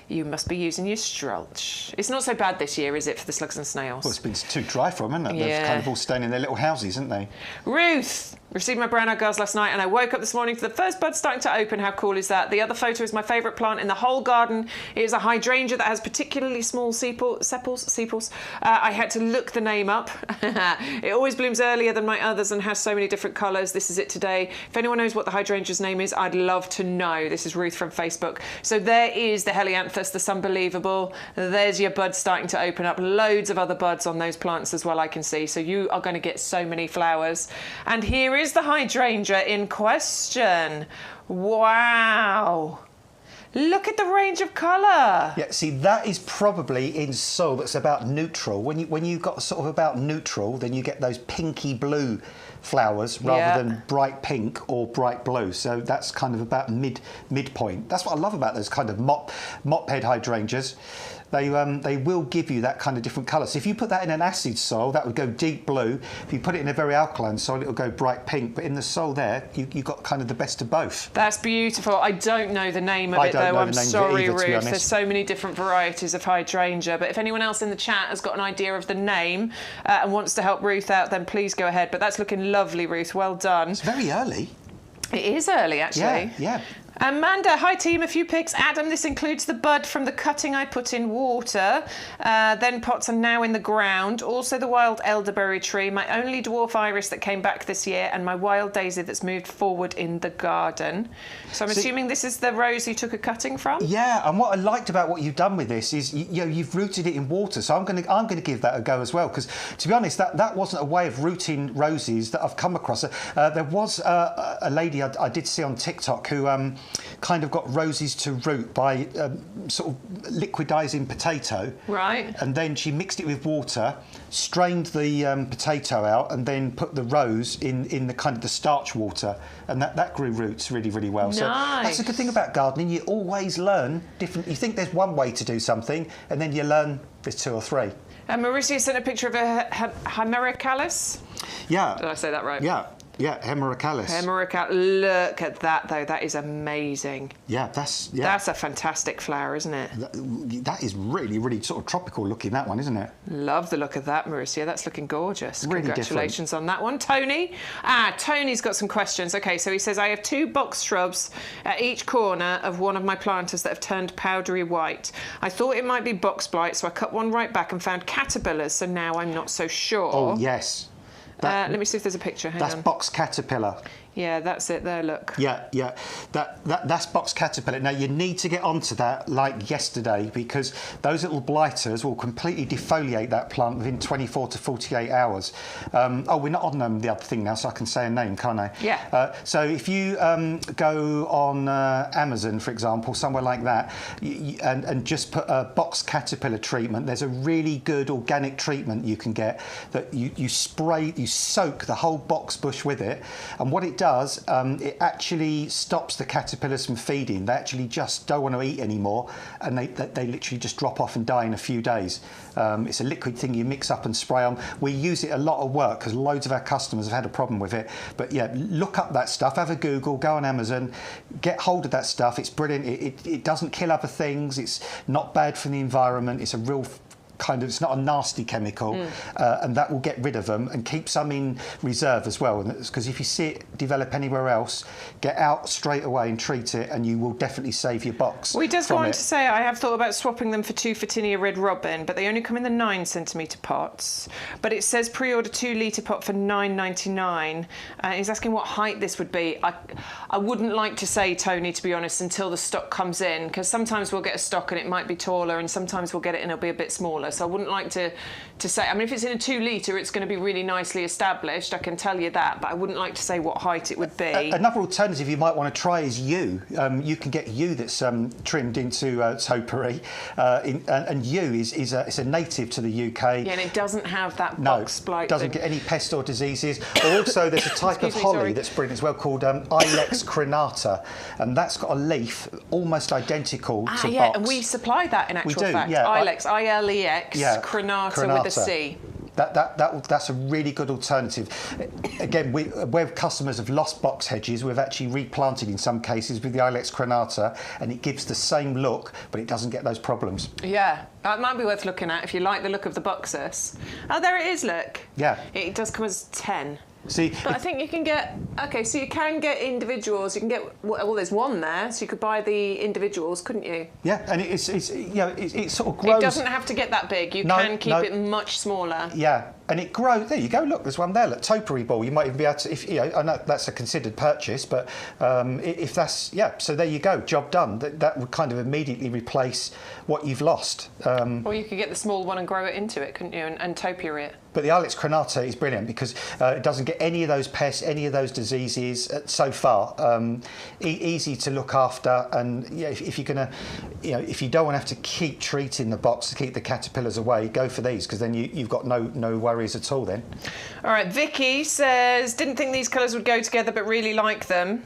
You must be using your Stroch. It's not so bad this year, is it, for the slugs and snails? Well, it's been too dry for them, hasn't it? Yeah. They've kind of all staying in their little houses, haven't they? Ruth! Received my brown eyed girls last night and I woke up this morning to the first bud starting to open. How cool is that? The other photo is my favourite plant in the whole garden. It is a hydrangea that has particularly small sepals. I had to look the name up. It always blooms earlier than my others and has so many different colours. This is it today. If anyone knows what the hydrangea's name is, I'd love to know. This is Ruth from Facebook. So there is the Dianthus, the Sunbelievable. There's your buds starting to open up. Loads of other buds on those plants as well, I can see. So you are going to get so many flowers. And here is the hydrangea in question. Wow. Look at the range of colour. Yeah, see, that is probably in soil that's about neutral. When you've got sort of about neutral, then you get those pinky blue flowers rather than bright pink or bright blue. So that's kind of about midpoint. That's what I love about those kind of mop head hydrangeas. They will give you that kind of different colour. So if you put that in an acid soil, that would go deep blue. If you put it in a very alkaline soil, it'll go bright pink. But in the soil there, you got kind of the best of both. That's beautiful. I don't know the name of it though. I'm sorry, Ruth. There's so many different varieties of hydrangea. But if anyone else in the chat has got an idea of the name and wants to help Ruth out, then please go ahead. But that's looking lovely, Ruth. Well done. It's very early. It is early, actually. Yeah. Amanda, hi team, a few pics. Adam, this includes the bud from the cutting I put in water. Then pots are now in the ground. Also the wild elderberry tree, my only dwarf iris that came back this year, and my wild daisy that's moved forward in the garden. So I'm assuming this is the rose you took a cutting from? Yeah, and what I liked about what you've done with this is you've rooted it in water. So I'm going to give that a go as well, because to be honest, that wasn't a way of rooting roses that I've come across. There was a lady I did see on TikTok who kind of got roses to root by sort of liquidising potato. Right. And then she mixed it with water, strained the potato out, and then put the rose in the kind of the starch water, and that grew roots really, really well. Nice. So that's a good thing about gardening. You always learn different. You think there's one way to do something, and then you learn there's 2 or 3. Mauricio sent a picture of a Hemeracalis. Yeah. Did I say that right? Yeah. Yeah, Hemeracalis. Look at that, though. That is amazing. Yeah, that's a fantastic flower, isn't it? That is really, really sort of tropical looking, that one, isn't it? Love the look of that, Mauricio. That's looking gorgeous. Really Congratulations on that one. Tony? Tony's got some questions. OK, so he says, I have 2 box shrubs at each corner of one of my planters that have turned powdery white. I thought it might be box blight, so I cut one right back and found caterpillars, so now I'm not so sure. Oh, yes. Let me see if there's a picture. Hang on. That's box caterpillar. Yeah, that's it there, look. Yeah. That's box caterpillar. Now, you need to get onto that like yesterday, because those little blighters will completely defoliate that plant within 24 to 48 hours. We're not on the other thing now, so I can say a name, can't I? Yeah. So if you go on Amazon, for example, somewhere like that, and just put a box caterpillar treatment, there's a really good organic treatment you can get that you spray, you soak the whole box bush with it, and what it does, it actually stops the caterpillars from feeding. They actually just don't want to eat anymore, and they literally just drop off and die in a few days. It's a liquid thing you mix up and spray on. We use it a lot of work because loads of our customers have had a problem with it. But yeah, look up that stuff, have a Google, go on Amazon, get hold of that stuff. It's brilliant. It doesn't kill other things. It's not bad for the environment. It's a real it's not a nasty chemical, and that will get rid of them and keep some in reserve as well. Because if you see it develop anywhere else, get out straight away and treat it, and you will definitely save your box. We just want to say I have thought about swapping them for 2 Photinia Red Robin, but they only come in the 9cm pots. But it says pre-order 2-litre pot for $9.99. He's asking what height this would be. I wouldn't like to say, Tony, to be honest, until the stock comes in, because sometimes we'll get a stock and it might be taller, and sometimes we'll get it and it'll be a bit smaller. So I wouldn't like to say. I mean, if it's in a 2-litre, it's going to be really nicely established. I can tell you that, but I wouldn't like to say what height it would be. Another alternative you might want to try is yew. You can get yew that's trimmed into topiary, and yew is a native to the UK. Yeah, and it doesn't have that box blight. Doesn't get any pest or diseases. Also, there's a type of holly that's brilliant as well called Ilex crenata, and that's got a leaf almost identical to box. Yeah, and we supply that in actual fact. Yeah, Ilex, I-L-E-X. Crenata with a C. That's a really good alternative. Again, where customers have lost box hedges, we've actually replanted in some cases with the Ilex crenata, and it gives the same look, but it doesn't get those problems. Yeah, that might be worth looking at if you like the look of the boxus. Oh, there it is, look. Yeah. It does come as 10. See, but I think you can get, OK, so you can get individuals. You can get, well, there's one there, so you could buy the individuals, couldn't you? Yeah, and it sort of grows. It doesn't have to get that big. You can keep it much smaller. Yeah, and it grows. There you go. Look, there's one there. Look, topiary ball. You might even be able to, I know that's a considered purchase, but if that's, so there you go. Job done. That would kind of immediately replace what you've lost. Or you could get the small one and grow it into it, couldn't you, and topiary it. But the Ilex crenata is brilliant because it doesn't get any of those pests, any of those diseases so far. Easy to look after, and if you're gonna, if you don't want to have to keep treating the box to keep the caterpillars away, go for these because then you've got no worries at all then. All right, Vicky says didn't think these colours would go together, but really like them.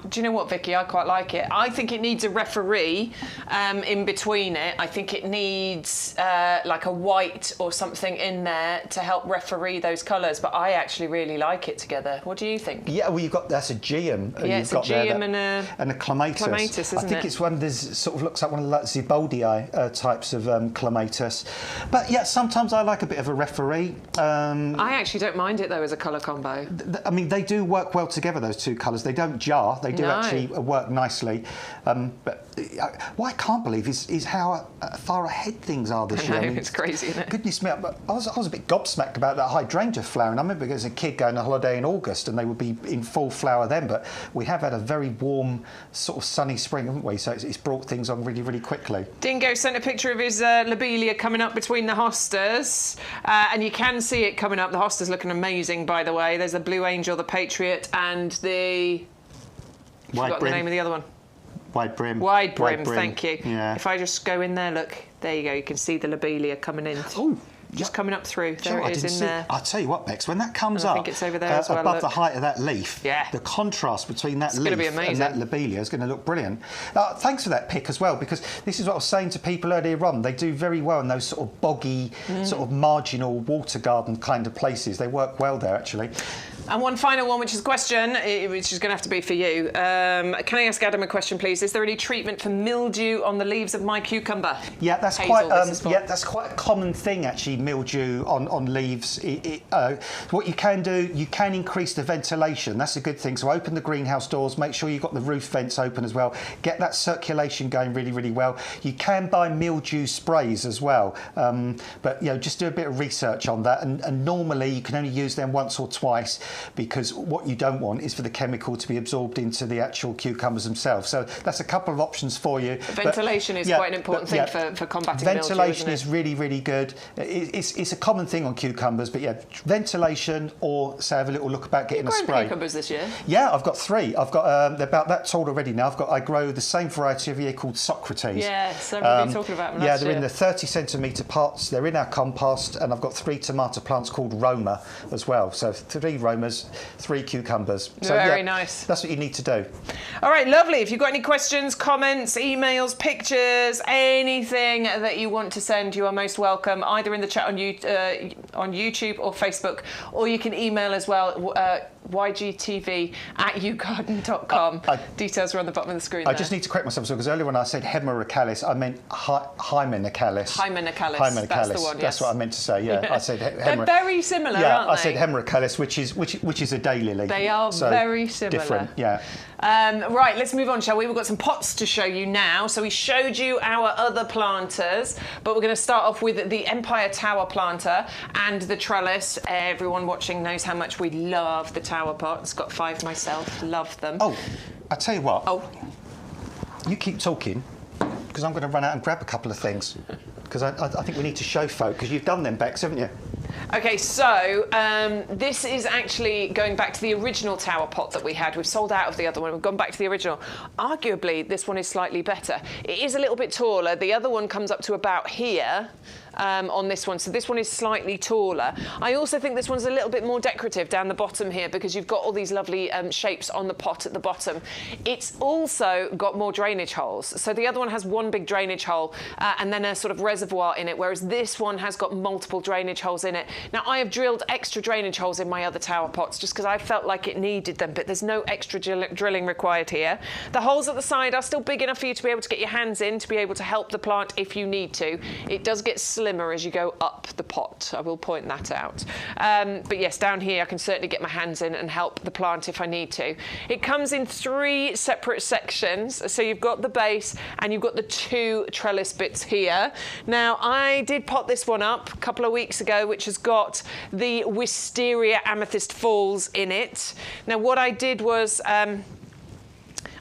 Do you know what, Vicky? I quite like it. I think it needs a referee in between it. I think it needs like a white or something in there to help referee those colours. But I actually really like it together. What do you think? Yeah, well, that's a geum. Yeah, it's a geum and a clematis. Clematis, isn't it? I think it's one of those sort of looks like one of the Zibaldii types of clematis. But yeah, sometimes I like a bit of a referee. I actually don't mind it though as a colour combo. I mean, they do work well together. Those two colours. They don't jar. are. They do actually work nicely. But what I can't believe is how far ahead things are this year. I mean, it's crazy, isn't it? Goodness me, I was a bit gobsmacked about that hydrangea flower. And I remember as a kid going on holiday in August and they would be in full flower then. But we have had a very warm, sort of sunny spring, haven't we? So it's brought things on really, really quickly. Dingo sent a picture of his lobelia coming up between the hostas. And you can see it coming up. The hosta's looking amazing, by the way. There's the Blue Angel, the Patriot, and the... I forgot the name of the other one. Wide brim. Wide brim, thank you. Yeah. If I just go in there, look, there you go. You can see the lobelia coming in. Oh, just coming up through. There it is in there. I'll tell you what, Bex, when that comes up, I think it's over there as well, above the height of that leaf, the contrast between that leaf and that lobelia is going to look brilliant. Thanks for that pick as well, because this is what I was saying to people earlier on. They do very well in those sort of boggy, sort of marginal water garden kind of places. They work well there, actually. And one final one, which is a question, which is going to have to be for you. Can I ask Adam a question, please? Is there any treatment for mildew on the leaves of my cucumber? Yeah, that's that's quite a common thing, actually, mildew on leaves. What you can do, you can increase the ventilation. That's a good thing. So open the greenhouse doors, make sure you've got the roof vents open as well. Get that circulation going really, really well. You can buy mildew sprays as well. But, you know, just do a bit of research on that. And normally you can only use them once or twice, because what you don't want is for the chemical to be absorbed into the actual cucumbers themselves. So that's a couple of options for you. Ventilation is quite an important thing for combating mildew, ventilation is really, really good. It's a common thing on cucumbers, but yeah, ventilation, or say have a little look about getting a spray. Cucumbers this year? Yeah, I've got 3. I've got they're about that tall already now. I grow the same variety every year called Socrates. Yeah, so we've been talking about them last they're year. in the 30-centimetre pots. They're in our compost, and I've got 3 tomato plants called Roma as well. So 3 Romas, 3 cucumbers. So very nice. That's what you need to do. All right, lovely. If you've got any questions, comments, emails, pictures, anything that you want to send, you are most welcome, either in the chat on YouTube or Facebook, or you can email as well, ygtv@yougarden.com. Details are on the bottom of the screen. I just need to correct myself, because earlier when I said hemorrhacalis, I meant Hymenacalis. Hymenacalis. That's the one. That's what I meant to say. Yeah, I said they're very similar, aren't they? I said hemorrhacalis, which is a daylily. They are very similar. Different. Yeah. Right, let's move on, shall we? We've got some pots to show you now. So we showed you our other planters, but we're going to start off with the Empire Tower planter and the trellis. Everyone watching knows how much we love the tower pots. Got 5 myself, love them. Oh, I tell you what. Oh. You keep talking, because I'm going to run out and grab a couple of things. Because I think we need to show folk, because you've done them, Bex, haven't you? Okay, so this is actually going back to the original tower pot that we had. We've sold out of the other one. We've gone back to the original. Arguably, this one is slightly better. It is a little bit taller. The other one comes up to about here. On this one, so this one is slightly taller. I also think this one's a little bit more decorative down the bottom here, because you've got all these lovely shapes on the pot at the bottom. It's also got more drainage holes. So the other one has one big drainage hole and then a sort of reservoir in it, whereas this one has got multiple drainage holes in it. Now, I have drilled extra drainage holes in my other tower pots just because I felt like it needed them, but there's no extra drilling required here. The holes at the side are still big enough for you to be able to get your hands in, to be able to help the plant if you need to. It does get slimmer as you go up the pot. I will point that out. But yes, down here I can certainly get my hands in and help the plant if I need to. It comes in 3 separate sections. So you've got the base and you've got the 2 trellis bits here. Now, I did pot this one up a couple of weeks ago, which has got the Wisteria Amethyst Falls in it. Now, what I did was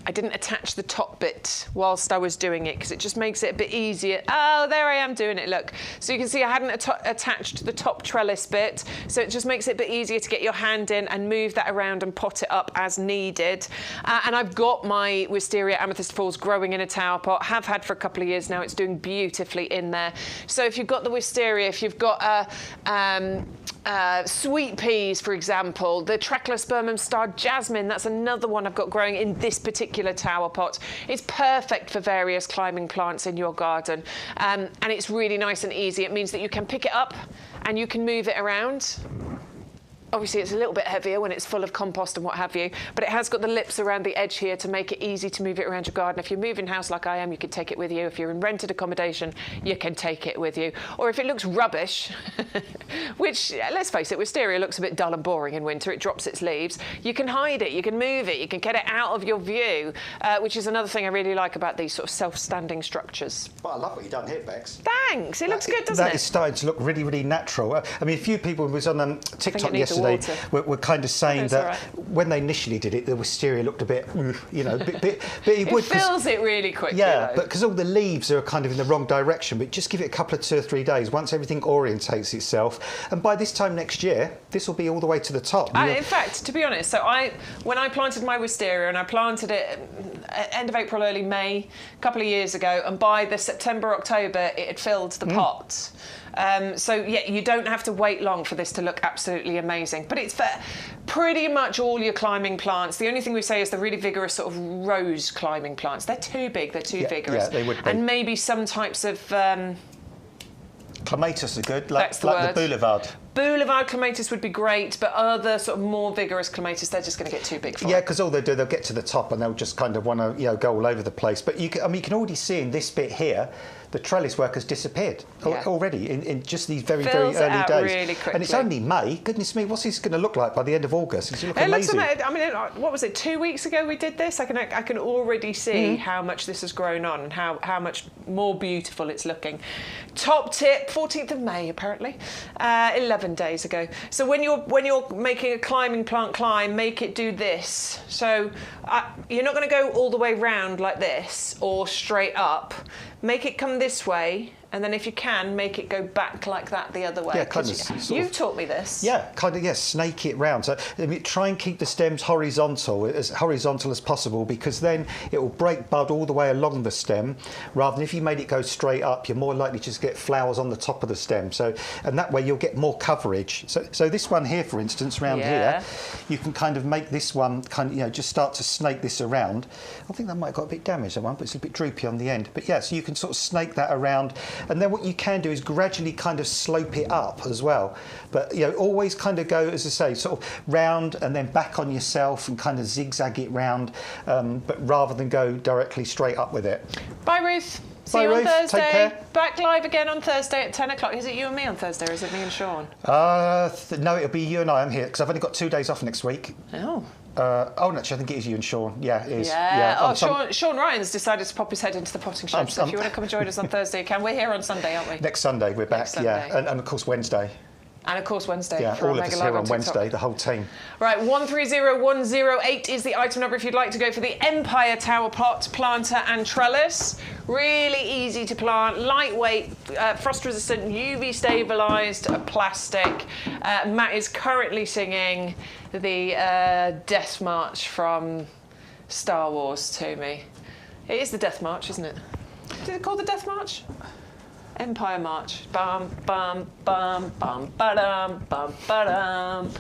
I didn't attach the top bit whilst I was doing it, because it just makes it a bit easier. Oh, there I am doing it, look. So you can see I hadn't attached the top trellis bit, so it just makes it a bit easier to get your hand in and move that around and pot it up as needed. And I've got my Wisteria Amethyst Falls growing in a tower pot, have had for a couple of years now. It's doing beautifully in there. So if you've got the Wisteria, if you've got sweet peas, for example, the Coreopsis starred jasmine, that's another one I've got growing in this particular tower pot. It's perfect for various climbing plants in your garden, and it's really nice and easy. It means that you can pick it up and you can move it around. Obviously, it's a little bit heavier when it's full of compost and what have you, but it has got the lips around the edge here to make it easy to move it around your garden. If you're moving house like I am, you can take it with you. If you're in rented accommodation, you can take it with you. Or if it looks rubbish, which, let's face it, wisteria looks a bit dull and boring in winter, it drops its leaves, you can hide it, you can move it, you can get it out of your view, which is another thing I really like about these sort of self-standing structures. Well, I love what you've done here, Bex. Thanks, it looks good, doesn't it? That is starting to look really, really natural. I mean, a few people was on TikTok yesterday were kind of saying that when they initially did it, the wisteria looked a bit, you know, but it fills it really quickly. Yeah, but because all the leaves are kind of in the wrong direction, but just give it a couple of 2 or 3 days, once everything orientates itself, and by this time next year, this will be all the way to the top. In fact, to be honest, so when I planted my wisteria, and I planted it end of April, early May, a couple of years ago, and by the September, October, it had filled the pot. So yeah, you don't have to wait long for this to look absolutely amazing. But it's for pretty much all your climbing plants. The only thing we say is the really vigorous sort of rose climbing plants. They're too big, they're too vigorous. Yeah, they would be. And maybe some types of... clematis are good, like the boulevard. Boulevard clematis would be great, but other sort of more vigorous clematis, they're just going to get too big for it. Yeah, because all they do, they'll get to the top and they'll just kind of want to, go all over the place. But you can already see in this bit here, the trellis work has disappeared already in just these very, very early days. Really quickly. And it's only May. Goodness me, what's this going to look like by the end of August? It's looking amazing. I mean, what was it, 2 weeks ago we did this? I can already see how much this has grown on and how much more beautiful it's looking. Top tip, 14th of May apparently, 11 days ago. So when you're making a climbing plant climb, make it do this. So you're not going to go all the way round like this or straight up. Make it come this way, and then if you can, make it go back like that the other way. Yeah, kind of. You taught me this. Yeah, kind of. Yeah, snake it round. So try and keep the stems horizontal as possible, because then it will break bud all the way along the stem. Rather than if you made it go straight up, you're more likely to just get flowers on the top of the stem. So, and that way you'll get more coverage. So this one here, for instance, round here, you can kind of make this one kind of, just start to snake this around. I think that might have got a bit damaged, that one, but it's a bit droopy on the end. But yeah, so you can sort of snake that around. And then what you can do is gradually kind of slope it up as well. But, always kind of go, as I say, sort of round and then back on yourself and kind of zigzag it round, but rather than go directly straight up with it. Bye, Ruth. See you on Thursday. Take care. Back live again on Thursday at 10 o'clock. Is it you and me on Thursday, or is it me and Sean? No, it'll be you and I. I'm here because I've only got 2 days off next week. Oh. Actually, I think it is you and Sean. Yeah, it is. Yeah. Sean Ryan's decided to pop his head into the potting shed. So if you want to come and join us on Thursday, you can. We're here on Sunday, aren't we? Next Sunday, we're back. Yeah, and of course Wednesday. And of course Wednesday. Yeah, all of us here on Wednesday, the whole team. Right, 130108 is the item number if you'd like to go for the Empire Tower pot, planter and trellis. Really easy to plant, lightweight, frost resistant, UV stabilised plastic. Matt is currently singing the Death March from Star Wars to me. It is the Death March, isn't it? Is it called the Death March? Empire March. Bum, bum, bum, bum, ba-dum, bum, ba-dum.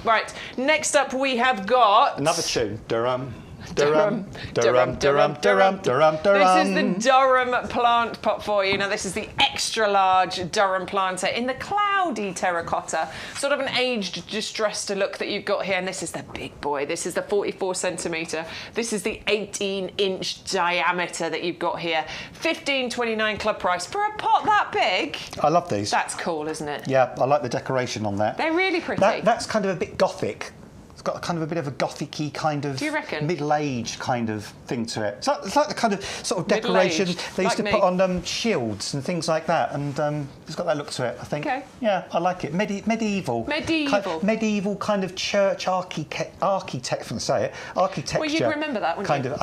Right, next up we have got... another tune. Durham. Durham, Durham, Durham, Durham, Durham, Durham. This is the Durham plant pot for you. Now, this is the extra large Durham planter in the cloudy terracotta, sort of an aged, distressed look that you've got here. And this is the big boy. This is the 44 centimetre. This is the 18-inch diameter that you've got here. $15.29 club price for a pot that big. I love these. That's cool, isn't it? Yeah, I like the decoration on that. They're really pretty. That's kind of a bit gothic. It's got kind of a bit of a gothic-y kind of... do you reckon? Middle-aged kind of thing to it. It's like the kind of sort of decoration they used to put on shields and things like that, and it's got that look to it, I think. Okay. Yeah, I like it. Medieval. Medieval kind of church architecture. Well, you'd remember that, wouldn't you?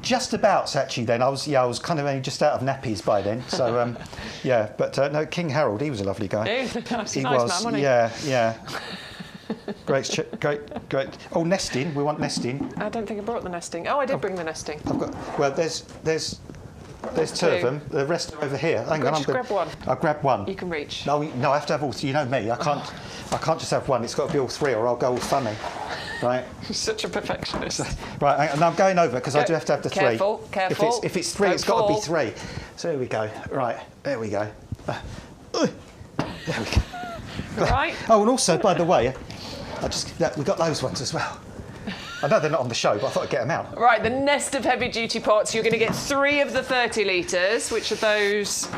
Just about, actually. Then I was kind of only just out of nappies by then. So yeah, but no, King Harold, he was a lovely guy. He was. Man, wasn't he? Yeah. Great. Oh, nesting. We want nesting. I don't think I brought the nesting. Oh, I did bring the nesting. There's two of them. The rest are over here. Hang on, grab one. I'll grab one. You can reach. No, I have to have all. You know me. I can't just have one. It's got to be all three, or I'll go all funny. Right. You're such a perfectionist. Right, and I'm going over because I do have to have the three. Careful. If it's three, it's got to be three. So here we go. Right, there we go. There we go. Right. Oh, and also, by the way, we got those ones as well. I know they're not on the show, but I thought I'd get them out. Right, the nest of heavy-duty pots. You're going to get 3 of the 30 litres, which are those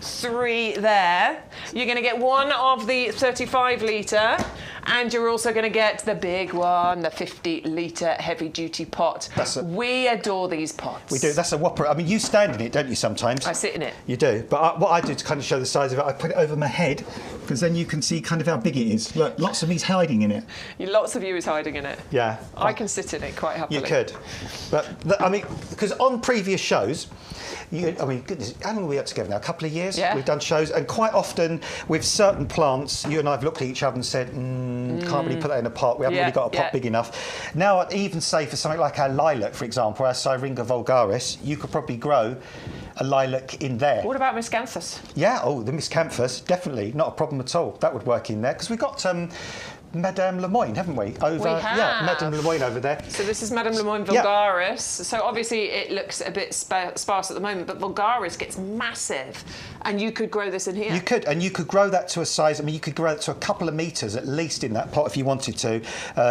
3 there. You're going to get 1 of the 35 litre, and you're also going to get the big one, the 50 litre heavy-duty pot. We adore these pots. We do. That's a whopper. I mean, you stand in it, don't you, sometimes? I sit in it. You do. But what I do to kind of show the size of it, I put it over my head, because then you can see kind of how big it is. Look, lots of me's hiding in it. Lots of you is hiding in it. Yeah. I can sit in it quite happily. You could. But, I mean, because on previous shows, goodness, how long are we up together now? A couple of years? Yeah. We've done shows, and quite often with certain plants, you and I have looked at each other and said, can't really put that in a pot. We haven't really got a pot big enough. Now, I'd even say for something like our lilac, for example, our Syringa vulgaris, you could probably grow a lilac in there. What about Miscanthus? Yeah, the Miscanthus, definitely, not a problem at all. That would work in there, because we've got Madame Lemoyne, haven't we? We have. Yeah, Madame Lemoyne over there. So this is Madame Lemoyne vulgaris. Yeah. So obviously it looks a bit sparse at the moment, but vulgaris gets massive, and you could grow this in here. You could, and you could grow that to a size. I mean, you could grow it to a couple of metres at least in that pot if you wanted to,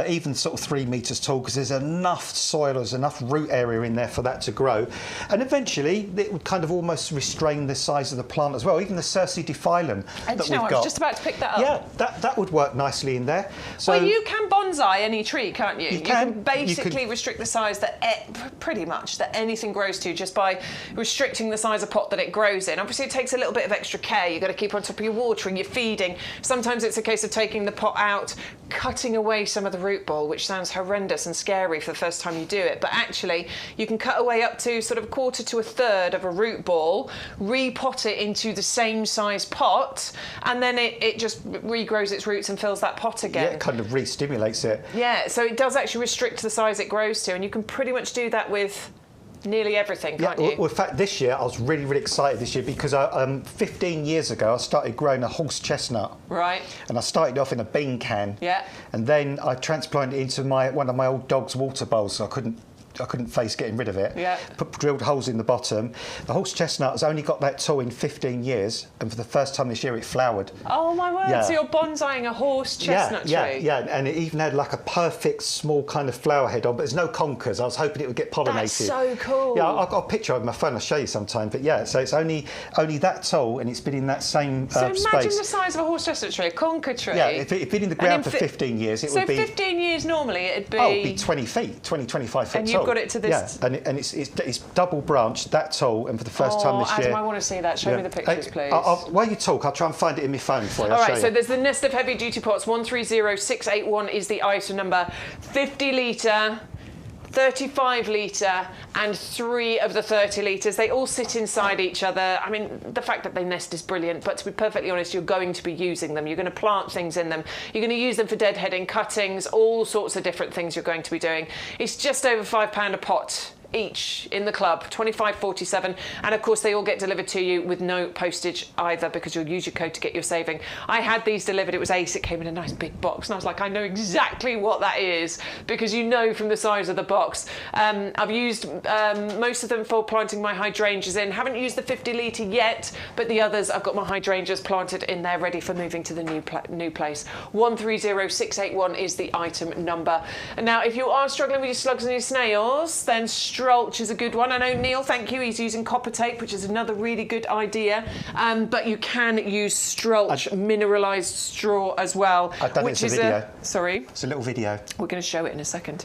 even sort of 3 metres tall, because there's enough soil, there's enough root area in there for that to grow, and eventually it would kind of almost restrain the size of the plant as well. Even the Circe defilum that we've got. I was just about to pick that up. Yeah, that would work nicely in there. So, well, you can bonsai any tree, can't you? You can basically restrict the size that pretty much that anything grows to just by restricting the size of pot that it grows in. Obviously, it takes a little bit of extra care. You've got to keep on top of your watering, your feeding. Sometimes it's a case of taking the pot out, cutting away some of the root ball, which sounds horrendous and scary for the first time you do it. But actually, you can cut away up to sort of 1/4 to 1/3 of a root ball, repot it into the same size pot, and then it just regrows its roots and fills that pot again. Yeah, it kind of re-stimulates it. Yeah, so it does actually restrict the size it grows to, and you can pretty much do that with nearly everything, can't you? Well, in fact, this year I was really, really excited this year because 15 years ago I started growing a horse chestnut. Right. And I started off in a bean can. Yeah. And then I transplanted it into one of my old dog's water bowls, so I couldn't face getting rid of it. Yeah. Drilled holes in the bottom. The horse chestnut has only got that tall in 15 years, and for the first time this year it flowered. Oh my word! Yeah. So you're bonsaiing a horse chestnut tree? Yeah, and it even had like a perfect small kind of flower head on, but there's no conkers. I was hoping it would get pollinated. That's so cool. Yeah, I've got a picture of my phone. I'll show you sometime. But yeah, so it's only that tall, and it's been in that same space. So imagine the size of a horse chestnut tree, a conker tree. Yeah, if it'd been in the ground for 15 years, it would be. So 15 years normally it'd be. Oh, it'd be 20 feet, 25 foot and tall. You've got it to this. Yeah, and it's double branched, that tall, and for the first time this year. Adam, I want to see that. Show me the pictures, please. While you talk, I'll try and find it in my phone for you. All right, so there's the nest of heavy duty pots. 130681 is the item number. 50 litre. 35 litre and 3 of the 30 litres. They all sit inside each other. I mean, the fact that they nest is brilliant, but to be perfectly honest, you're going to be using them. You're going to plant things in them. You're going to use them for deadheading, cuttings, all sorts of different things you're going to be doing. It's just over £5 a pot each in the club, 25.47, and of course they all get delivered to you with no postage either, because you'll use your code to get your saving. I had these delivered, it was Ace, it came in a nice big box, and I was like, I know exactly what that is, because you know from the size of the box. I've used most of them for planting my hydrangeas in. Haven't used the 50 litre yet, but the others, I've got my hydrangeas planted in there ready for moving to the new place. 130681 is the item number. And now if you are struggling with your slugs and your snails, then Stroch is a good one. I know Neil, thank you, he's using copper tape, which is another really good idea. But you can use Stroch mineralised straw as well. I've done which it as a video. Sorry? It's a little video. We're going to show it in a second.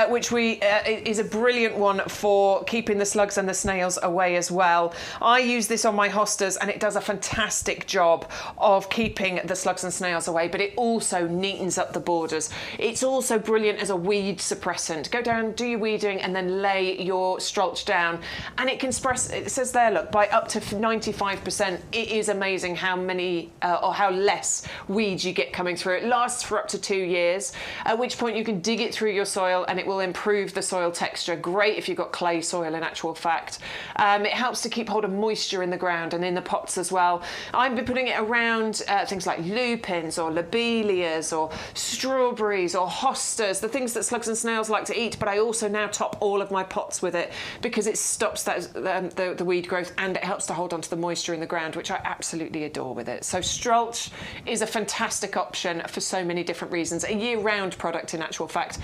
Which is a brilliant one for keeping the slugs and the snails away as well. I use this on my hostas and it does a fantastic job of keeping the slugs and snails away, but it also neatens up the borders. It's also brilliant as a weed suppressant. Go down, do your weeding, and then lay your Stroch down, and it can suppress, it says there, look, by up to 95%. It is amazing how many or how less weeds you get coming through. It lasts for up to 2 years, at which point you can dig it through your soil and it will improve the soil texture. Great if you've got clay soil, in actual fact. It helps to keep hold of moisture in the ground and in the pots as well. I've been putting it around things like lupins or lobelias or strawberries or hostas, the things that slugs and snails like to eat, but I also now top all of my pots pots with it because it stops that the weed growth, and it helps to hold on to the moisture in the ground, which I absolutely adore with it. So Stroch is a fantastic option for so many different reasons. A year-round product in actual fact,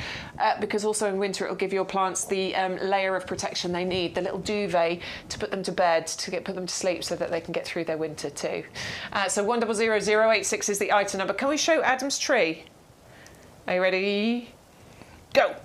because also in winter it'll give your plants the layer of protection they need, the little duvet to put them to bed, to put them to sleep so that they can get through their winter too. So 100086 is the item number. Can we show Adam's tree? Are you ready? Go.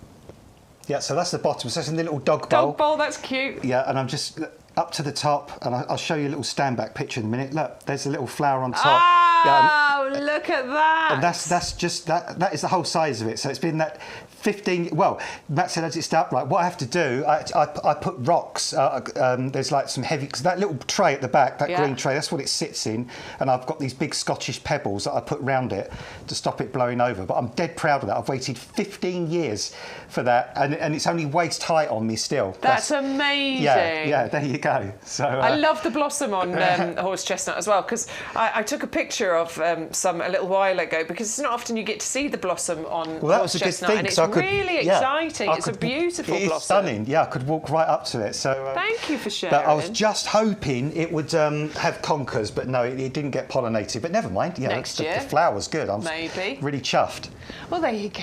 Yeah, so that's the bottom. So that's in the little dog bowl. Dog bowl, that's cute. Yeah, and I'm just up to the top, and I'll show you a little stand back picture in a minute. Look, there's a little flower on top. Oh, yeah, look at that. And that's just, that is the whole size of it. So it's been that 15, well, Matt said as it started, right, what I have to do, I put rocks, there's like some heavy, because that little tray at the back, that green tray, that's what it sits in, and I've got these big Scottish pebbles that I put round it to stop it blowing over. But I'm dead proud of that. I've waited 15 years for that, and it's only waist height on me still. That's amazing. Yeah, there you go. So I love the blossom on horse chestnut as well, because I took a picture of some a little while ago, because it's not often you get to see the blossom on horse chestnut, and it's really exciting. It's a beautiful blossom. It's stunning. Yeah, I could walk right up to it. So thank you for sharing. But I was just hoping it would have conkers, but no, it didn't get pollinated. But never mind. Yeah, next year the flower's good. I'm really chuffed. Well, there you go.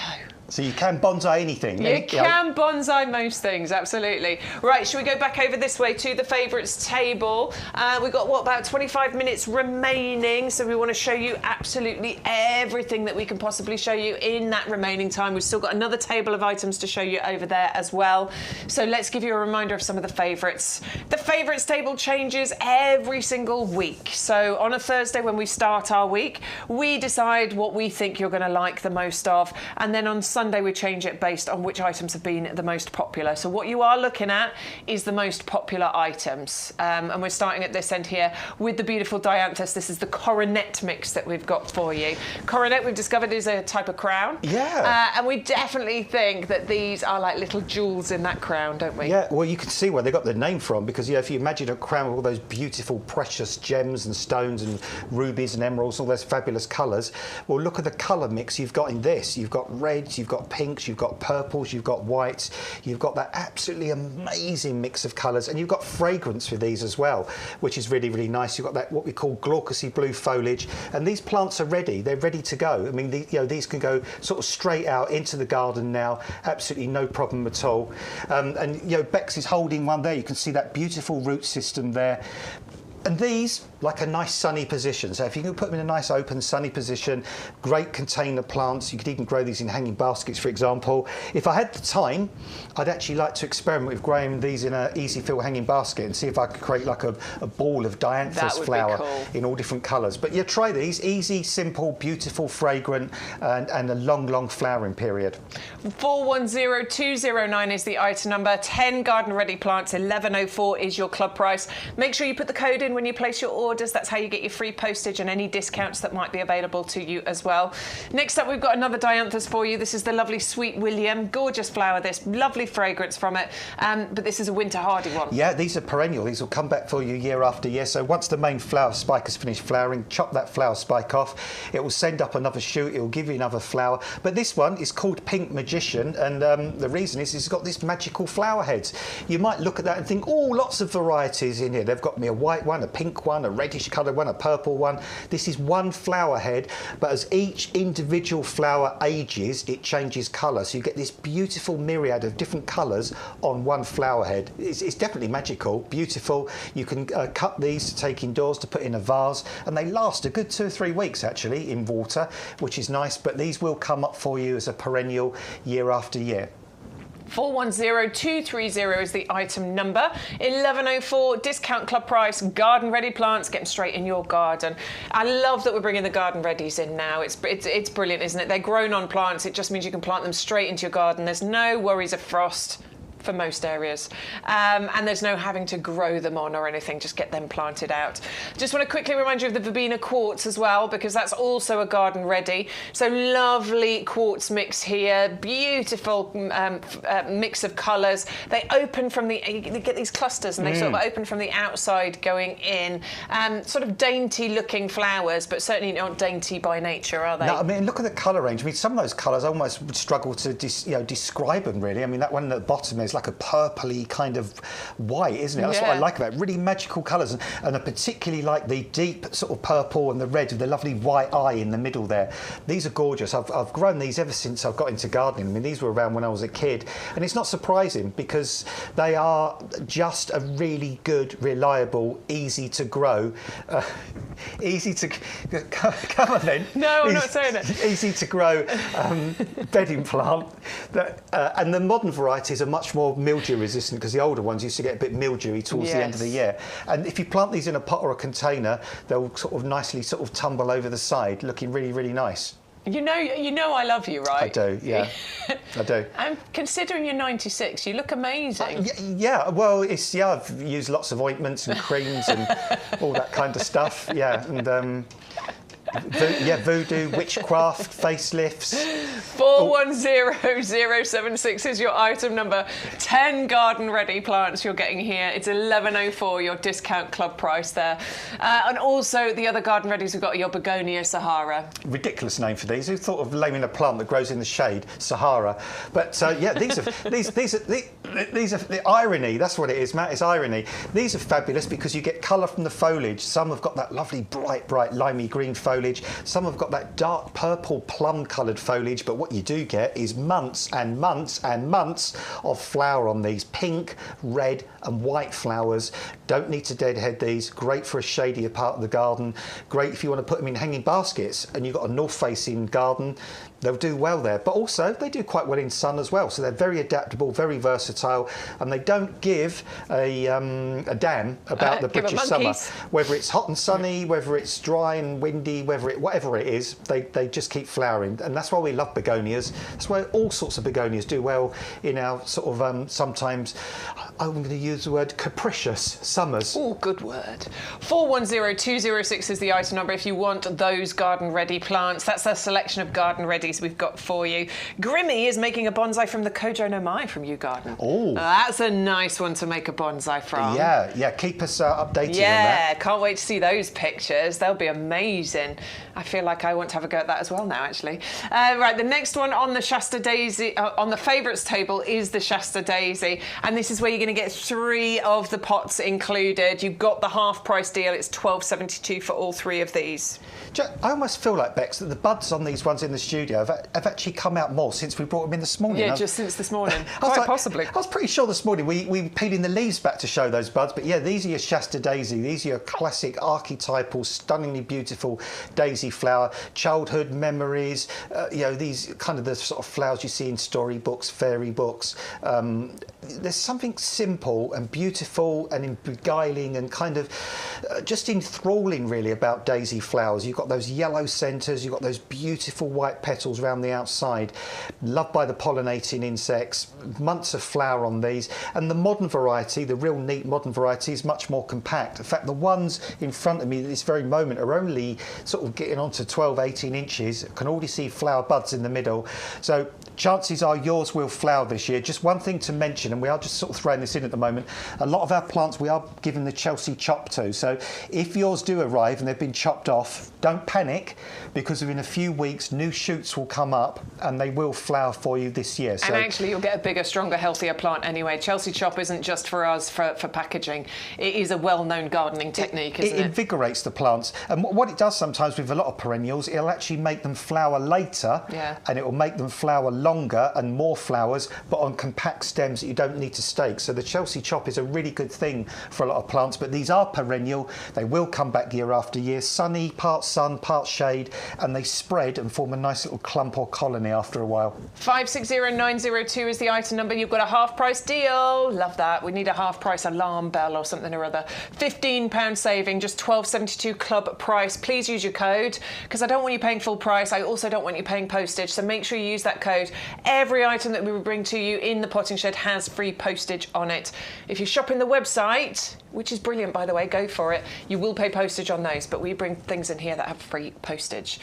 So you can bonsai anything. You can bonsai most things, absolutely. Right, should we go back over this way to the favourites table? We've got, what, about 25 minutes remaining, so we want to show you absolutely everything that we can possibly show you in that remaining time. We've still got another table of items to show you over there as well. So let's give you a reminder of some of the favourites. The favourites table changes every single week. So on a Thursday when we start our week, we decide what we think you're going to like the most of, and then on Sunday we change it based on which items have been the most popular. So what you are looking at is the most popular items. And we're starting at this end here with the beautiful Dianthus. This is the coronet mix that we've got for you. Coronet, we've discovered, is a type of crown. Yeah. And we definitely think that these are like little jewels in that crown, don't we? Yeah, well, you can see where they got the name from, because if you imagine a crown with all those beautiful precious gems and stones and rubies and emeralds, all those fabulous colours, well, look at the colour mix you've got in this. You've got reds, you've got pinks, you've got purples, you've got whites, you've got that absolutely amazing mix of colours, and you've got fragrance with these as well, which is really, really nice. You've got that what we call glaucous blue foliage, and these plants are ready. They're ready to go. I mean, these can go sort of straight out into the garden now, absolutely no problem at all. And Bex is holding one there. You can see that beautiful root system there. And these, like a nice sunny position. So if you can put them in a nice open sunny position, great container plants. You could even grow these in hanging baskets, for example. If I had the time, I'd actually like to experiment with growing these in an easy fill hanging basket and see if I could create like a ball of Dianthus flower in all different colours. But yeah, try these. Easy, simple, beautiful, fragrant, and a long, long flowering period. 410209 is the item number. 10 garden ready plants, 1104 is your club price. Make sure you put the code in when you place your orders. That's how you get your free postage and any discounts that might be available to you as well. Next up, we've got another Dianthus for you. This is the lovely Sweet William. Gorgeous flower, this. Lovely fragrance from it. But this is a winter hardy one. Yeah, these are perennial. These will come back for you year after year. So once the main flower spike has finished flowering, chop that flower spike off. It will send up another shoot. It will give you another flower. But this one is called Pink Magician. And the reason is it's got this magical flower heads. You might look at that and think, oh, lots of varieties in here. They've got me a white one, a pink one, a reddish coloured one, a purple one. This is one flower head, but as each individual flower ages, it changes colour. So you get this beautiful myriad of different colours on one flower head. It's definitely magical, beautiful. You can cut these to take indoors to put in a vase, and they last a good 2 or 3 weeks actually in water, which is nice. But these will come up for you as a perennial year after year. 410230 is the item number. 1104 discount club price. Garden ready plants, get them straight in your garden. I love that we're bringing the garden readies in now. It's brilliant, isn't it? They're grown on plants. It just means you can plant them straight into your garden. There's no worries of frost for most areas, and there's no having to grow them on or anything. Just get them planted out. Just want to quickly remind you of the Verbena quartz as well, because that's also a garden ready. So lovely quartz mix here, beautiful mix of colours. They open from you get these clusters, and they sort of open from the outside going in. Sort of dainty looking flowers, but certainly not dainty by nature, are they? No, I mean, look at the colour range. I mean, some of those colours I almost would struggle to describe them really. I mean, that one at the bottom is It's like a purpley kind of white, isn't it? That's what I like about it. Really magical colours, and I particularly like the deep sort of purple and the red with the lovely white eye in the middle there. These are gorgeous. I've grown these ever since I've got into gardening. I mean, these were around when I was a kid, and it's not surprising because they are just a really good, reliable, easy to grow, easy to come on then. No, I'm not saying it. Easy to grow bedding plant. And the modern varieties are much more mildew resistant because the older ones used to get a bit mildewy towards the end of the year. And if you plant these in a pot or a container, they'll sort of nicely sort of tumble over the side, looking really, really nice. You know I love you, right? I do, yeah. I do. And considering you're 96, you look amazing. Yeah, well, I've used lots of ointments and creams and all that kind of stuff, yeah. And voodoo, witchcraft, facelifts. 410076 is your item number. 10 garden-ready plants you're getting here. It's 11.04, your discount club price there. And also the other garden-readies we've got are your Begonia Sahara. Ridiculous name for these. Who thought of naming a plant that grows in the shade? Sahara. But yeah, these are the irony. That's what it is, Matt. It's irony. These are fabulous because you get colour from the foliage. Some have got that lovely bright limey green foliage. Some have got that dark purple plum coloured foliage, but what you do get is months and months and months of flower on these. Pink, red and white flowers. Don't need to deadhead these. Great for a shadier part of the garden. Great if you want to put them in hanging baskets and you've got a north facing garden. They'll do well there, but also they do quite well in sun as well. So they're very adaptable, very versatile, and they don't give a damn about the British summer. Whether it's hot and sunny, whether it's dry and windy, whatever it is, they just keep flowering, and that's why we love begonias. That's why all sorts of begonias do well in our sort of sometimes, I'm going to use the word capricious summers. Oh, good word. 410206 is the item number if you want those garden-ready plants. That's a selection of garden-readies we've got for you. Grimmy is making a bonsai from the Kojo no Mai from YouGarden. Oh, that's a nice one to make a bonsai from. Yeah. Keep us updated on that. Yeah, can't wait to see those pictures. They'll be amazing. I feel like I want to have a go at that as well now, actually. Right, the next one on the Shasta Daisy, on the favourites table is the Shasta Daisy, and this is where you're going to get 3 of the pots included. You've got the half-price deal. It's $12.72 for all 3 of these. I almost feel like, Bex, that the buds on these ones in the studio have actually come out more since we brought them in this morning. Yeah, just since this morning. Quite possibly. I was pretty sure this morning we were peeling the leaves back to show those buds, but yeah, these are your Shasta Daisy. These are your classic, archetypal, stunningly beautiful daisy flower. Childhood memories, these kind of the sort of flowers you see in storybooks, fairy books. There's something simple and beautiful and beguiling and kind of just enthralling, really, about daisy flowers. You've got those yellow centres, you've got those beautiful white petals around the outside, loved by the pollinating insects, months of flower on these. And the modern variety, the real neat modern variety, is much more compact. In fact, the ones in front of me at this very moment are only sort of getting on to 12, 18 inches. Can already see flower buds in the middle. So chances are yours will flower this year. Just one thing to mention, and we are just sort of throwing this in at the moment, a lot of our plants we are giving the Chelsea chop to. So if yours do arrive and they've been chopped off, don't panic, because within a few weeks new shoots will come up and they will flower for you this year. So, and actually you'll get a bigger, stronger, healthier plant anyway. Chelsea chop isn't just for us for packaging. It is a well-known gardening technique, isn't it? It invigorates the plants. And what it does sometimes with a lot of perennials, it'll actually make them flower later, and it will make them flower longer and more flowers, but on compact stems that you don't need to stake. So the Chelsea chop is a really good thing for a lot of plants, but these are perennial. They will come back year after year, sunny, part sun, part shade, and they spread and form a nice little clump or colony after a while. 560902 is the item number. You've got a half-price deal. Love that. We need a half-price alarm bell or something or other. £15 saving, just $12.72 club price. Please use your code, because I don't want you paying full price. I also don't want you paying postage, so make sure you use that code. Every item that we will bring to you in the potting shed has free postage on it. If you shop in the website, which is brilliant, by the way, go for it, you will pay postage on those, but we bring things in here that have free postage.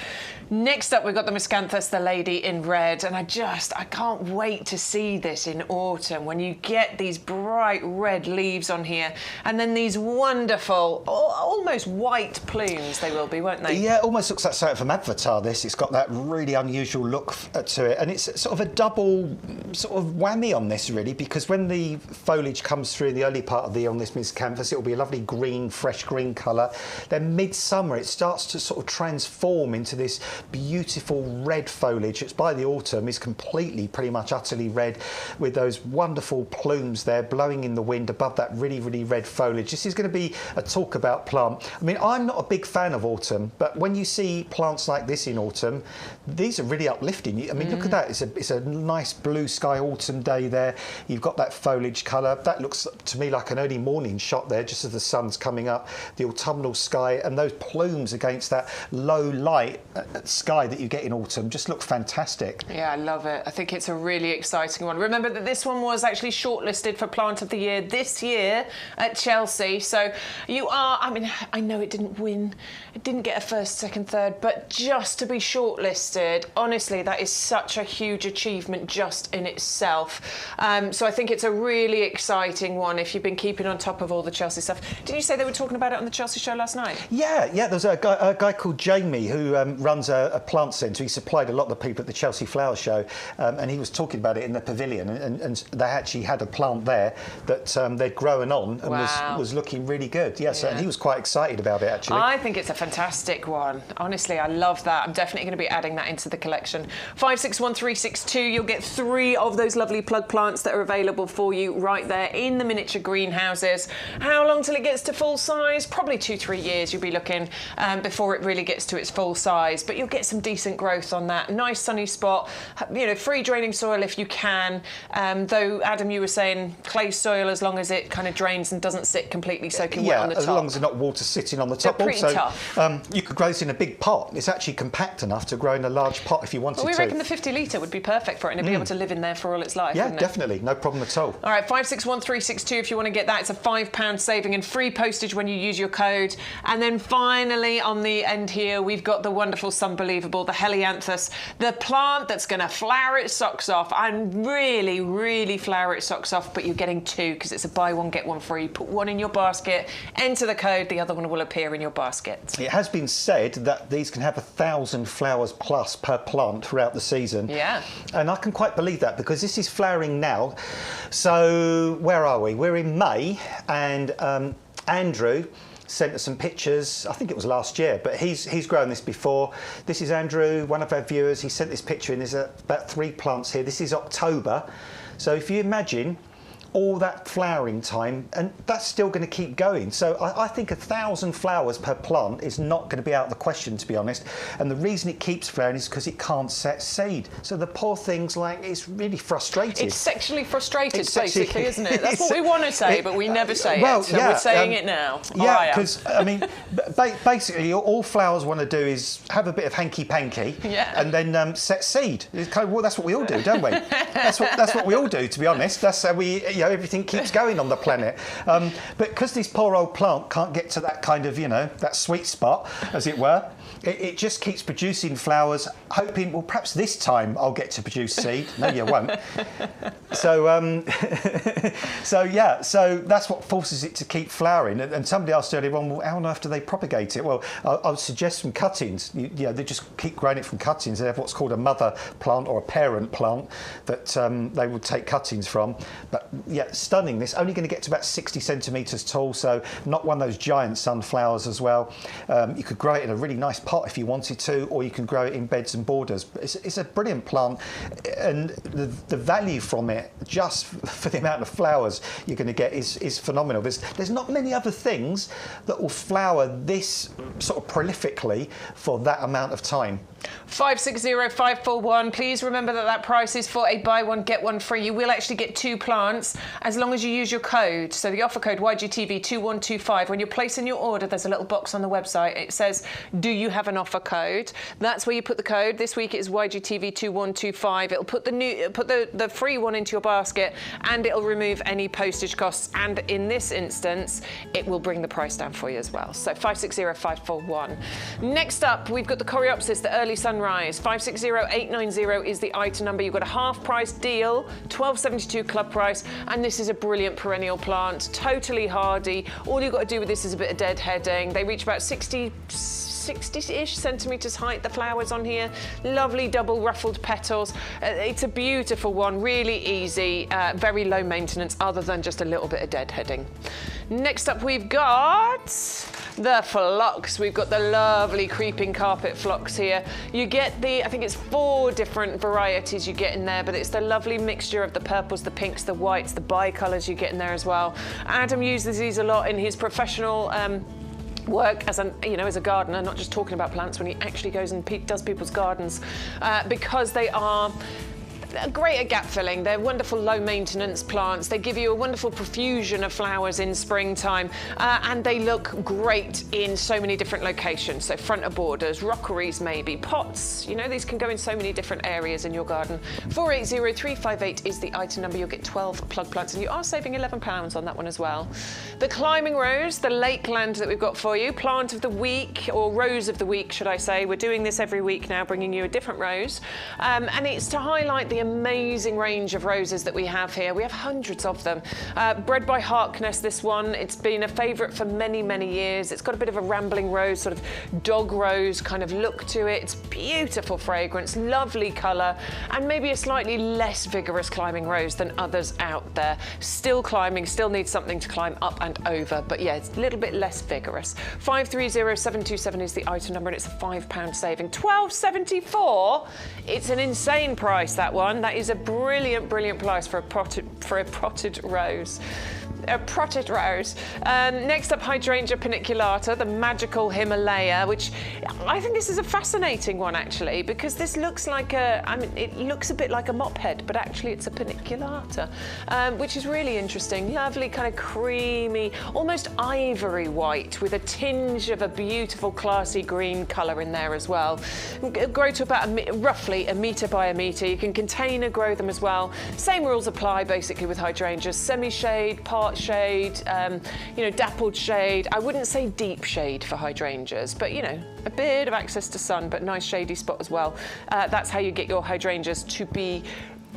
Next up, we've got the Miscanthus Dianthus, the lady in red, and I can't wait to see this in autumn when you get these bright red leaves on here, and then these wonderful, almost white plumes they will be, won't they? Yeah, it almost looks like something from Avatar, this. It's got that really unusual look to it, and it's sort of a double sort of whammy on this, really, because when the foliage comes through in the early part of the year on this Miscanthus, it will be a lovely green, fresh green colour. Then midsummer, it starts to sort of transform into this beautiful red foliage. It's by the autumn is completely, pretty much utterly red, with those wonderful plumes there blowing in the wind above that really, really red foliage. This is going to be a talk about plant. I mean, I'm not a big fan of autumn, but when you see plants like this in autumn, these are really uplifting. I mean, look at that. It's a nice blue sky autumn day there. You've got that foliage colour. That looks to me like an early morning shot there, just as the sun's coming up, the autumnal sky, and those plumes against that low light sky that you get in autumn just look fantastic. Yeah, I love it. I think it's a really exciting one. Remember that this one was actually shortlisted for Plant of the Year this year at Chelsea. So you are, I mean, I know it didn't win, it didn't get a first, second, third, but just to be shortlisted, honestly, that is such a huge achievement just in itself. So I think it's a really exciting one if you've been keeping on top of all the Chelsea stuff. Did you say they were talking about it on the Chelsea show last night? Yeah, there's a guy called Jamie who runs a plant centre. He supplied a lot of the people at the Chelsea Flower Show, and he was talking about it in the pavilion, and they actually had a plant there that they'd grown on and was looking really good. Yes, and he was quite excited about it, actually. I think it's a fantastic one. Honestly, I love that. I'm definitely going to be adding that into the collection. 561362, you'll get 3 of those lovely plug plants that are available for you right there in the miniature greenhouses. How long till it gets to full size? Probably 2-3 years you'll be looking before it really gets to its full size, but you'll get some decent growth on that. Nice sunny spot, you know, free draining soil if you can, though Adam, you were saying clay soil as long as it kind of drains and doesn't sit completely soaking wet on the top. Yeah, as long as there's not water sitting on the top. They're pretty tough. You could grow this in a big pot. It's actually compact enough to grow in a large pot if you wanted to. We reckon the 50 litre would be perfect for it, and it'd be able to live in there for all its life, wouldn't it? Definitely, no problem at all. All right, 561362 if you want to get that. It's a £5 saving and free postage when you use your code. And then finally on the end here, we've got the wonderful Sunbelievable, the Helianthus, the plant that's going to flower its socks off and really, really flower its socks off, but you're getting 2 because it's a buy one, get one free. Put one in your basket, enter the code, the other one will appear in your basket. It has been said that these can have 1,000 flowers plus per plant throughout the season. Yeah. And I can quite believe that because this is flowering now. So where are we? We're in May, and Andrew sent us some pictures. I think it was last year, but he's grown this before. This is Andrew, one of our viewers. He sent this picture in. There's about 3 plants here. This is October. So if you imagine all that flowering time, and that's still going to keep going. So I think 1,000 flowers per plant is not going to be out of the question, to be honest. And the reason it keeps flowering is because it can't set seed. So the poor thing's like, it's really frustrated. It's sexually frustrated, basically, isn't it? That's what we want to say, but we never say it. So we're saying it now. Yeah, because, I mean, basically, all flowers want to do is have a bit of hanky-panky and then set seed. It's kind of, well, that's what we all do, don't we? That's what we all do, to be honest. That's how we... everything keeps going on the planet. But because this poor old plant can't get to that kind of, that sweet spot, as it were, it just keeps producing flowers, hoping, well, perhaps this time I'll get to produce seed. No, you won't. So, so that's what forces it to keep flowering. And somebody asked earlier on, well, how on earth do they propagate it? Well, I would suggest some cuttings. They just keep growing it from cuttings. They have what's called a mother plant or a parent plant that they would take cuttings from. But stunning. This only going to get to about 60 centimetres tall, so not one of those giant sunflowers as well. You could grow it in a really nice pot if you wanted to, or you can grow it in beds and borders. It's a brilliant plant, and the value from it, just for the amount of flowers you're going to get, is phenomenal. There's not many other things that will flower this sort of prolifically for that amount of time. 560541. Please remember that price is for a buy one get one free. You will actually get 2 plants as long as you use your code. So the offer code YGTV2125. When you're placing your order, there's a little box on the website. It says, "Do you have an offer code?" That's where you put the code. This week it's YGTV2125. It'll put the free one into your basket, and it'll remove any postage costs. And in this instance, it will bring the price down for you as well. So 560541. Next up, we've got the Coreopsis, the early early sunrise. 560890 is the item number. You've got a half price deal, $12.72 club price, and this is a brilliant perennial plant, totally hardy. All you've got to do with this is a bit of deadheading. They reach about 60-ish centimetres height, the flowers on here. Lovely double ruffled petals. It's a beautiful one, really easy, very low maintenance other than just a little bit of deadheading. Next up we've got the phlox. We've got the lovely creeping carpet phlox here. You get the, I think it's 4 different varieties you get in there, but it's the lovely mixture of the purples, the pinks, the whites, the bicolours you get in there as well. Adam uses these a lot in his professional work as a gardener, not just talking about plants, when he actually goes and does people's gardens, because they are great at gap filling. They're wonderful low maintenance plants. They give you a wonderful profusion of flowers in springtime, and they look great in so many different locations. So front of borders, rockeries maybe, pots, these can go in so many different areas in your garden. 480358 is the item number. You'll get 12 plug plants, and you are saving £11 on that one as well. The climbing rose, the lakeland that we've got for you, plant of the week, or rose of the week should I say. We're doing this every week now, bringing you a different rose, and it's to highlight the amazing range of roses that we have here. We have hundreds of them. Bred by Harkness, this one. It's been a favourite for many, many years. It's got a bit of a rambling rose, sort of dog rose kind of look to it. It's beautiful fragrance, lovely colour, and maybe a slightly less vigorous climbing rose than others out there. Still climbing, still needs something to climb up and over, but yeah, it's a little bit less vigorous. 530727 is the item number, and it's a £5 saving. $12.74. It's an insane price, that one. That is a brilliant, brilliant price for a potted rose. Next up, Hydrangea paniculata, the magical Himalaya, which I think this is a fascinating one actually, because this looks like it looks a bit like a mop head, but actually it's a paniculata, which is really interesting. Lovely kind of creamy, almost ivory white with a tinge of a beautiful classy green colour in there as well. Grow to about roughly a metre by a metre. You can container grow them as well. Same rules apply basically with hydrangeas. Semi-shade, part shade, dappled shade. I wouldn't say deep shade for hydrangeas, but a bit of access to sun, but nice shady spot as well. That's how you get your hydrangeas to be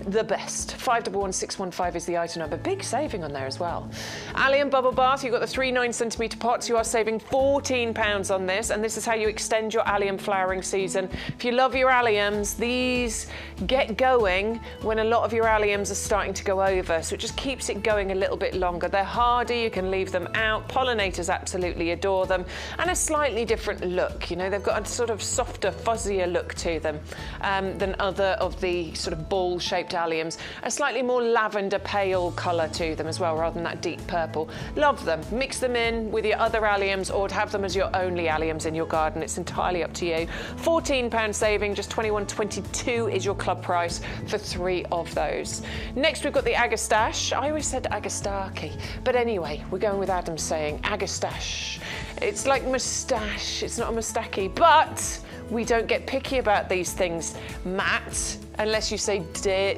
the best. 511615 is the item number. Big saving on there as well. Allium bubble bath, you've got the 3 9cm pots. You are saving £14 on this, and this is how you extend your allium flowering season. If you love your alliums, these get going when a lot of your alliums are starting to go over, so it just keeps it going a little bit longer. They're hardy, you can leave them out. Pollinators absolutely adore them, and a slightly different look. They've got a sort of softer, fuzzier look to them than other of the sort of ball-shaped alliums. A slightly more lavender pale colour to them as well, rather than that deep purple. Love them. Mix them in with your other alliums, or have them as your only alliums in your garden. It's entirely up to you. £14 saving, just $21.22 is your club price for 3 of those. Next we've got the Agastache. I always said Agastache, but anyway, we're going with Adam saying Agastache. It's like moustache. It's not a moustache, but we don't get picky about these things, Matt, unless you say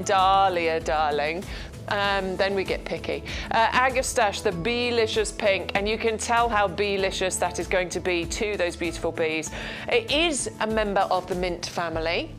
Dahlia, darling. Then we get picky. Agastache, the beelicious pink, and you can tell how beelicious that is going to be to those beautiful bees. It is a member of the mint family,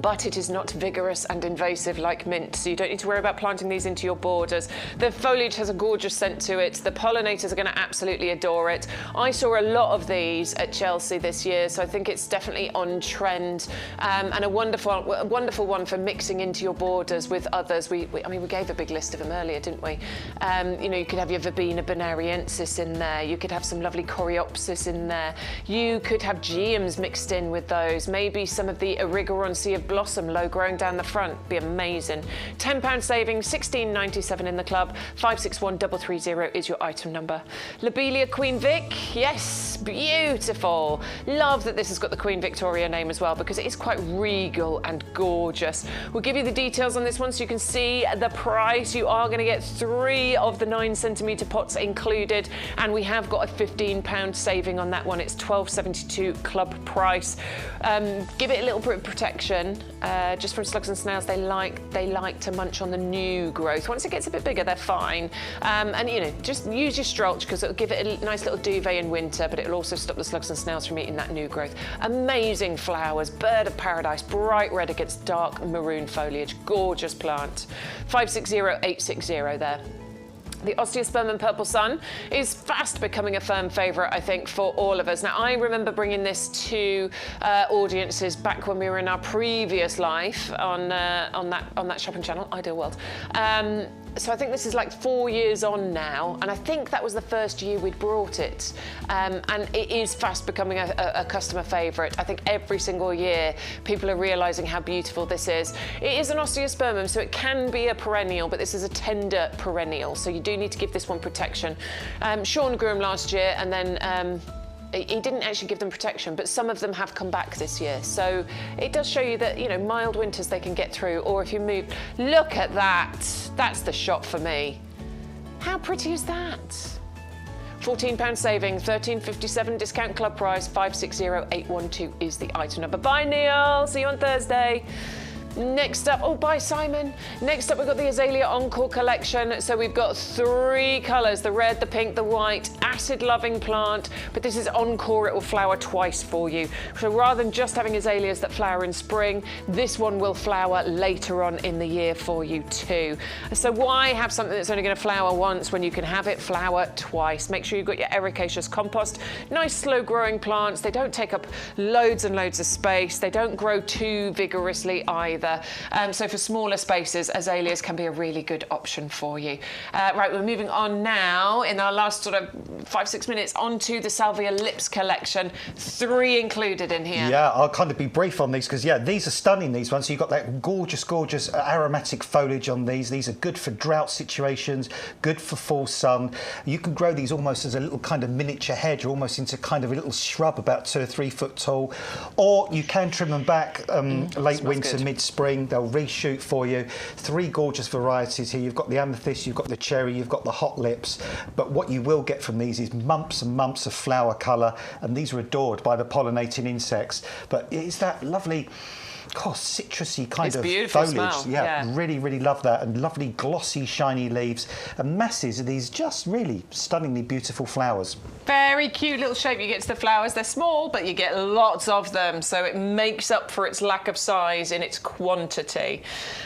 but it is not vigorous and invasive like mint, so you don't need to worry about planting these into your borders. The foliage has a gorgeous scent to it. The pollinators are going to absolutely adore it. I saw a lot of these at Chelsea this year, so I think it's definitely on trend, and a wonderful one for mixing into your borders with others. We gave a big list of them earlier, didn't we? You could have your Verbena bonariensis in there. You could have some lovely Coreopsis in there. You could have geums mixed in with those. Maybe some of the Erigeron Sea of Blossom low growing down the front. Be amazing. £10 saving, $16.97 in the club. 561330 is your item number. Lobelia Queen Vic, yes, beautiful. Love that this has got the Queen Victoria name as well, because it is quite regal and gorgeous. We'll give you the details on this one so you can see the price. You are going to get 3 of the 9cm pots included, and we have got a £15 saving on that one. It's $12.72 club price. Give it a little bit of protection. collection, just from slugs and snails. They like to munch on the new growth. Once it gets a bit bigger, they're fine. And you know, just use your Stroch because it'll give it a nice little duvet in winter, but it'll also stop the slugs and snails from eating that new growth. Amazing flowers, bird of paradise, bright red against dark maroon foliage. Gorgeous plant. 560860 there. The Osteospermum Purple Sun is fast becoming a firm favourite, I think, for all of us. Now, I remember bringing this to audiences back when we were in our previous life on that shopping channel, Ideal World. So I think this is like 4 years on now, and I think that was the first year we'd brought it. And it is fast becoming a customer favourite. I think every single year people are realising how beautiful this is. It is an Osteospermum, so it can be a perennial, but this is a tender perennial, so you do need to give this one protection. Sean grew them last year, and then he didn't actually give them protection, but some of them have come back this year. So it does show you that, you know, mild winters they can get through, or if you move, look at that. That's the shot for me. How pretty is that? £14 saving, £13.57 discount club price, 560812 is the item number. Bye, Neil. See you on Thursday. Next up, oh, bye, Simon. Next up, we've got the Azalea Encore collection. So we've got 3 colours, the red, the pink, the white, acid-loving plant, but this is Encore. It will flower twice for you. So rather than just having azaleas that flower in spring, this one will flower later on in the year for you too. So why have something that's only going to flower once when you can have it flower twice? Make sure you've got your ericaceous compost. Nice slow-growing plants. They don't take up loads and loads of space. They don't grow too vigorously either. So for smaller spaces, azaleas can be a really good option for you. Right, we're moving on now in our last sort of 5-6 minutes onto the Salvia Lips collection. 3 included in here. Yeah, I'll kind of be brief on these because, yeah, these are stunning, these ones. So you've got that gorgeous, gorgeous aromatic foliage on these. These are good for drought situations, good for full sun. You can grow these almost as a little kind of miniature hedge, or almost into kind of a little shrub about 2 or 3 foot tall. Or you can trim them back late winter, mid-spring. They'll reshoot for you. 3 gorgeous varieties here. You've got the amethyst, you've got the cherry, you've got the hot lips. But what you will get from these is mumps and mumps of flower colour, and these are adored by the pollinating insects. But it's that lovely, citrusy kind of foliage. Smell. Yeah, really, really love that. And lovely, glossy, shiny leaves, and masses of these just really stunningly beautiful flowers. Very cute little shape you get to the flowers. They're small, but you get lots of them, so it makes up for its lack of size in its quantity.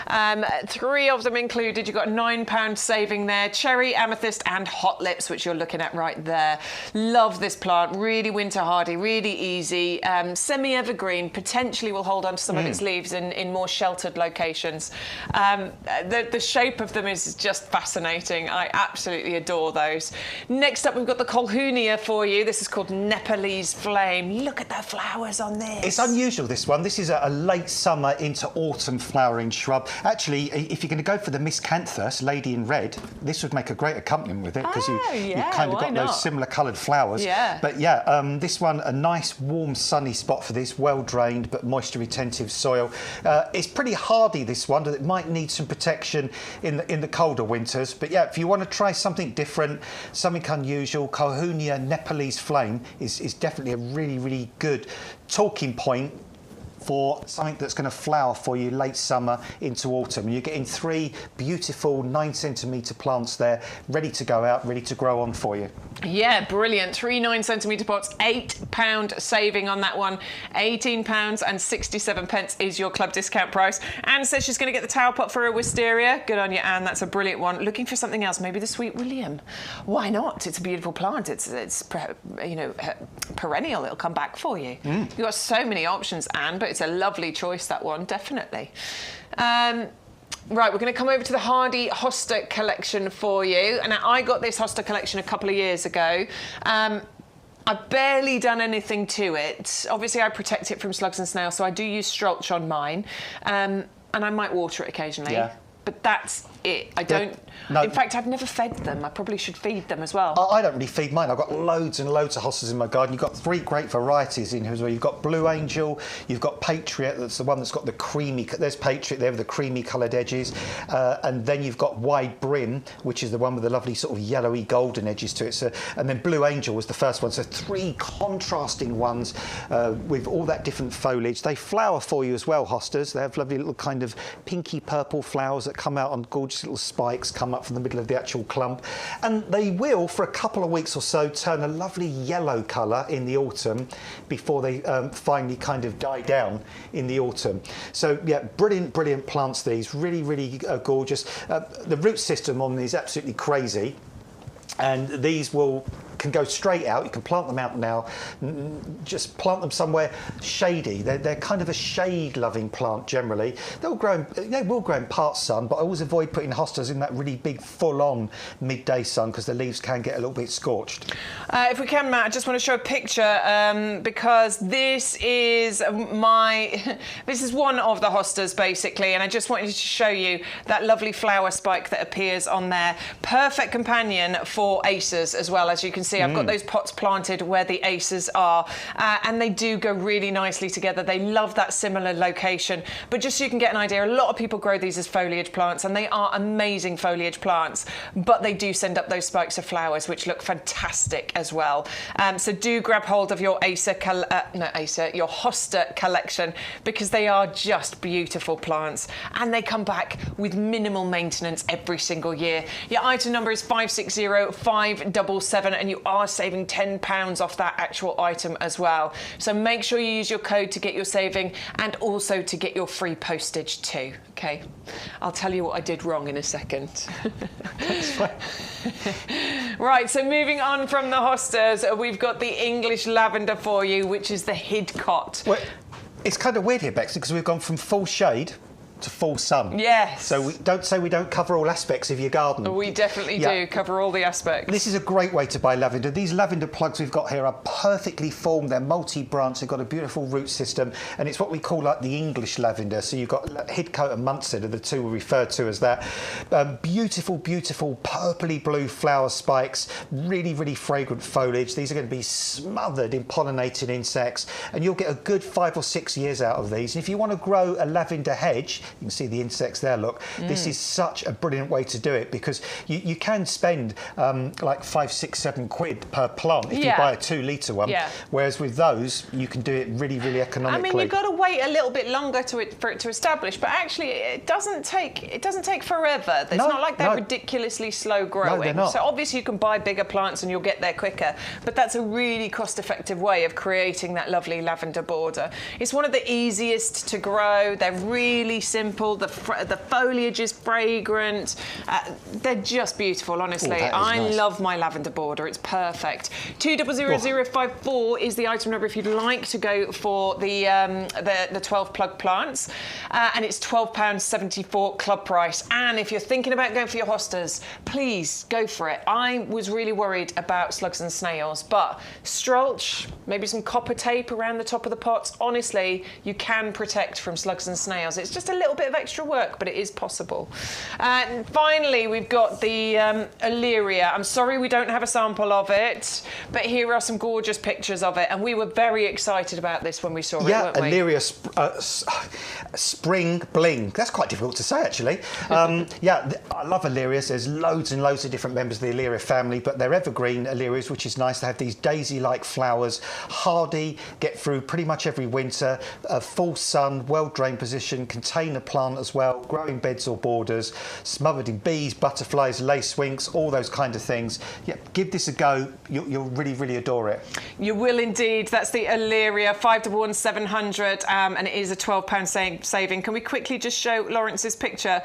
3 of them included. You've got a £9 saving there. Cherry, amethyst, and hot lips, which you're looking at right there. Love this plant. Really winter hardy, really easy. Semi-evergreen. Potentially will hold on to some of its leaves in more sheltered locations. The shape of them is just fascinating. I absolutely adore those. Next up, we've got the Colquhounia for you. This is called Nepalese Flame. Look at the flowers on this. It's unusual, this one. This is a late summer into autumn flowering shrub. Actually, if you're going to go for the Miscanthus, Lady in Red, this would make a great accompaniment with it, because you kind of got those similar coloured flowers. Yeah. But yeah, this one, a nice, warm, sunny spot for this, well-drained but moisture-retentive soil. It's pretty hardy, this one. It might need some protection in the colder winters. But yeah, if you want to try something different, something unusual, Colquhounia Nepalese Flame is definitely a really, really good talking point for something that's going to flower for you late summer into autumn. You're getting 3 beautiful 9cm plants there, ready to go out, ready to grow on for you. Yeah, brilliant. 3 9cm pots, £8 saving on that one. £18.67 is your club discount price. Anne says she's going to get the tower pot for her wisteria. Good on you, Anne. That's a brilliant one. Looking for something else, maybe the Sweet William. Why not? It's a beautiful plant. It's you know, perennial. It'll come back for you. You've got so many options, Anne, but it's a lovely choice, that one, definitely. Right, we're going to come over to the Hardy Hosta collection for you. And I got this Hosta collection a couple of years ago. I've barely done anything to it. Obviously, I protect it from slugs and snails, so I do use Stroch on mine. And I might water it occasionally. Yeah. but that's it. I don't. No. In fact, I've never fed them. I probably should feed them as well. I don't really feed mine. I've got loads and loads of hostas in my garden. You've got 3 great varieties in here as well. You've got Blue Angel, you've got Patriot, that's the one that's got the creamy, there's Patriot there with the creamy coloured edges, and then you've got Wide Brim, which is the one with the lovely sort of yellowy golden edges to it. So, and then Blue Angel was the first one. So 3 contrasting ones with all that different foliage. They flower for you as well, hostas. They have lovely little kind of pinky purple flowers that come out on gorgeous little spikes, come up from the middle of the actual clump, and they will for a couple of weeks or so turn a lovely yellow colour in the autumn before they finally kind of die down in the autumn. So yeah, brilliant plants, these really gorgeous. The root system on these is absolutely crazy, and these can go straight out. You can plant them out now. Just plant them somewhere shady. They're kind of a shade-loving plant generally. They will grow in part sun, but I always avoid putting hostas in that really big, full-on midday sun because the leaves can get a little bit scorched. If we can, Matt, I just want to show a picture because this is this is one of the hostas basically, and I just wanted to show you that lovely flower spike that appears on there. Perfect companion for acers as well, as you can see. I've got those pots planted where the acers are, and they do go really nicely together. They love that similar location. But just so you can get an idea, a lot of people grow these as foliage plants, and they are amazing foliage plants, but they do send up those spikes of flowers, which look fantastic as well. So do grab hold of your your hosta collection, because they are just beautiful plants, and they come back with minimal maintenance every single year. Your item number is 560577, and you are saving £10 off that actual item as well. So make sure you use your code to get your saving and also to get your free postage too. Okay, I'll tell you what I did wrong in a second. That's fine. Right, so moving on from the hostas, we've got the English lavender for you, which is the hidcot. Well, it's kind of weird here, Bexley, because we've gone from full shade to full sun. Yes. So we don't cover all aspects of your garden. We definitely do cover all the aspects. This is a great way to buy lavender. These lavender plugs we've got here are perfectly formed. They're multi-branch. They've got a beautiful root system, and it's what we call like the English lavender. So you've got Hidcote and Munstead are the two we refer to as that. Beautiful purpley blue flower spikes. Really fragrant foliage. These are going to be smothered in pollinating insects, and you'll get a good 5 or 6 years out of these. And if you want to grow a lavender hedge, you can see the insects there, look. This is such a brilliant way to do it, because you can spend like 5, 6, 7 quid per plant if you buy a 2 litre one. Whereas with those, you can do it really economically. I mean, you've got to wait a little bit longer for it to establish, but actually it doesn't take forever. It's not like they're ridiculously slow growing. No, they're not. So obviously you can buy bigger plants and you'll get there quicker, but that's a really cost-effective way of creating that lovely lavender border. It's one of the easiest to grow. They're really simple. The foliage is fragrant. They're just beautiful, honestly. I love my lavender border. It's perfect. 200054 is the item number if you'd like to go for the 12 plug plants, and it's £12.74 club price. And if you're thinking about going for your hostas, please go for it. I was really worried about slugs and snails, but Stroch, maybe some copper tape around the top of the pots. Honestly, you can protect from slugs and snails. It's just a little bit of extra work, but it is possible. And finally, we've got the Allium. I'm sorry we don't have a sample of it, but here are some gorgeous pictures of it, and we were very excited about this when we saw it, weren't we? Allium Spring Bling. That's quite difficult to say, actually. I love Allium. There's loads and loads of different members of the Allium family, but they're evergreen Alliums, which is nice to have these daisy-like flowers. Hardy, get through pretty much every winter. Full sun, well-drained position, container plant as well, growing beds or borders, smothered in bees, butterflies, lacewings, all those kind of things. Yeah, give this a go. You'll really adore it. You will indeed. That's the Allium 511700, and it is a £12 saving. Can we quickly just show Lawrence's picture,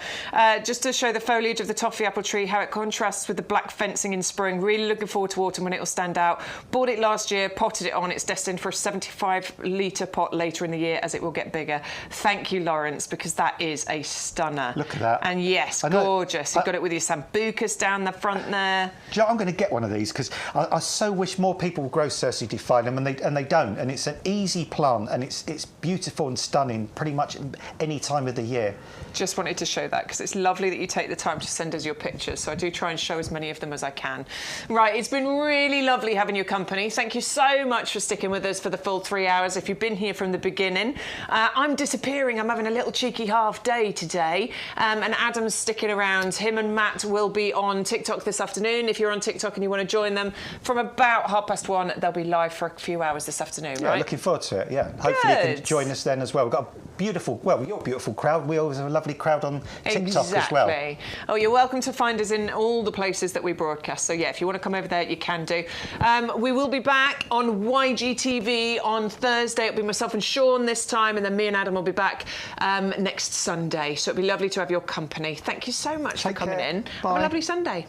just to show the foliage of the toffee apple tree, how it contrasts with the black fencing in spring. Really looking forward to autumn when it will stand out. Bought it last year, potted it on. It's destined for a 75 litre pot later in the year as it will get bigger. Thank you, Lawrence, because That is a stunner. Look at that. And yes, gorgeous. You've got it with your sambucus down the front there. Do you know, I'm going to get one of these because I so wish more people would grow Cercidiphyllum, and they don't. And it's an easy plant, and it's beautiful and stunning pretty much any time of the year. Just wanted to show that because it's lovely that you take the time to send us your pictures. So I do try and show as many of them as I can. Right, it's been really lovely having your company. Thank you so much for sticking with us for the full 3 hours. If you've been here from the beginning, I'm disappearing. I'm having a little cheeky half day today, and Adam's sticking around. Him and Matt will be on TikTok this afternoon. If you're on TikTok and you want to join them, from about 1:30, they'll be live for a few hours this afternoon. Yeah, right? Looking forward to it. Yeah, hopefully you can join us then as well. We've got a beautiful, well, your beautiful crowd. We always have a lovely crowd on TikTok as well. Oh, you're welcome to find us in all the places that we broadcast. So yeah, if you want to come over there, you can do. We will be back on YGTV on Thursday. It'll be myself and Sean this time, and then me and Adam will be back next Sunday. So it'll be lovely to have your company. Thank you so much for coming in. Bye. Have a lovely Sunday.